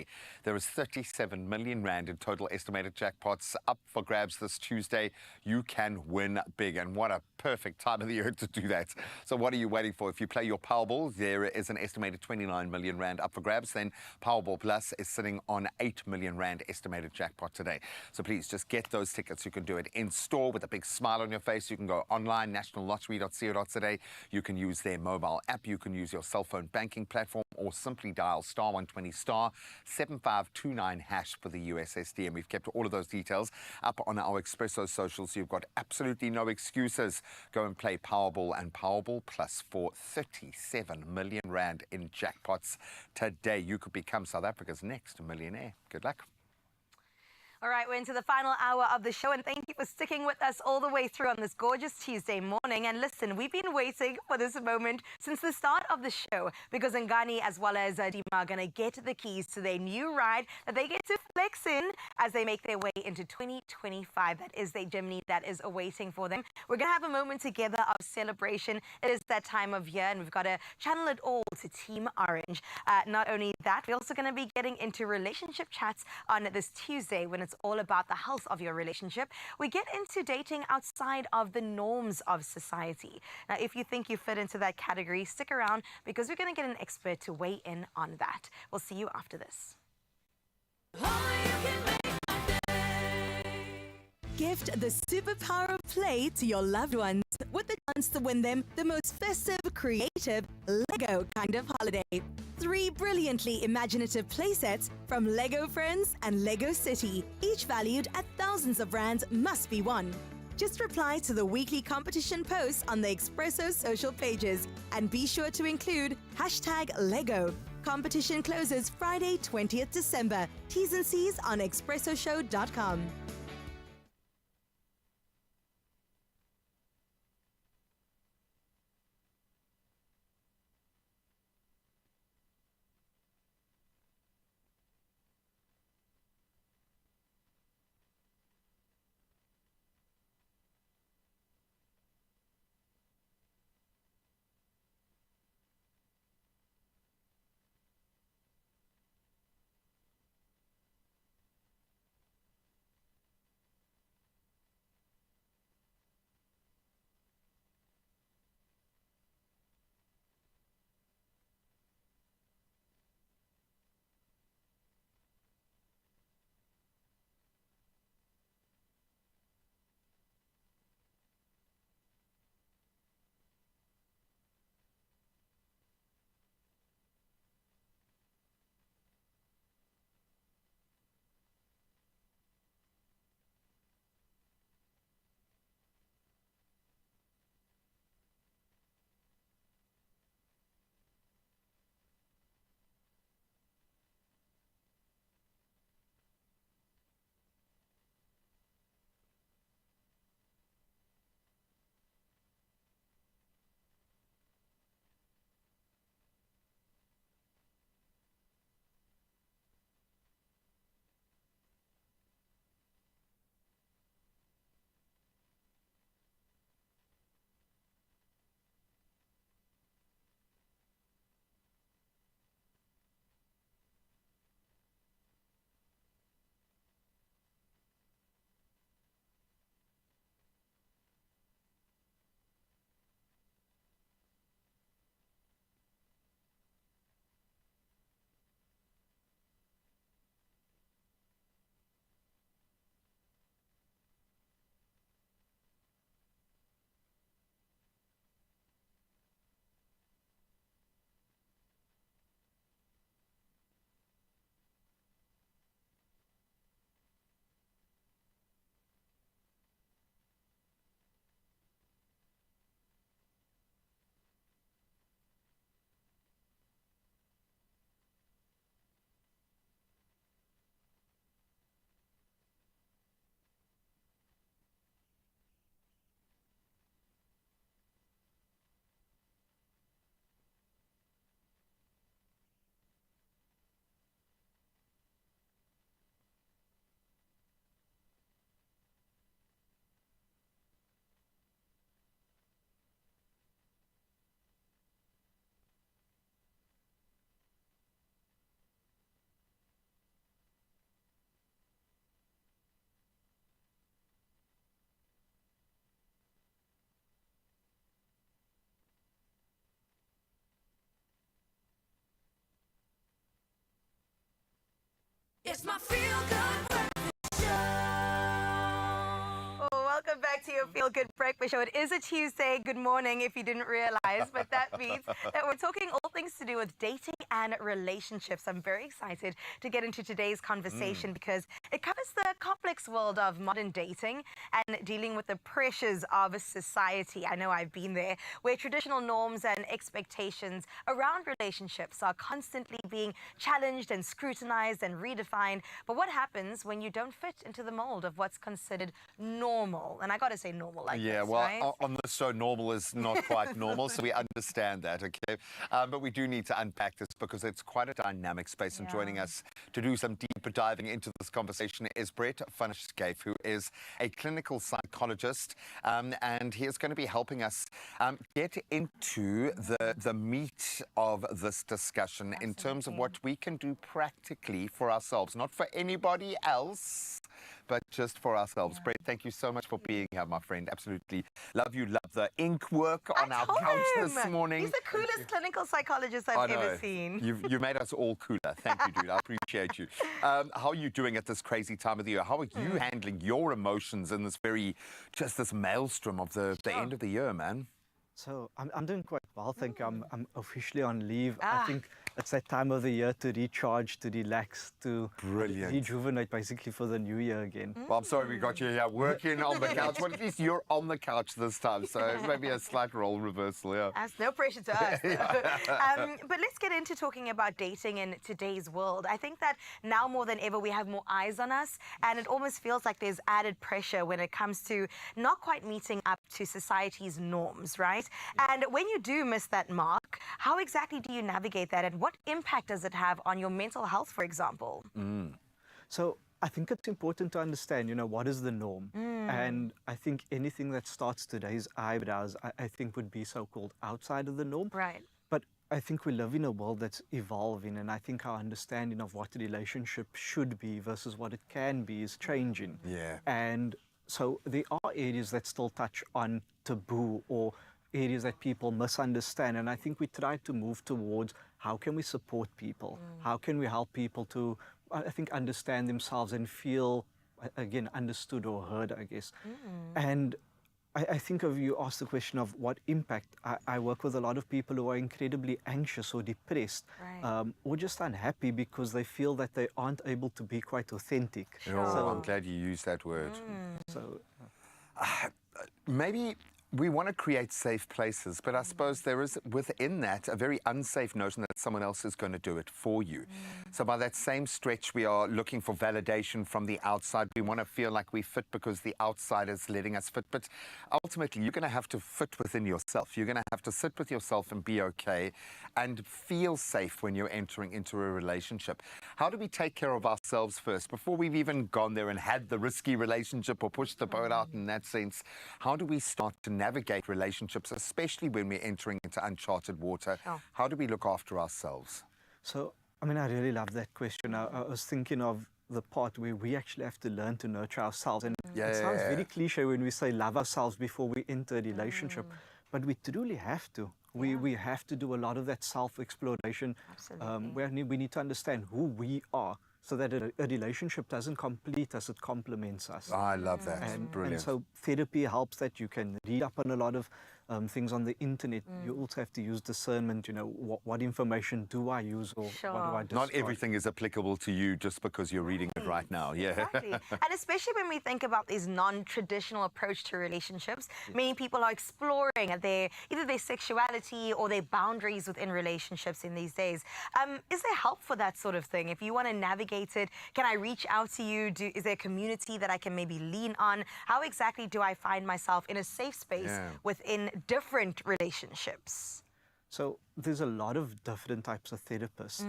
there is 37 million rand in total estimated jackpots up for grabs this Tuesday. You can win big, and what a perfect time of the year to do that. So what are you waiting for? If you play your Powerball, there is an estimated 29 million rand up for grabs. Then Powerball Plus is sitting on 8 million rand estimated jackpot today. So please just get those tickets. You can do it in store with a big smile on your face. You can go online, National Lottery fsw.co.za. You can use their mobile app, you can use your cell phone banking platform, or simply dial star 120 star 7529 hash for the USSD. And we've kept all of those details up on our Expresso socials. You've got absolutely no excuses. Go and play Powerball and Powerball Plus for 37 million rand in jackpots today. You could become South Africa's next millionaire. Good luck. All right, we're into the final hour of the show, and thank you for sticking with us all the way through on this gorgeous Tuesday morning. And listen, we've been waiting for this moment since the start of the show, because Ngani as well as Dima are going to get the keys to their new ride that they get to flex in as they make their way into 2025. That is their Jimny that is awaiting for them. We're going to have a moment together of celebration. It is that time of year, and we've got to channel it all to Team Orange. Not only that, we're also going to be getting into relationship chats on this Tuesday when it's all about the health of your relationship. We get into dating outside of the norms of society. Now, if you think you fit into that category, stick around because we're going to get an expert to weigh in on that. We'll see you after this. Gift the superpower of play to your loved ones with the chance to win them the most festive, creative, Lego kind of holiday. 3 brilliantly imaginative playsets from Lego Friends and Lego City, each valued at thousands of rands, must be won. Just reply to the weekly competition posts on the Expresso social pages and be sure to include #Lego. Competition closes Friday, 20th December. T's and C's on expressoshow.com. It's my feel-good breakfast show. Welcome back to your your Feel Good Breakfast Show. It is a Tuesday. Good morning, if you didn't realize, but that means that we're talking all things to do with dating and relationships. I'm very excited to get into today's conversation because it covers the complex world of modern dating and dealing with the pressures of society. I know I've been there, where traditional norms and expectations around relationships are constantly being challenged and scrutinized and redefined. But what happens when you don't fit into the mold of what's considered normal? And I got to say normal like yeah, this, well, right? on this show, normal is not quite normal, so we understand that, okay? But we do need to unpack this because it's quite a dynamic space. And joining us to do some deeper diving into this conversation is Brett Fudge, who is a clinical psychologist, and he is going to be helping us get into the meat of this discussion in terms of what we can do practically for ourselves, not for anybody else, but just for ourselves. Brett, thank you so much for being here, my friend. Absolutely love you. Love the ink work on our couch this morning. He's the coolest clinical psychologist I've ever seen. You made us all cooler. Thank you, dude. I appreciate you. How are you doing at this crazy time of the year? How are you handling your emotions in this this maelstrom of the end of the year, man? So I'm doing quite well. I think I'm officially on leave. I think it's that time of the year to recharge, to relax, to rejuvenate basically for the new year again. Well, I'm sorry we got you here working on the couch. Well, at least you're on the couch this time, so maybe a slight role reversal, yeah. That's no pressure to us. But let's get into talking about dating in today's world. I think that now more than ever we have more eyes on us, and it almost feels like there's added pressure when it comes to not quite meeting up to society's norms, right? And when you do miss that mark, how exactly do you navigate that, and what impact does it have on your mental health, for example? So I think it's important to understand, what is the norm? And I think anything that starts today's eyebrows, I think would be so-called outside of the norm. Right. But I think we live in a world that's evolving, and I think our understanding of what a relationship should be versus what it can be is changing. Yeah. And so there are areas that still touch on taboo or areas that people misunderstand, and I think we try to move towards how can we support people, how can we help people to, I think, understand themselves and feel, again, understood or heard, I guess. And I think of you asked the question of what impact. I work with a lot of people who are incredibly anxious or depressed, or just unhappy because they feel that they aren't able to be quite authentic. So, I'm glad you used that word. So maybe we want to create safe places, but I suppose there is within that a very unsafe notion that someone else is going to do it for you. So by that same stretch, we are looking for validation from the outside. We want to feel like we fit because the outside is letting us fit. But ultimately, you're going to have to fit within yourself. You're going to have to sit with yourself and be okay and feel safe when you're entering into a relationship. How do we take care of ourselves first before we've even gone there and had the risky relationship or pushed the boat out in that sense? How do we start to navigate relationships, especially when we're entering into uncharted water? How do we look after ourselves? So, I mean, I really love that question. I was thinking of the part where we actually have to learn to nurture ourselves. And it sounds very cliche when we say love ourselves before we enter a relationship, but we truly have to. We have to do a lot of that self-exploration. We need to understand who we are, so that a relationship doesn't complete us, it complements us. I love that. Brilliant. And so therapy helps that. You can read up on a lot of things on the internet. You also have to use discernment, what information do I use or what do I discard? Not everything is applicable to you just because you're reading it right now. Yeah. Exactly. And especially when we think about these non-traditional approach to relationships, many people are exploring either their sexuality or their boundaries within relationships in these days. Is there help for that sort of thing? If you want to navigate it, can I reach out to you? Is there a community that I can maybe lean on? How exactly do I find myself in a safe space within different relationships? So there's a lot of different types of therapists,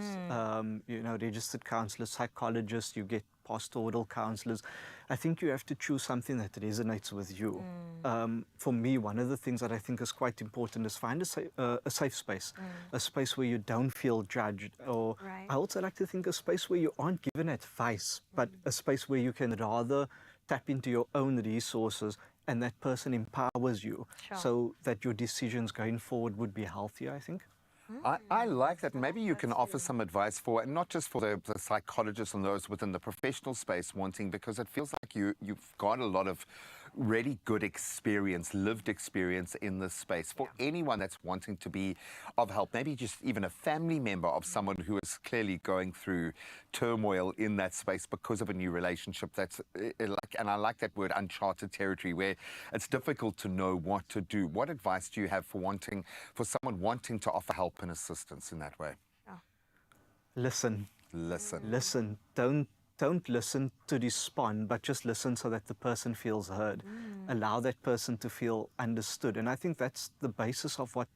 registered counselors, psychologists, you get pastoral counselors. I think you have to choose something that resonates with you. For me, one of the things that I think is quite important is find a safe space, a space where you don't feel judged. Or I also like to think a space where you aren't given advice, but a space where you can rather tap into your own resources and that person empowers you so that your decisions going forward would be healthier, I think. I like that. Maybe you can offer some advice for, and not just for the psychologists and those within the professional space wanting, because it feels like you've got a lot of really good experience, lived experience in this space. For anyone that's wanting to be of help, maybe just even a family member of someone who is clearly going through turmoil in that space because of a new relationship, that's like, and I like that word, uncharted territory, where it's difficult to know what to do. What advice do you have for someone wanting to offer help and assistance in that way? Listen. Listen. Listen. Don't listen to respond, but just listen so that the person feels heard. Allow that person to feel understood. And I think that's the basis of what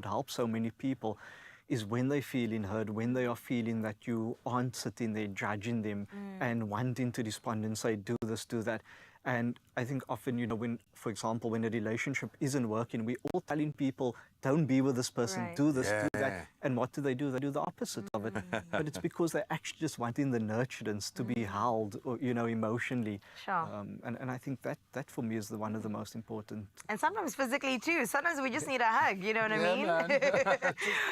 helps so many people, is when they feel heard, when they are feeling that you aren't sitting there judging them and wanting to respond and say, do this, do that. And I think often, you know, when, for example, when a relationship isn't working, we're all telling people, don't be with this person, do this, do that. And what do? They do the opposite of it. But it's because they're actually just wanting the nurturance to be held, or, you know, emotionally. Sure. And I think that for me is one of the most important. And sometimes physically too. Sometimes we just need a hug, you know what I mean?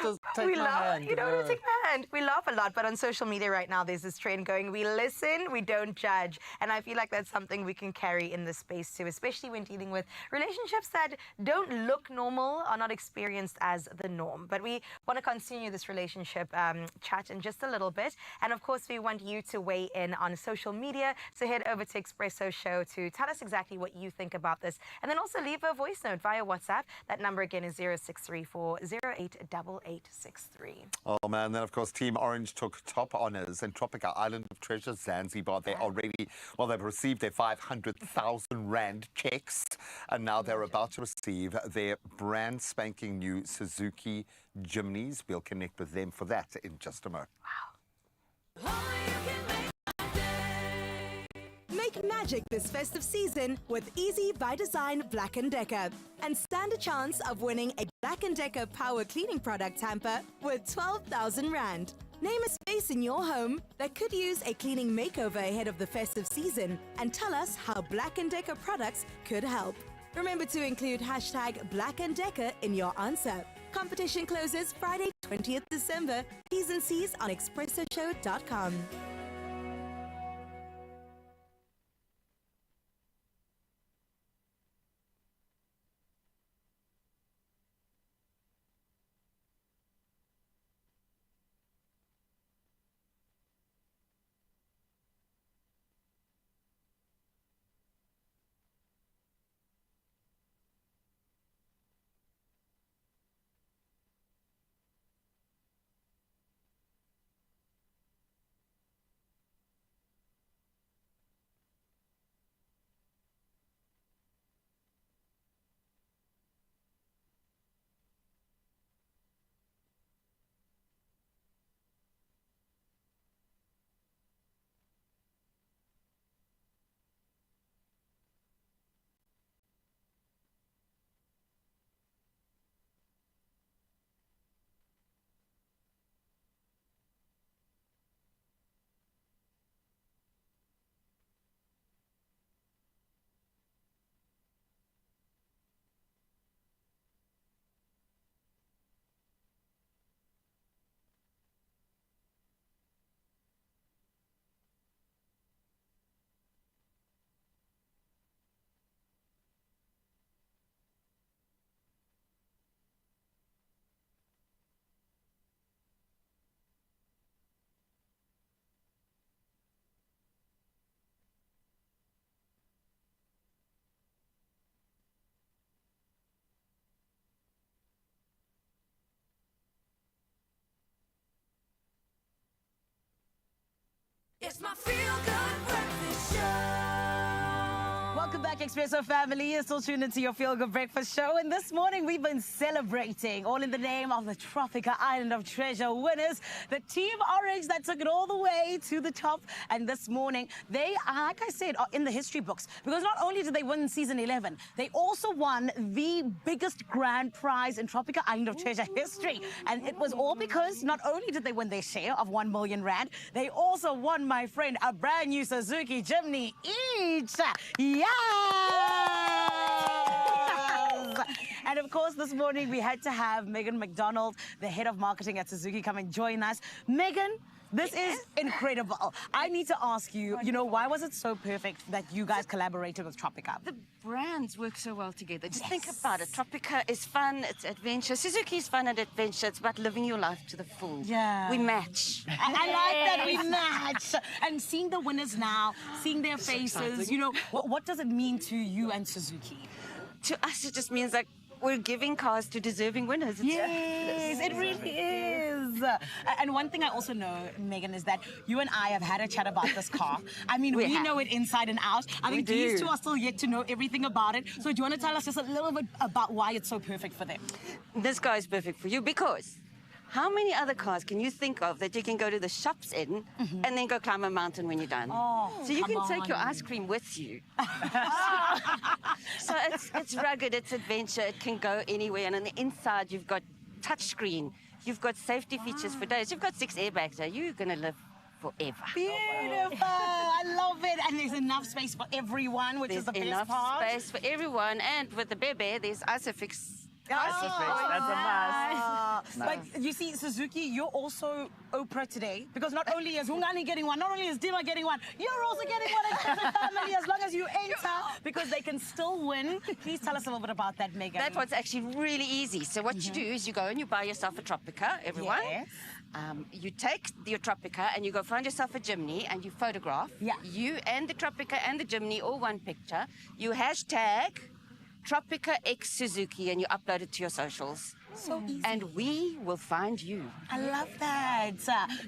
Just take we my love, hand. you know, take my hand. We laugh a lot, but on social media right now, there's this trend going, we listen, we don't judge. And I feel like that's something we can carry in this space too, especially when dealing with relationships that don't look normal, are not experienced as the norm. But we want to continue this relationship chat in just a little bit. And of course, we want you to weigh in on social media. So head over to Expresso Show to tell us exactly what you think about this. And then also leave a voice note via WhatsApp. That number again is 0634088863. Oh man, then of course Team Orange took top honours in Tropika Island of Treasure, Zanzibar. They already, well, they've received their 500,000 Rand checks, and now they're about to receive their brand spanking new Suzuki Jimneys. We'll connect with them for that in just a moment. Make magic this festive season with Easy by Design Black & Decker and stand a chance of winning a Black & Decker power cleaning product hamper with 12,000 Rand. Name a space in your home that could use a cleaning makeover ahead of the festive season and tell us how Black & Decker products could help. Remember to include hashtag Black & Decker in your answer. Competition closes Friday, 20th December. T's and C's on expressoshow.com. It's my feel-good breakfast show. Welcome back, Expresso family. You're still tuned into your Feel Good Breakfast Show. And this morning, we've been celebrating, all in the name of the Tropika Island of Treasure winners, the Team Orange that took it all the way to the top. And this morning, they, like I said, are in the history books. Because not only did they win season 11, they also won the biggest grand prize in Tropika Island of Treasure history. And it was all because not only did they win their share of 1 million Rand, they also won, my friend, a brand new Suzuki Jimny each. Yes! And of course, this morning we had to have Megan McDonald, the head of marketing at Suzuki, come and join us. Megan, this is incredible. I need to ask you, why was it so perfect that you guys collaborated with Tropika? The brands work so well together. Just think about it. Tropika is fun, it's adventure. Suzuki is fun and adventure. It's about living your life to the full. Yeah. We match. I like that we match. And seeing the winners now, seeing their faces, what does it mean to you and Suzuki? To us, it just means like we're giving cars to deserving winners. Yes, it really is. And one thing I also know, Megan, is that you and I have had a chat about this car. I mean, we know it inside and out. I think these two are still yet to know everything about it. So do you want to tell us just a little bit about why it's so perfect for them? This car is perfect for you because how many other cars can you think of that you can go to the shops in and then go climb a mountain when you're done? Oh, so you can take your ice cream with you. So it's rugged, it's adventure, it can go anywhere. And on the inside, you've got touchscreen, you've got safety features for days, you've got 6 airbags. So you're going to live forever. Beautiful. I love it. And there's enough space for everyone, which is the best part. Enough space for everyone. And with the baby, there's Isofix. That's a must. But you see, Suzuki, you're also Oprah today because not only is Hungani getting one, not only is Dima getting one, you're also getting one as a family as long as you enter because they can still win. Please tell us a little bit about that, Megan. That one's actually really easy. So what you do is you go and you buy yourself a Tropika, everyone. Yes. You take your Tropika and you go find yourself a Jimny and you photograph. Yeah. You and the Tropika and the Jimny, all one picture. You hashtag Tropika X Suzuki and you upload it to your socials. So easy. And we will find you. I love that.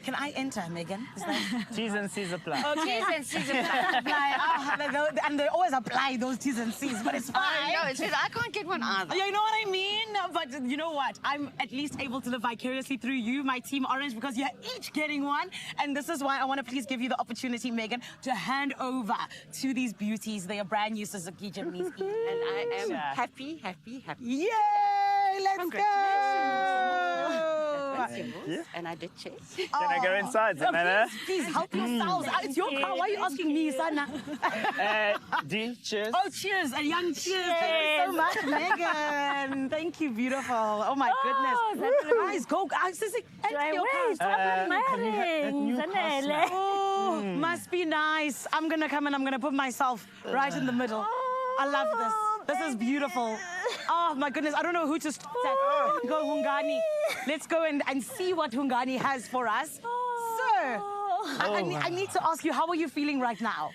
Can I enter, Megan? Is that... T's and C's apply. T's and C's apply. And they always apply those T's and C's, but it's fine. No, it's just, I can't get one either. You know what I mean? But you know what? I'm at least able to live vicariously through you, my Team Orange, because you're each getting one. And this is why I want to please give you the opportunity, Megan, to hand over to these beauties. They are brand new Suzuki Jimnys. And I am happy. Yay! Let's go! And I did check. Can I go inside, Zanella? Please help yourselves. It's your car. Why are you asking me, Sana? D, cheers. Oh, cheers. A young cheers. Thank you so much, Megan. Thank you, beautiful. Oh, my goodness. Guys, go. Enter your car. Oh, must be nice. I'm going to come and I'm going to put myself right in the middle. I love this. This is beautiful. Oh, my goodness. I don't know who to start at. Go, Hungani. Let's go and see what Hungani has for us. Sir, I need to ask you, how are you feeling right now?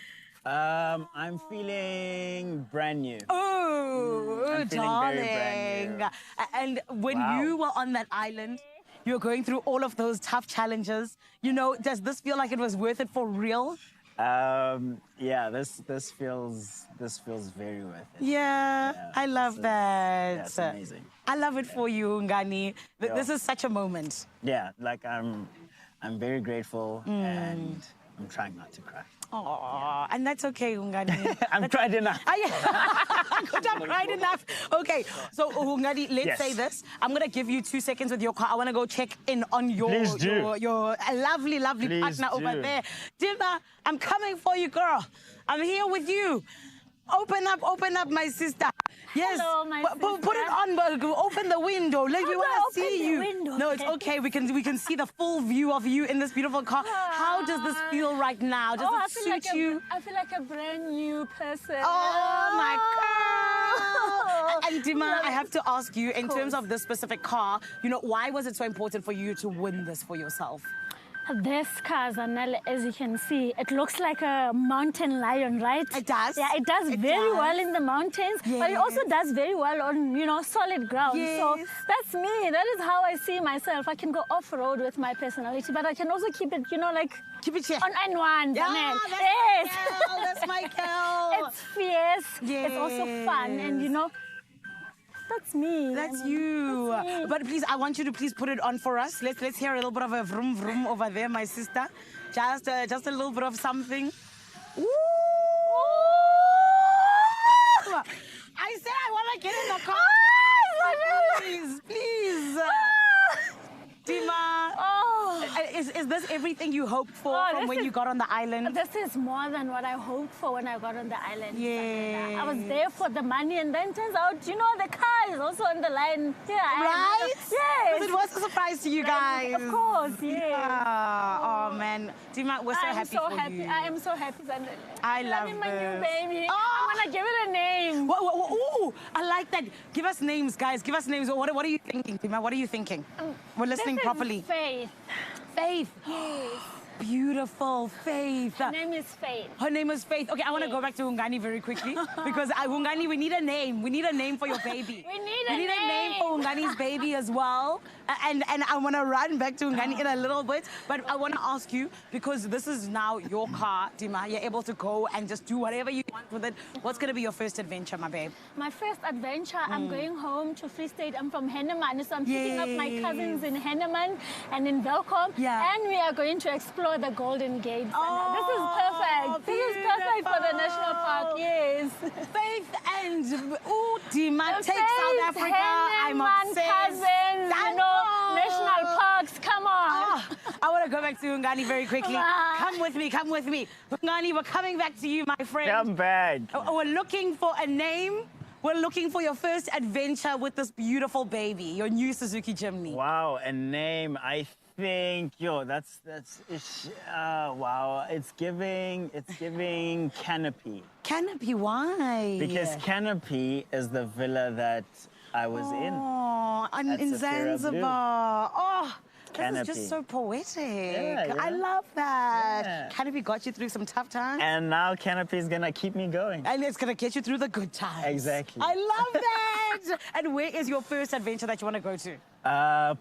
I'm feeling brand new. Oh, I'm feeling darling. very brand new. And when you were on that island, you're going through all of those tough challenges. Does this feel like it was worth it for real? Yeah, this feels very worth it. Yeah, I love that. That's amazing. I love it for you, Ngani. This is such a moment. Yeah, like I'm very grateful and I'm trying not to cry. Oh, and that's okay, Hungani. I'm cried enough. I'm cried enough. Okay, so Hungani, let's say this. I'm gonna give you 2 seconds with your car. I wanna go check in on your lovely partner over there. Dima, I'm coming for you, girl. I'm here with you. Open up, my sister. Yes. Hello, my Put it on, but open the window. Like, we want to see you. Window? No, it's okay. We can see the full view of you in this beautiful car. How does this feel right now? Does it suit you? I feel like a brand new person. Oh, my God. And Dima, I have to ask you, in terms of this specific car, why was it so important for you to win this for yourself? This car, Zanelle, as you can see, it looks like a mountain lion, right? It does. Yeah, it does very well in the mountains, but it also does very well on, solid ground. Yes. So that's me. That is how I see myself. I can go off-road with my personality, but I can also keep it, keep it here. On N1, yeah, Zanelle. That's my girl. It's fierce. Yes. It's also fun, and that's me. That's you. That's me. But please, I want you to please put it on for us. Let's hear a little bit of a vroom vroom over there, my sister. Just a little bit of something. Ooh! I said I want to get in the car. Please. Dima. Oh. Is this everything you hoped for Oh, from this when is- you got on the island? This is more than what I hoped for when I got on the island. Yes. I was there for the money, and then turns out, you know, the car is also on the line. Yeah, Right? Yes. Because it was a surprise to you guys. Of course, yes. Yeah. Oh, man. Dima, we're so I'm happy so for happy. you. I am so happy. I love Having my new this. baby. Oh. I'm gonna give it a name. Ooh, I like that. Give us names, guys. Give us names. What are you thinking, Dima? What are you thinking? We're listening This is properly. Faith. Faith. Yes. Beautiful, Faith. Her name is Faith. Her name is Faith. Okay, I want to go back to Hungani very quickly because Hungani, we need a name. We need a name for your baby. We need a name for Hungani's baby as well. And I want to run back to Hungani in a little bit, but I want to ask you, because this is now your car, Dima, you're able to go and just do whatever you want with it. What's going to be your first adventure, my babe? My first adventure, I'm going home to Free State. I'm from Henneman, so I'm picking up my cousins in Henneman and in Velkom. Yeah. And we are going to explore the Golden Gate. Oh, this is perfect. This is perfect for the national park, yes. Faith and Dima take Faith, South Africa. I'm Henneman, obsessed. cousins, you know, national parks, come on. I want to go back to Hungani very quickly. Come with me, come with me. Hungani, we're coming back to you, my friend. Come back. We're looking for a name. We're looking for your first adventure with this beautiful baby, your new Suzuki Jimny. Wow, a name. I think, wow. It's giving Canopy. Canopy, why? Because Canopy is the villa that I was in. Oh, in Safira Blue. Zanzibar. Oh, this is Canopy. just so poetic. Yeah. I love that. Yeah. Canopy got you through some tough times. And now Canopy is gonna keep me going. And it's gonna get you through the good times. Exactly. I love that. And where is your first adventure that you want to go to?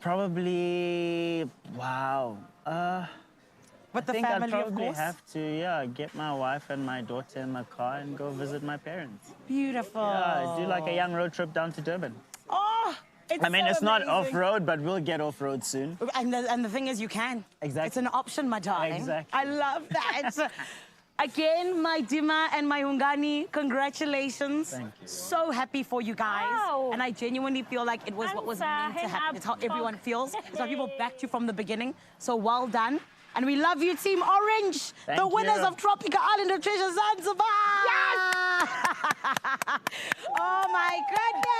Probably, wow. With I the think family, I'd of probably course. have to, get my wife and my daughter in the car and go visit my parents. Beautiful. Yeah, do like a young road trip down to Durban. Oh, I mean, so it's not amazing. off-road, but we'll get off-road soon. And the thing is, you can. Exactly. It's an option, my darling. Exactly. I love that. Again, my Dima and my Hungani, congratulations. Thank you. So happy for you guys. Wow. And I genuinely feel like it was what was meant to happen. It's how everyone feels. It's how people backed you from the beginning. So well done. And we love you, Team Orange. Thank the winners you. of Tropika Island of Treasure Zanzibar. Yes! Oh my goodness.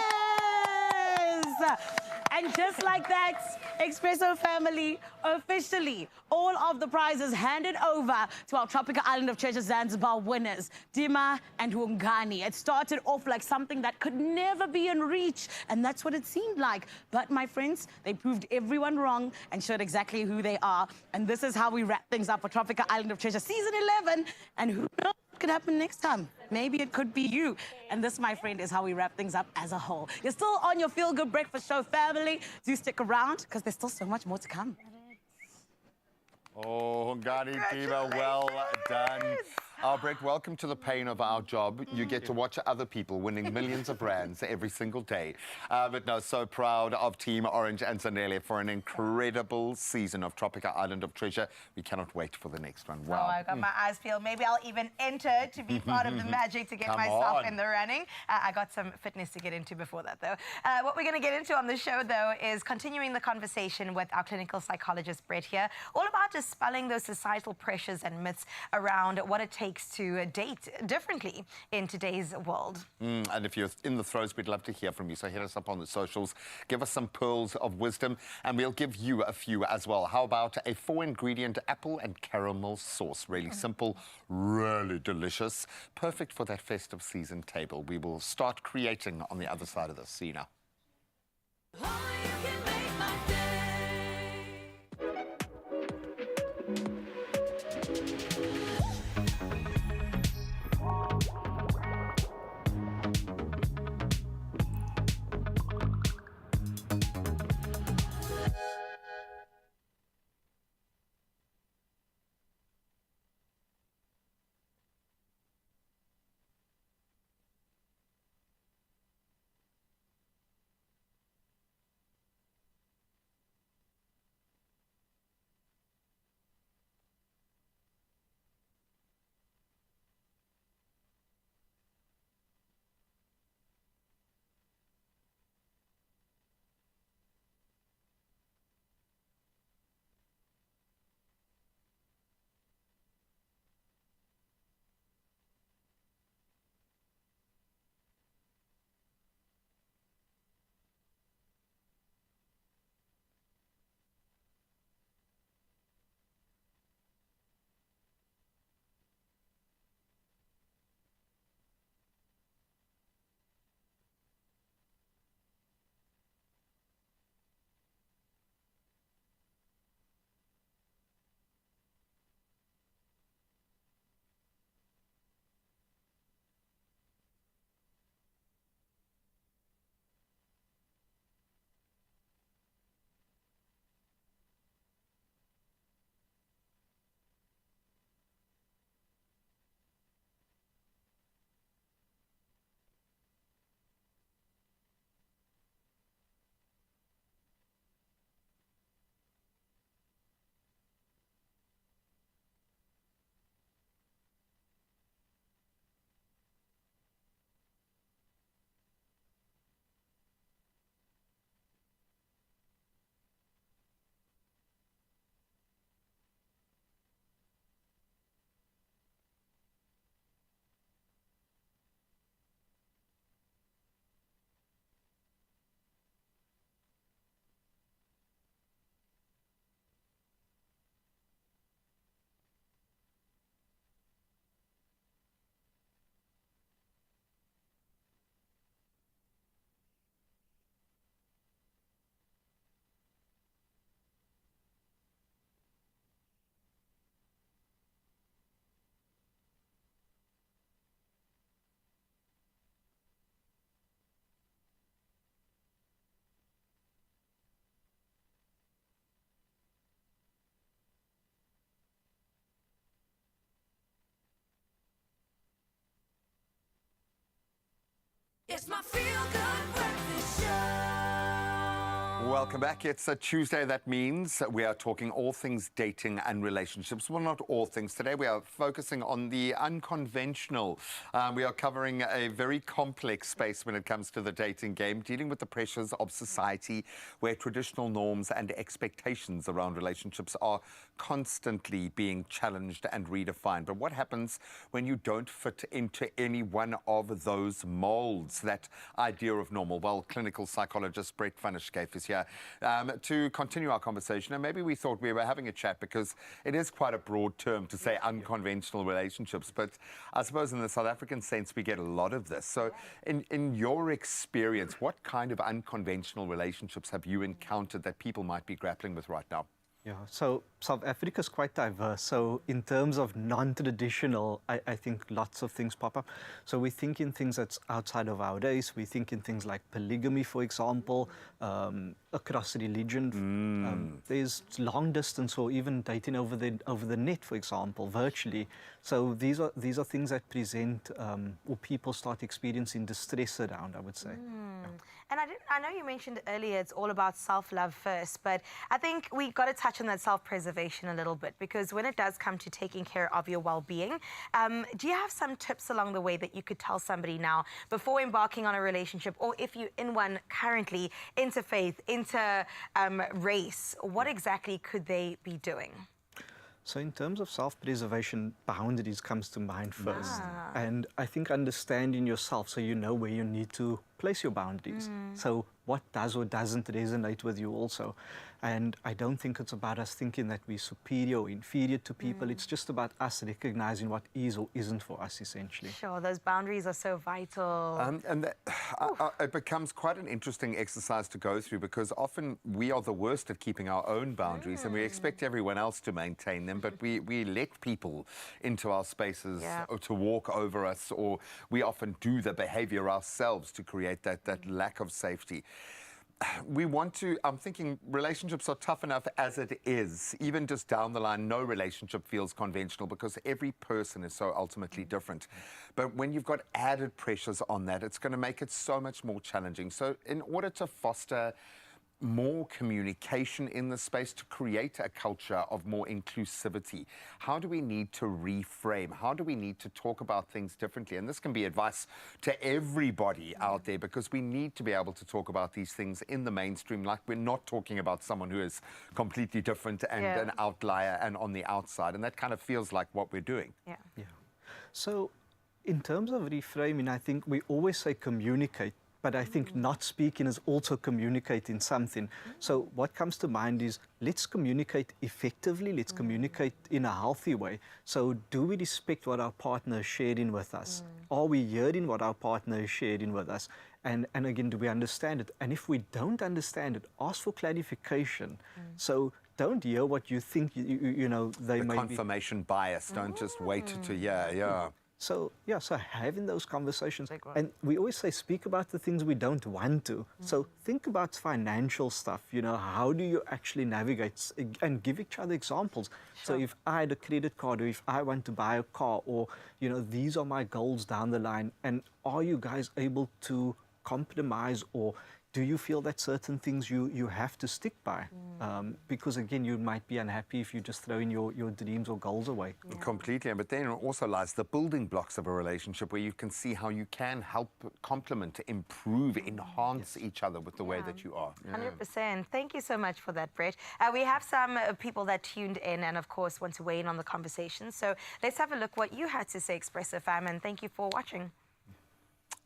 And just like that, Expresso family, officially, all of the prizes handed over to our Tropika Island of Treasure Zanzibar winners, Dima and Hungani. It started off like something that could never be in reach, and that's what it seemed like. But my friends, they proved everyone wrong and showed exactly who they are. And this is how we wrap things up for Tropika Island of Treasure Season 11. And who knows what could happen next time? Maybe it could be you. And this, my friend, is how we wrap things up as a whole. You're still on your Feel Good Breakfast Show, family. Do stick around, because there's still so much more to come. Oh, Hungani, Dima, well done. Brett, welcome to the pain of our job. You get to watch other people winning millions of rands every single day. But no, so proud of Team Orange and Zanele for an incredible season of Tropika Island of Treasure. We cannot wait for the next one. Wow. Oh, I got my eyes peeled. Maybe I'll even enter to be part of the magic to get Come myself on. in the running. I got some fitness to get into before that, though. What we're going to get into on the show, though, is continuing the conversation with our clinical psychologist, Brett, here, all about dispelling those societal pressures and myths around what it takes to date differently in today's world. And if you're in the throes, we'd love to hear from you. So hit us up on the socials, give us some pearls of wisdom, and we'll give you a few as well. How about a 4-ingredient apple and caramel sauce? Really simple, really delicious, perfect for that festive season table. We will start creating on the other side of this. See you now. It's my feel-good breakfast show. Welcome back. It's a Tuesday. That means we are talking all things dating and relationships. Well, not all things. Today we are focusing on the unconventional. We are covering a very complex space when it comes to the dating game, dealing with the pressures of society where traditional norms and expectations around relationships are constantly being challenged and redefined. But what happens when you don't fit into any one of those molds, that idea of normal? Well, clinical psychologist Brett Vanishcave is here to continue our conversation. And maybe we thought we were having a chat because it is quite a broad term to say unconventional relationships. But I suppose in the South African sense, we get a lot of this. So in your experience, what kind of unconventional relationships have you encountered that people might be grappling with right now? Yeah, so South Africa is quite diverse. So in terms of non-traditional, I think lots of things pop up. So we think in things that's outside of our days. We think in things like polygamy, for example, across religion. There's long distance or even dating over the net, for example, virtually. So these are things that present or people start experiencing distress around, I would say. Yeah. And I know you mentioned earlier it's all about self-love first, but I think we got to touch on that self-preservation a little bit, because when it does come to taking care of your well-being, do you have some tips along the way that you could tell somebody now before embarking on a relationship, or if you're in one currently, interfaith, race, what exactly could they be doing? So in terms of self-preservation, boundaries comes to mind first. And I think understanding yourself so you know where you need to place your boundaries. So what does or doesn't resonate with you also. And I don't think it's about us thinking that we're superior or inferior to people. It's just about us recognizing what is or isn't for us, essentially. Sure, those boundaries are so vital. It becomes quite an interesting exercise to go through, because often we are the worst at keeping our own boundaries and we expect everyone else to maintain them, but we let people into our spaces or to walk over us, or we often do the behavior ourselves to create that lack of safety. I'm thinking relationships are tough enough as it is. Even just down the line, no relationship feels conventional because every person is so ultimately different. But when you've got added pressures on that, it's going to make it so much more challenging. So in order to foster more communication in the space, to create a culture of more inclusivity, how do we need to reframe? How do we need to talk about things differently? And this can be advice to everybody out there, because we need to be able to talk about these things in the mainstream, like we're not talking about someone who is completely different and an outlier and on the outside. And that kind of feels like what we're doing. Yeah. So in terms of reframing, I think we always say communicate, but I think not speaking is also communicating something. So what comes to mind is, let's communicate effectively, let's communicate in a healthy way. So do we respect what our partner is sharing with us? Are we hearing what our partner is sharing with us? And again, do we understand it? And if we don't understand it, ask for clarification. So don't hear what you think, you know, they may be. Confirmation bias, don't just wait to hear, So, so having those conversations, and we always say, speak about the things we don't want to. So think about financial stuff, you know, how do you actually navigate, and give each other examples. So if I had a credit card, or if I want to buy a car, or, you know, these are my goals down the line, and are you guys able to compromise, or do you feel that certain things you have to stick by? Because again, you might be unhappy if you just throw in your dreams or goals away. Completely. But then also lies the building blocks of a relationship, where you can see how you can help complement, improve, enhance each other with the way that you are. 100%. Thank you so much for that, Brett. We have some people that tuned in and, of course, want to weigh in on the conversation. So let's have a look what you had to say, Expresso fam, and thank you for watching.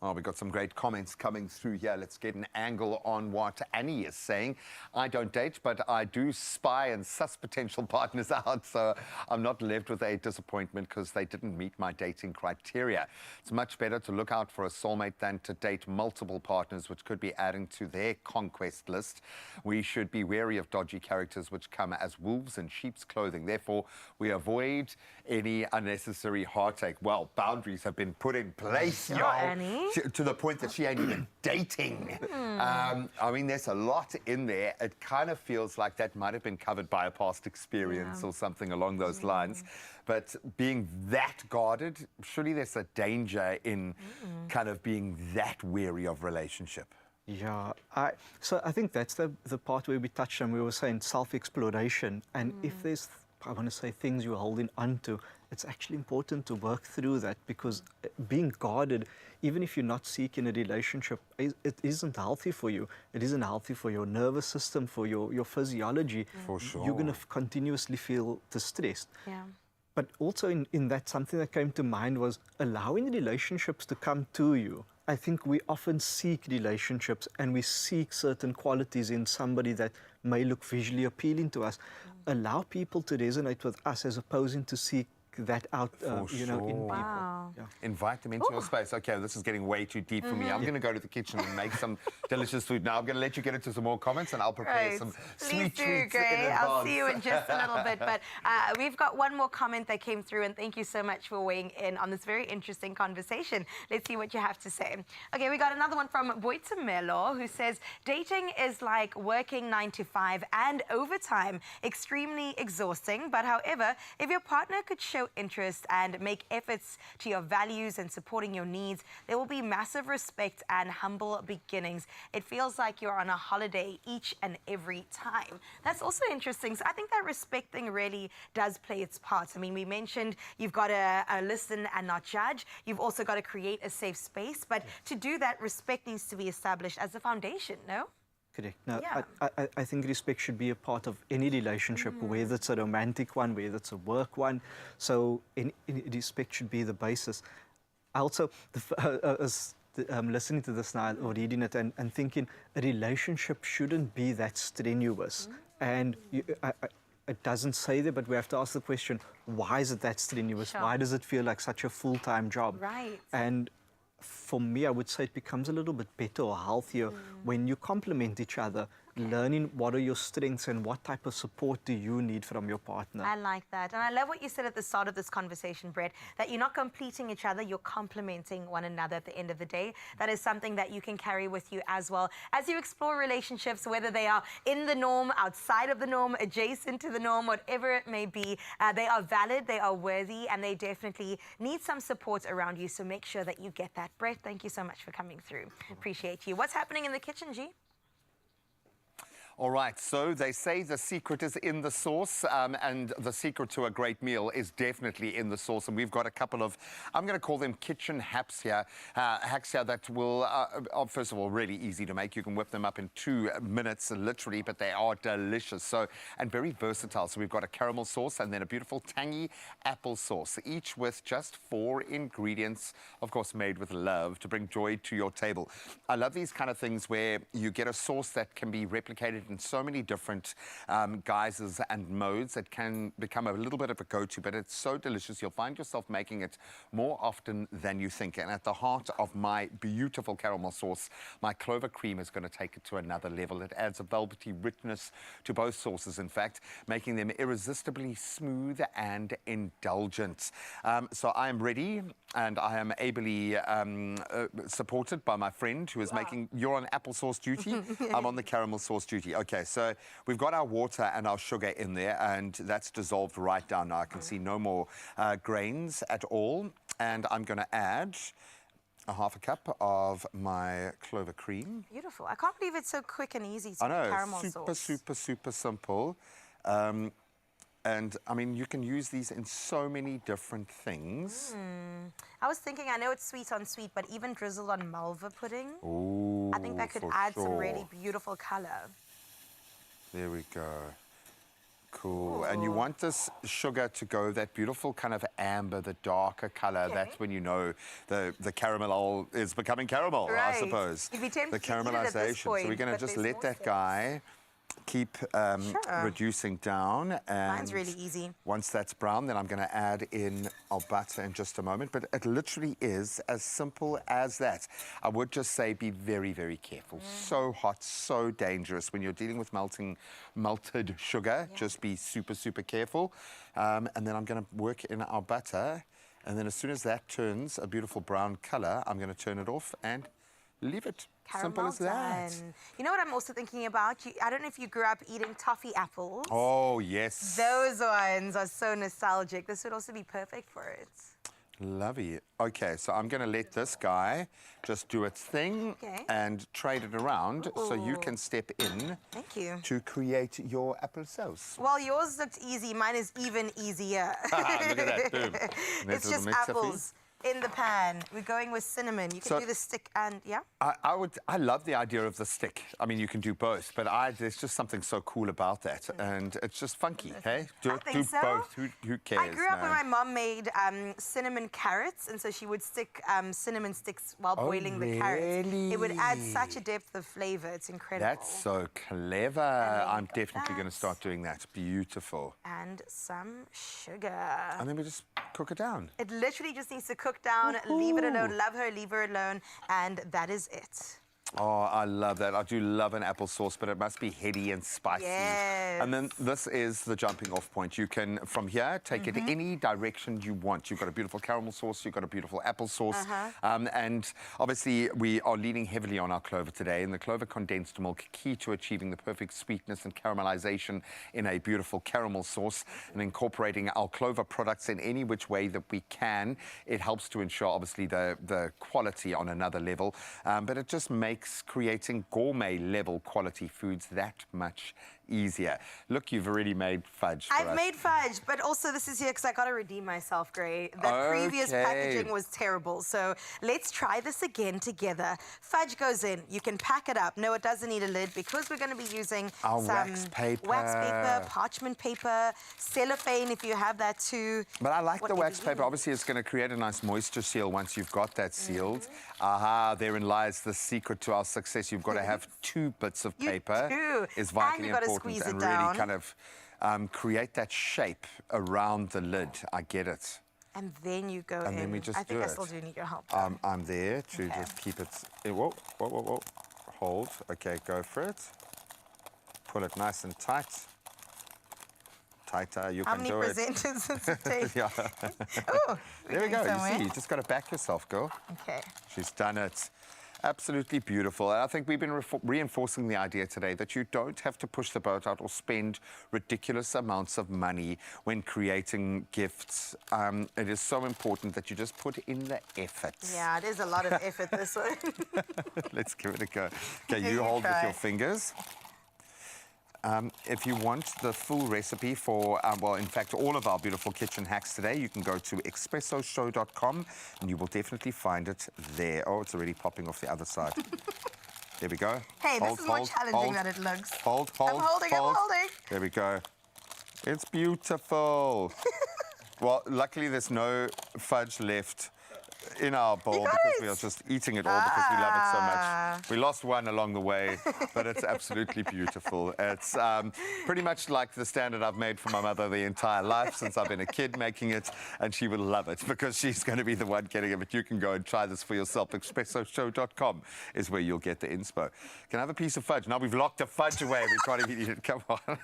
Oh, we've got some great comments coming through here. Let's get an angle on what Annie is saying. I don't date, but I do spy and suss potential partners out, so I'm not left with a disappointment because they didn't meet my dating criteria. It's much better to look out for a soulmate than to date multiple partners, which could be adding to their conquest list. We should be wary of dodgy characters which come as wolves in sheep's clothing. Therefore, we avoid any unnecessary heartache. Well, boundaries have been put in place, y'all. Annie. To the point that she ain't even dating. I mean, there's a lot in there. It kind of feels like that might have been covered by a past experience or something along those lines. But being that guarded, surely there's a danger in kind of being that wary of relationship. Yeah, so I think that's the part where we touched on. We were saying self-exploration, and if there's, I want to say, things you're holding on to, it's actually important to work through that, because being guarded, even if you're not seeking a relationship, it isn't healthy for you. It isn't healthy for your nervous system, for your physiology. For sure. You're going to continuously feel distressed. Yeah. But also in that, something that came to mind was allowing relationships to come to you. I think we often seek relationships and we seek certain qualities in somebody that may look visually appealing to us. Allow people to resonate with us as opposed to seek that out, you know, in people. Wow. Yeah. Invite them into your space. Okay, this is getting way too deep for me. I'm going to go to the kitchen and make some delicious food. Now, I'm going to let you get into some more comments and I'll prepare some sweet treats in Gray. advance. I'll see you in just a little bit. But we've got one more comment that came through, and thank you so much for weighing in on this very interesting conversation. Let's see what you have to say. Okay, we got another one from Boitamelo, who says, dating is like working 9 to 5 and overtime. Extremely exhausting. But however, if your partner could show interest and make efforts to your values and supporting your needs, there will be massive respect and humble beginnings. It feels like you're on a holiday each and every time. That's also interesting. So I think that respect thing really does play its part. I mean, we mentioned you've got to listen and not judge. You've also got to create a safe space. But to do that, respect needs to be established as a foundation, no? Correct. No, Yeah. I think respect should be a part of any relationship, whether it's a romantic one, whether it's a work one. So any respect should be the basis. I also, listening to this now or reading it and thinking a relationship shouldn't be that strenuous. And it doesn't say there, but we have to ask the question, why is it that strenuous? Sure. Why does it feel like such a full-time job? Right. And for me, I would say it becomes a little bit better or healthier when you complement each other, learning what are your strengths and what type of support do you need from your partner. I like that. And I love what you said at the start of this conversation, Brett, that you're not completing each other, you're complementing one another at the end of the day. That is something that you can carry with you as well. As you explore relationships, whether they are in the norm, outside of the norm, adjacent to the norm, whatever it may be, they are valid, they are worthy, and they definitely need some support around you. So make sure that you get that. Brett, thank you so much for coming through. Appreciate you. What's happening in the kitchen, G? All right, so they say the secret is in the sauce, and the secret to a great meal is definitely in the sauce. And we've got a couple of, I'm going to call them kitchen hacks here that will, first of all, really easy to make. You can whip them up in 2 minutes, literally, but they are delicious. So, and very versatile. So we've got a caramel sauce and then a beautiful tangy apple sauce, each with just 4 ingredients, of course, made with love to bring joy to your table. I love these kind of things where you get a sauce that can be replicated in so many different guises and modes. It can become a little bit of a go-to, but it's so delicious. You'll find yourself making it more often than you think. And at the heart of my beautiful caramel sauce, my clover cream is going to take it to another level. It adds a velvety richness to both sauces, in fact, making them irresistibly smooth and indulgent. So I am ready, and I am ably supported by my friend who is making, you're on applesauce duty, I'm on the caramel sauce duty. Okay, so we've got our water and our sugar in there, and that's dissolved right down now. I can see no more grains at all. And I'm going to add a half a cup of my clover cream. Beautiful. I can't believe it's so quick and easy to I know, make caramel super, sauce. super simple. And I mean, you can use these in so many different things. I was thinking, I know it's sweet on sweet, but even drizzled on malva pudding, Ooh, I think that could for add some sure. really beautiful color. There we go. Cool. And you want this sugar to go that beautiful kind of amber, the darker color. Okay. That's when you know the caramel is becoming caramel, Right. I suppose. You'd be tempted The to eat it at this caramelization. point, So we're going to but just there's let more that steps. guy keep reducing down. And Mine's really easy. once that's brown, then I'm going to add in our butter in just a moment. But it literally is as simple as that. I would just say be very, very careful. So hot, so dangerous. When you're dealing with melted sugar, just be super, super careful. And then I'm going to work in our butter And then as soon as that turns a beautiful brown color, I'm going to turn it off and leave it. Simple Caramel as that. done. You know what I'm also thinking about? I don't know if you grew up eating toffee apples. Oh, yes. Those ones are so nostalgic. This would also be perfect for it. Lovely. Okay, so I'm going to let this guy just do its thing and trade it around so you can step in Thank you. to create your apple sauce. Well, yours looked easy. Mine is even easier. Look at that, boom. There's It's a just little mix-up-y. apples in the pan. We're going with cinnamon. You can So- do the stick and, yeah? I love the idea of the stick. I mean, you can do both, but there's just something so cool about that, and it's just funky, hey? Do think so. both. Who cares? I grew up when no? my mom made cinnamon carrots, and so she would stick cinnamon sticks while Oh, boiling the carrots. It would add such a depth of flavor. It's incredible. That's so clever. I'm definitely going to start doing that. Beautiful. And some sugar. And then we just cook it down. It literally just needs to cook down, leave it alone, love her, leave her alone, and that is it. Oh, I love that. I do love an apple sauce, but it must be heady and spicy. Yes. And then this is the jumping off point. You can, from here, take it any direction you want. You've got a beautiful caramel sauce, you've got a beautiful apple sauce. And obviously, we are leaning heavily on our clover today. And the clover condensed milk, key to achieving the perfect sweetness and caramelization in a beautiful caramel sauce. And incorporating our clover products in any which way that we can. It helps to ensure, obviously, the quality on another level. But it just makes creating gourmet level quality foods that much easier. Look, you've already made fudge for I've us. made fudge, but also this is here because I got to redeem myself, Gray. The previous Okay. packaging was terrible. So let's try this again together. Fudge goes in. You can pack it up. No, it doesn't need a lid because we're going to be using Our some wax paper. parchment paper, cellophane if you have that too. But I like the Whatever wax you paper. need. Obviously, it's going to create a nice moisture seal once you've got that sealed. Aha, therein lies the secret to our success. You've got to have 2 bits of paper. do. Is And vitally you've got to important squeeze it and down. really kind of create that shape around the lid. I get it. And then you go And in. then we just I think do I still it. do need your help. I'm there to just keep it. Whoa, whoa, whoa, whoa. Hold. Okay, go for it. Pull it nice and tight. Tighter, you How can many do it. presenters does it take? Yeah. Oh, There we go. somewhere. You see, you just got to back yourself, girl. Okay. She's done it. Absolutely beautiful. And I think we've been reinforcing the idea today that you don't have to push the boat out or spend ridiculous amounts of money when creating gifts. It is so important that you just put in the effort. Yeah, it is a lot of effort, this one. Let's give it a go. Okay, You you hold with try. your fingers. If you want the full recipe for, well, in fact, all of our beautiful kitchen hacks today, you can go to expressoshow.com and you will definitely find it there. Oh, it's already popping off the other side. There we go. Hey, Hold, this is more hold, challenging hold, than it looks. Hold, hold, I'm holding, I'm holding. There we go. It's beautiful. Well, luckily there's no fudge left in our bowl because we are just eating it all because we love it so much. We lost one along the way, but it's absolutely beautiful. It's pretty much like the standard I've made for my mother the entire life since I've been a kid making it, and she will love it because she's going to be the one getting it. But you can go and try this for yourself. Expressoshow.com is where you'll get the inspo. Can I have a piece of fudge? Now we've locked the fudge away. We can't even eat it. Come on.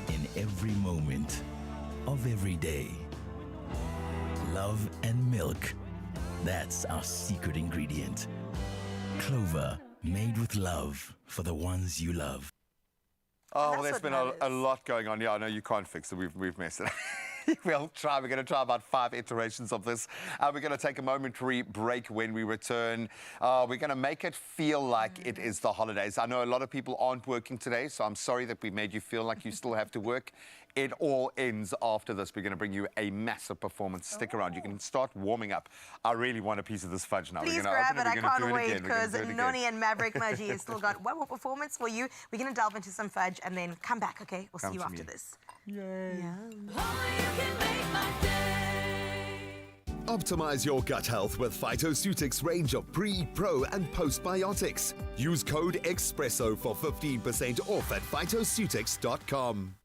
In every moment of every day. Love and milk. That's our secret ingredient. Clover, made with love for the ones you love. Oh, there's been a lot going on. Yeah, I know you can't fix it. We've messed it up. We'll try. We're going to try about 5 iterations of this. We're going to take a momentary break when we return. We're going to make it feel like it is the holidays. I know a lot of people aren't working today, so I'm sorry that we made you feel like you still have to work. It all ends after this. We're going to bring you a massive performance. Stick around. You can start warming up. I really want a piece of this fudge now. Please we're going grab to it. open I We're going to can't do it wait again. We're gonna because do it again. Noni and Maverick Maji has still got one more performance for you. We're going to delve into some fudge and then come back, okay? We'll Come see you to after me. this. Yay. Optimize your gut health with Phytoceutics range of pre, pro, and postbiotics. Use code EXPRESSO for 15% off at phytoceutics.com.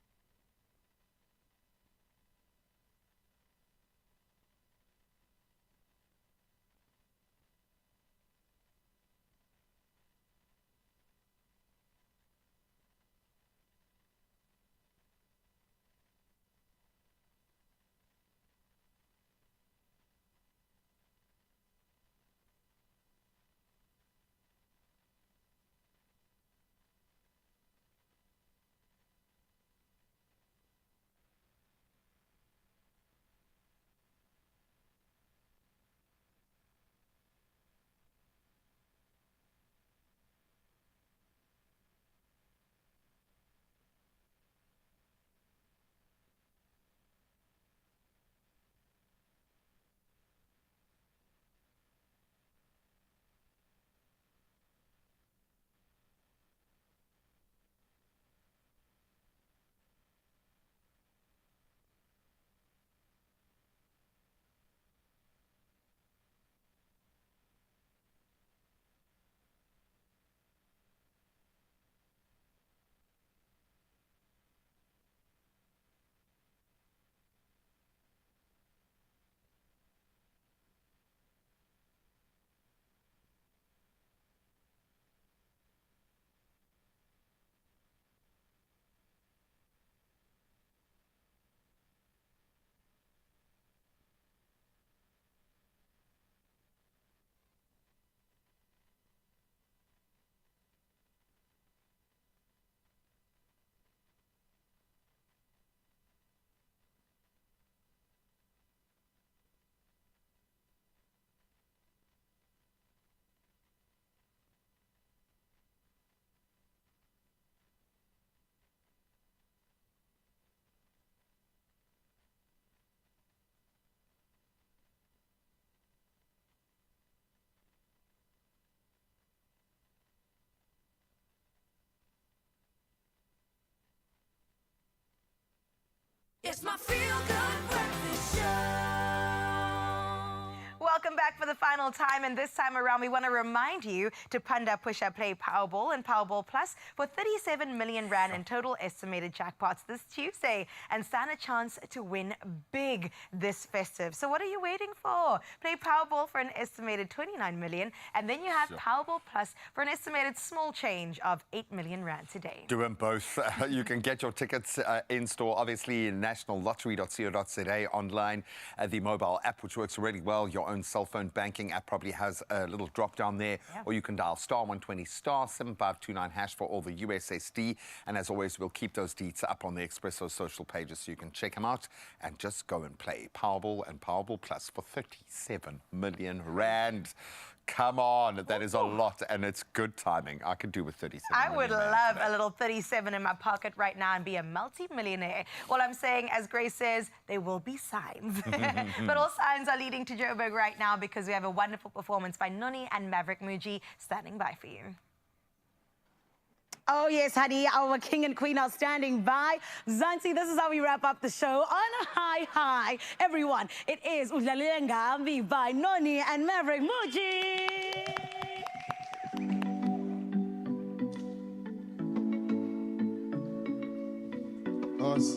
It's my feel-good breakfast show. Welcome back for the final time, and this time around we want to remind you to Panda Pusha Play Powerball and Powerball Plus for 37 million rand in total estimated jackpots this Tuesday, and stand a chance to win big this festive. So what are you waiting for? Play Powerball for an estimated 29 million, and then you have Powerball Plus for an estimated small change of 8 million rand today. Do them both. You can get your tickets in store, obviously, nationallottery.co.za, online, the mobile app, which works really well. Your own cell phone banking app probably has a little drop down there, or you can dial *120 *7529 hash for all the USSD. And as always, we'll keep those deets up on the Expresso social pages so you can check them out and just go and play Powerball and Powerball Plus for 37 million rand. Come on, that is a lot, and it's good timing. I could do with 37 I would million love today. a little 37 in my pocket right now and be a multi-millionaire. All I'm saying, as Grace says, there will be signs. But all signs are leading to Joburg right now because we have a wonderful performance by Noni and Maverick Muji standing by for you. Oh, yes, honey. Our king and queen are standing by. Zansi, this is how we wrap up the show on a high. Everyone, it is Udlalile Ngambi by Noni and Maverick Muji. Us.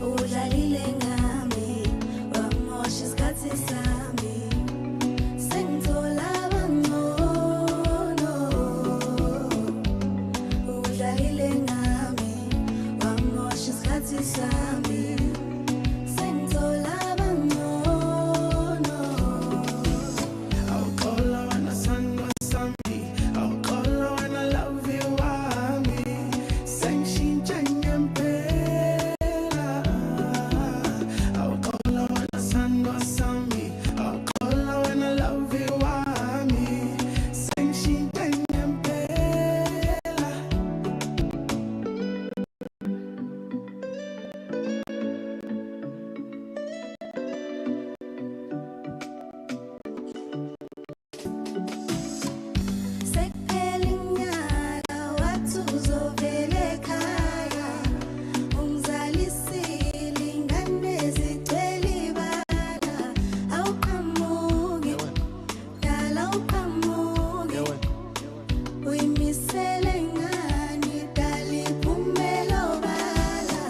Udlalile ngami, wamosha isikhathi sami. Sengithola bangcono. Udlalile ngami, wamosha isikhathi sami. Sengithola bangcono. Awuxola wena sandwa sami, awuxola wena love wami, sengishintshe ngempela. Awuxola wena sandwa sami, awuxola wena love wami, sengishintshe ngempela. Sekuphela iminyaka wathi uzovela ekhaya. Ungizalisile ingane zigcwele ibala. Awuqhamuki, dala awuqhamuki. Uyimisele ngani, dala iphumela obala.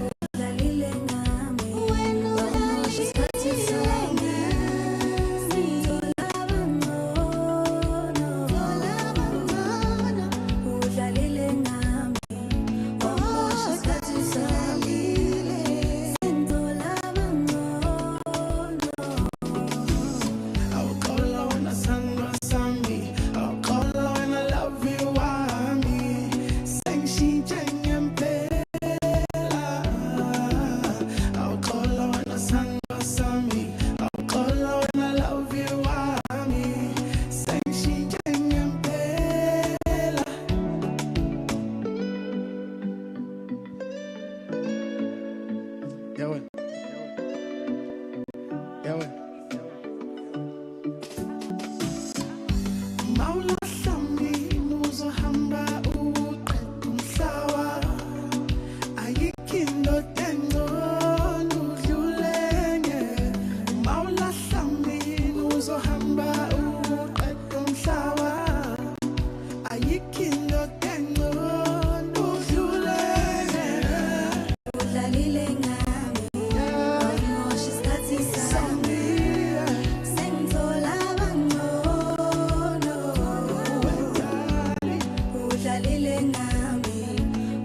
Udlalile ngami, wamosha isikhathi sami. Sengithola bangcono. Udlalile ngami, wamosha isikhathi sami. Sengithola bangcono. Awuxola wena sandwa sami, awuxola wena love wami, sengishintshe ngempela. Awuxola wena sandwa sami, awuxola wena love wami, sengishintshe ngempela. Yawe. Mawulahla mina uzohamba uqeda umhlaba. Ayikho indoda engcono udlule nye. Mawulahla mina uzohamba uqeda umhlaba. Ayikho indoda engcono udlule nye. Udlalile ngami, wamosha isikhathi sami. Sengithola bangcono. Udlalile ngami,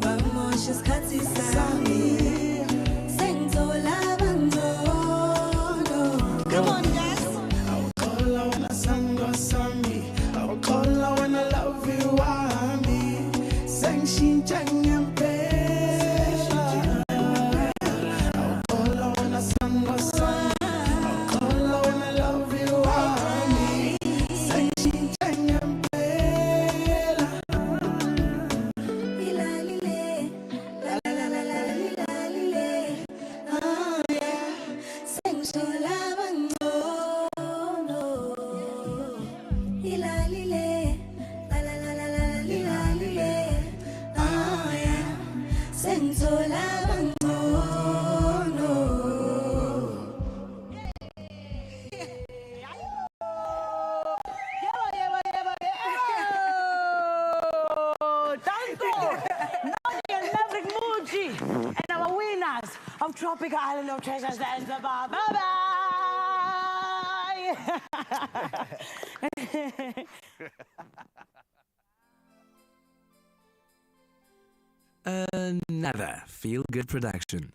wamosha isikhathi sami. Sengithola bangcono. Come on, guys. Awuxola wena sandwa sami, awuxola wena love wami, sengishintshe ngempela. Awuxola wena sandwa sami, awuxola wena love wami, sengishintshe ngempela. Ilalile, la la la la la, ilalile. Tropika Island of Treasure Zanzibar. Bye-bye. Another feel-good production.